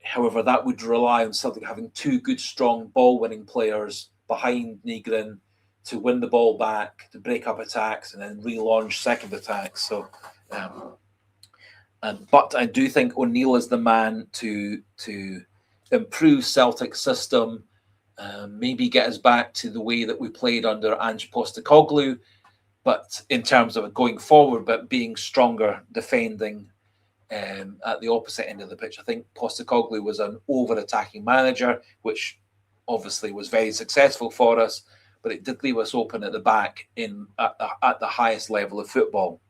However, that would rely on Celtic having two good, strong ball-winning players behind Negrin to win the ball back, to break up attacks, and then relaunch second attacks. So, but I do think O'Neill is the man to improve Celtic's system, maybe get us back to the way that we played under Ange Postecoglou, but in terms of going forward, but being stronger defending at the opposite end of the pitch. I think Postecoglou was an over-attacking manager, which obviously was very successful for us, but it did leave us open at the back at the highest level of football.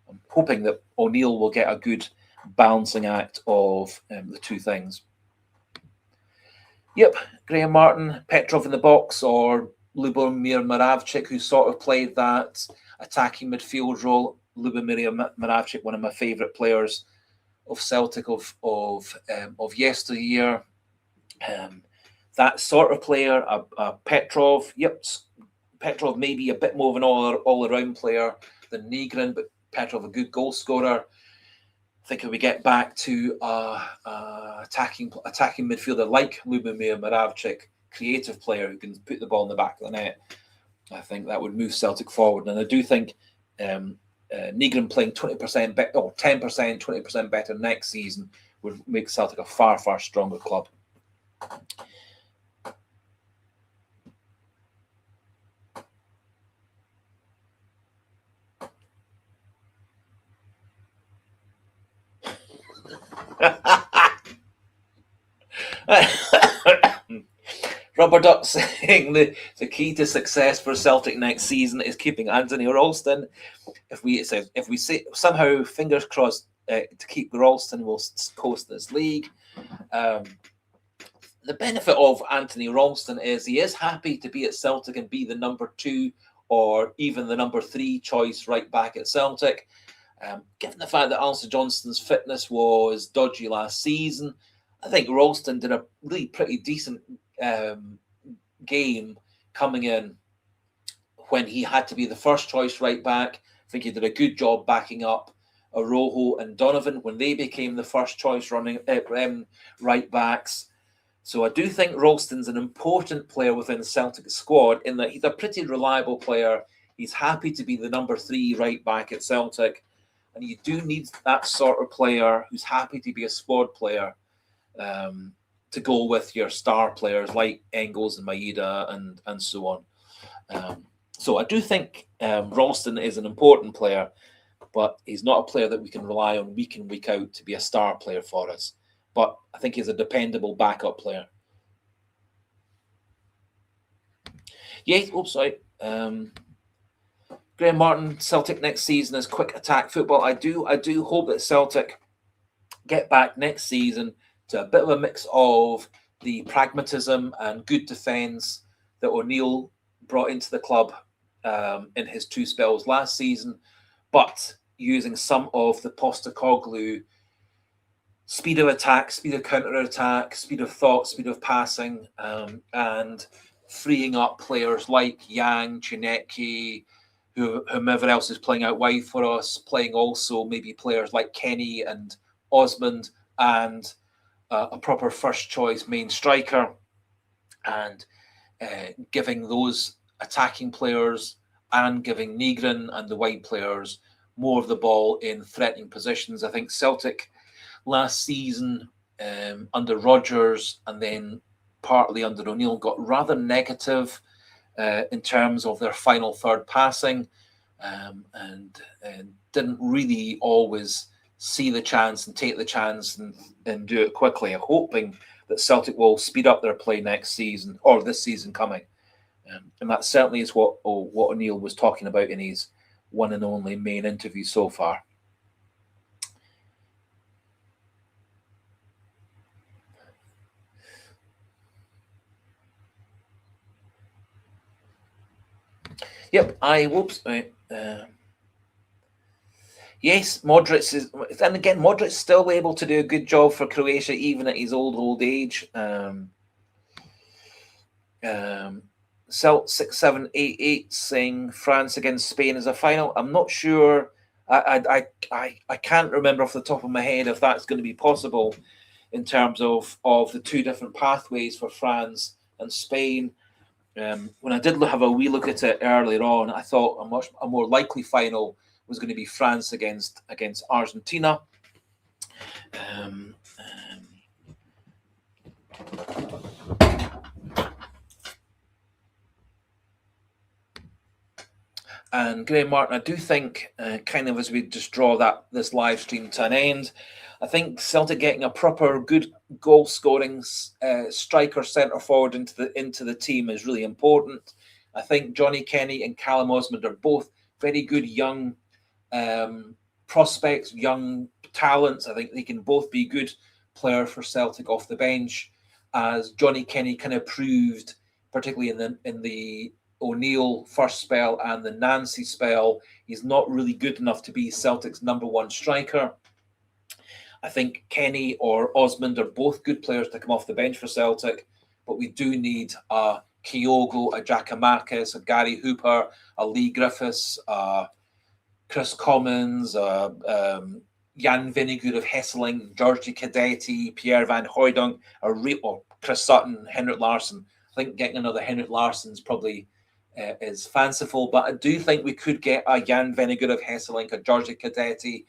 I'm hoping that O'Neill will get a good balancing act of the two things. Yep, Graham Martin, Petrov in the box, or Lubomir Moravcik, who sort of played that attacking midfield role. Lubomir Moravcik, one of my favourite players of Celtic of yesteryear. That sort of player, Petrov. Yep, Petrov maybe a bit more of an all-around player than Negrin, but Petrov a good goal scorer. I think if we get back to attacking midfielder like Lubomir Moravcik, creative player who can put the ball in the back of the net, I think that would move Celtic forward. And I do think Negrin playing 20% better, or 10%, 20% better next season would make Celtic a far, far stronger club. Rubber Duck saying the key to success for Celtic next season is keeping Anthony Ralston. If we say somehow, fingers crossed, to keep Ralston, we'll coast this league. The benefit of Anthony Ralston is he is happy to be at Celtic and be the number 2 or even the number 3 choice right back at Celtic. Given the fact that Alistair Johnston's fitness was dodgy last season, I think Ralston did a really pretty decent game coming in when he had to be the first choice right back. I think he did a good job backing up Arojo and Donovan when they became the first choice running right backs. So I do think Ralston's an important player within the Celtic squad in that he's a pretty reliable player. He's happy to be the number 3 right back at Celtic. And you do need that sort of player who's happy to be a squad player to go with your star players like Engels and Maeda and so on. So I do think Ralston is an important player, but he's not a player that we can rely on week in, week out to be a star player for us. But I think he's a dependable backup player. Yeah, sorry. Graham Martin, Celtic next season is quick attack football. I do hope that Celtic get back next season to a bit of a mix of the pragmatism and good defence that O'Neill brought into the club in his 2 spells last season, but using some of the Postecoglou speed of attack, speed of counter-attack, speed of thought, speed of passing, and freeing up players like Yang, Chineke, whomever else is playing out wide for us, playing also maybe players like Kenny and Osmond and a proper first choice main striker, and giving those attacking players and giving Negrin and the wide players more of the ball in threatening positions. I think Celtic last season under Rodgers and then partly under O'Neill got rather negative in terms of their final third passing and didn't really always see the chance and take the chance and do it quickly. I'm hoping that Celtic will speed up their play next season or this season coming. And that certainly is what O'Neill was talking about in his one and only main interview so far. Yep, yes, Modric is, and again, Modric's still able to do a good job for Croatia even at his old age. 6788 saying France against Spain is a final. I'm not sure. I can't remember off the top of my head if that's going to be possible in terms of the two different pathways for France and Spain. When I did have a wee look at it earlier on, I thought a more likely final was going to be France against Argentina. And Graham Martin, I do think, kind of as we just draw this live stream to an end, I think Celtic getting a proper good goal scoring striker centre forward into the team is really important. I think Johnny Kenny and Callum Osmond are both very good young prospects, young talents. I think they can both be good players for Celtic off the bench, as Johnny Kenny kind of proved, particularly in the O'Neill first spell and the Nancy spell. He's not really good enough to be Celtic's #1 striker. I think Kenny or Osmond are both good players to come off the bench for Celtic, but we do need a Kyogo, a Giakoumakis, a Gary Hooper, a Lee Griffiths, Chris Commons, Jan Vinegoor of Hesseling, Georgie Cadetti, Pierre Van Hooijdonk, or Chris Sutton, Henrik Larsson. I think getting another Henrik Larsson's probably is fanciful, but I do think we could get a Jan Vinegoor of Hesseling, a Georgie Cadetti,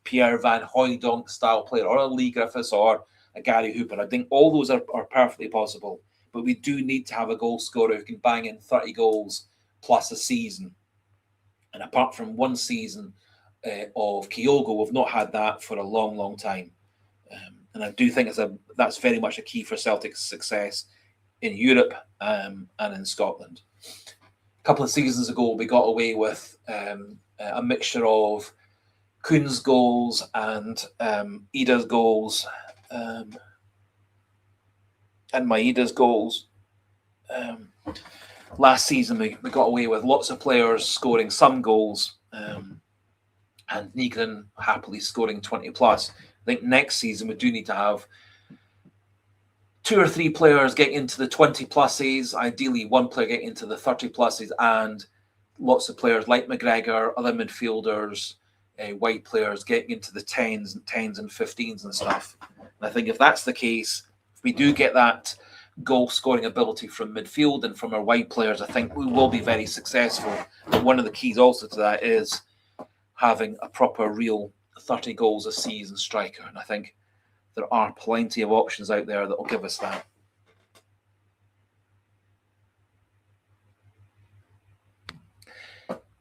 Pierre Van Hooijdonk style player, or a Lee Griffiths or a Gary Hooper. I think all those are perfectly possible, but we do need to have a goal scorer who can bang in 30 goals plus a season. And apart from one season of Kyogo, we've not had that for a long time. And I do think that's very much a key for Celtic's success in Europe and in Scotland. A couple of seasons ago, we got away with a mixture of Kuhn's goals and Ida's goals and Maeda's goals. Last season, we got away with lots of players scoring some goals and Nygren happily scoring 20 plus. I think next season we do need to have 2 or 3 players getting into the 20 pluses, ideally one player getting into the 30 pluses, and lots of players like McGregor, other midfielders, white players getting into the 10s and 15s and stuff. And I think if that's the case, if we do get that goal scoring ability from midfield and from our white players, I think we will be very successful. But one of the keys also to that is having a proper real 30 goals a season striker. And I think there are plenty of options out there that will give us that.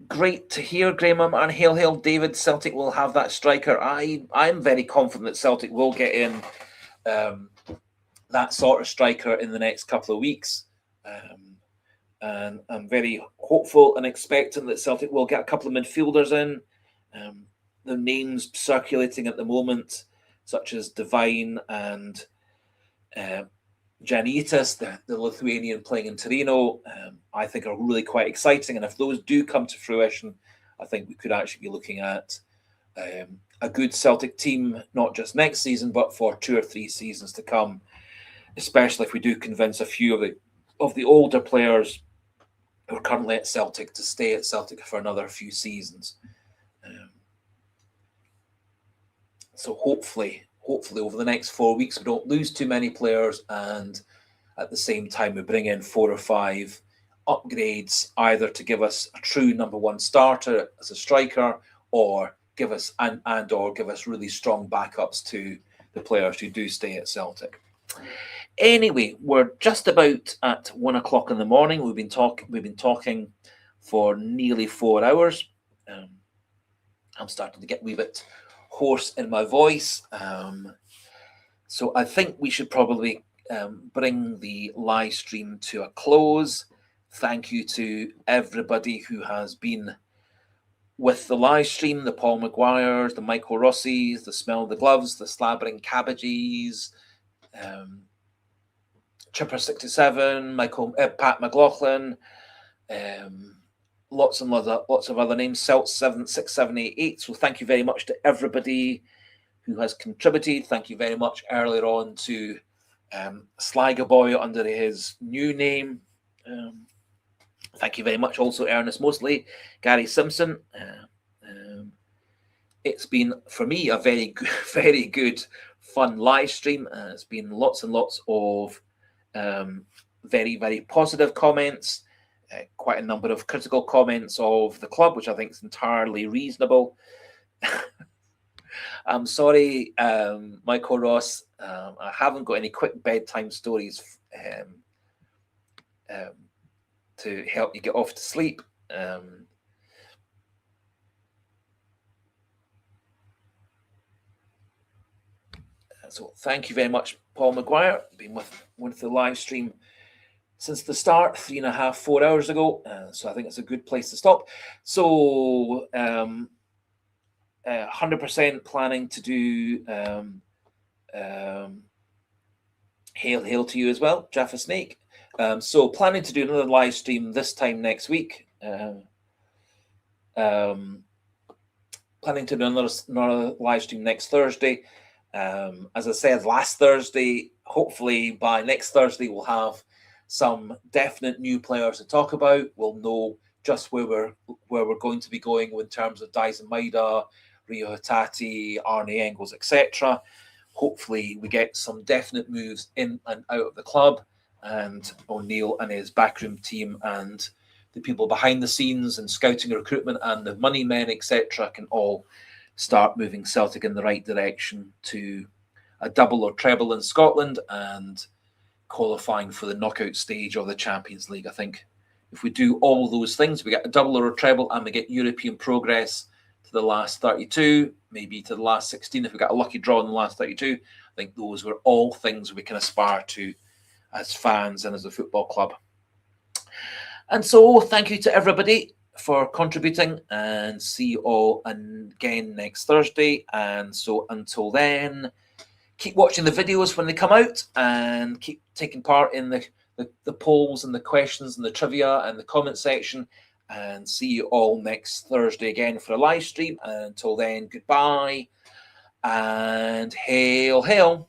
Great to hear, Graham, and hail David. Celtic will have that striker. I'm very confident that Celtic will get in that sort of striker in the next couple of weeks. And I'm very hopeful and expectant that Celtic will get a couple of midfielders in. The names circulating at the moment, such as Divine and Janitas, the Lithuanian playing in Torino, I think are really quite exciting. And if those do come to fruition, I think we could actually be looking at a good Celtic team, not just next season, but for 2 or 3 seasons to come, especially if we do convince a few of the older players who are currently at Celtic to stay at Celtic for another few seasons. So hopefully over the next 4 weeks, we don't lose too many players, and at the same time, we bring in 4 or 5 upgrades, either to give us a true #1 starter as a striker, or give us really strong backups to the players who do stay at Celtic. Anyway, we're just about at 1 o'clock in the morning. We've been talking for nearly 4 hours. I'm starting to get a wee bit hoarse in my voice. So I think we should probably bring the live stream to a close. Thank you to everybody who has been with the live stream, the Paul Maguires, the Michael Rossies, the Smell the Gloves, the Slabbering Cabbages, Chipper67, Pat McLaughlin, lots of other names, Celt767888. So thank you very much to everybody who has contributed. Thank you very much earlier on to Sliger Boy under his new name. Thank you very much also Ernest Mosley, Gary Simpson. It's been, for me, a very good, very good, fun live stream. It's been lots and lots of very, very positive comments, quite a number of critical comments of the club, which I think is entirely reasonable. I'm sorry, Michael Ross, I haven't got any quick bedtime stories to help you get off to sleep. So thank you very much, Paul Maguire. Been with the live stream since the start, 3.5, 4 hours ago. So I think it's a good place to stop. So 100% planning to do hail to you as well, Jaffa Snake. So planning to do another live stream this time next week. Planning to do another live stream next Thursday. As I said last Thursday, hopefully by next Thursday we'll have some definite new players to talk about. We'll know just where we're going to be going in terms of Dyson Maida, Rio Hattati, Arne Engels, etc. Hopefully we get some definite moves in and out of the club, and O'Neill and his backroom team and the people behind the scenes and scouting and recruitment and the money men, etc., can all start moving Celtic in the right direction to a double or treble in Scotland and qualifying for the knockout stage of the Champions League. I think if we do all those things, we get a double or a treble and we get European progress to the last 32, maybe to the last 16 if we got a lucky draw in the last 32. I think those were all things we can aspire to as fans and as a football club. And so thank you to everybody for contributing, and see you all again next Thursday. And so until then, keep watching the videos when they come out and keep taking part in the polls and the questions and the trivia and the comment section, and see you all next Thursday again for a live stream. And until then, goodbye and hail, hail.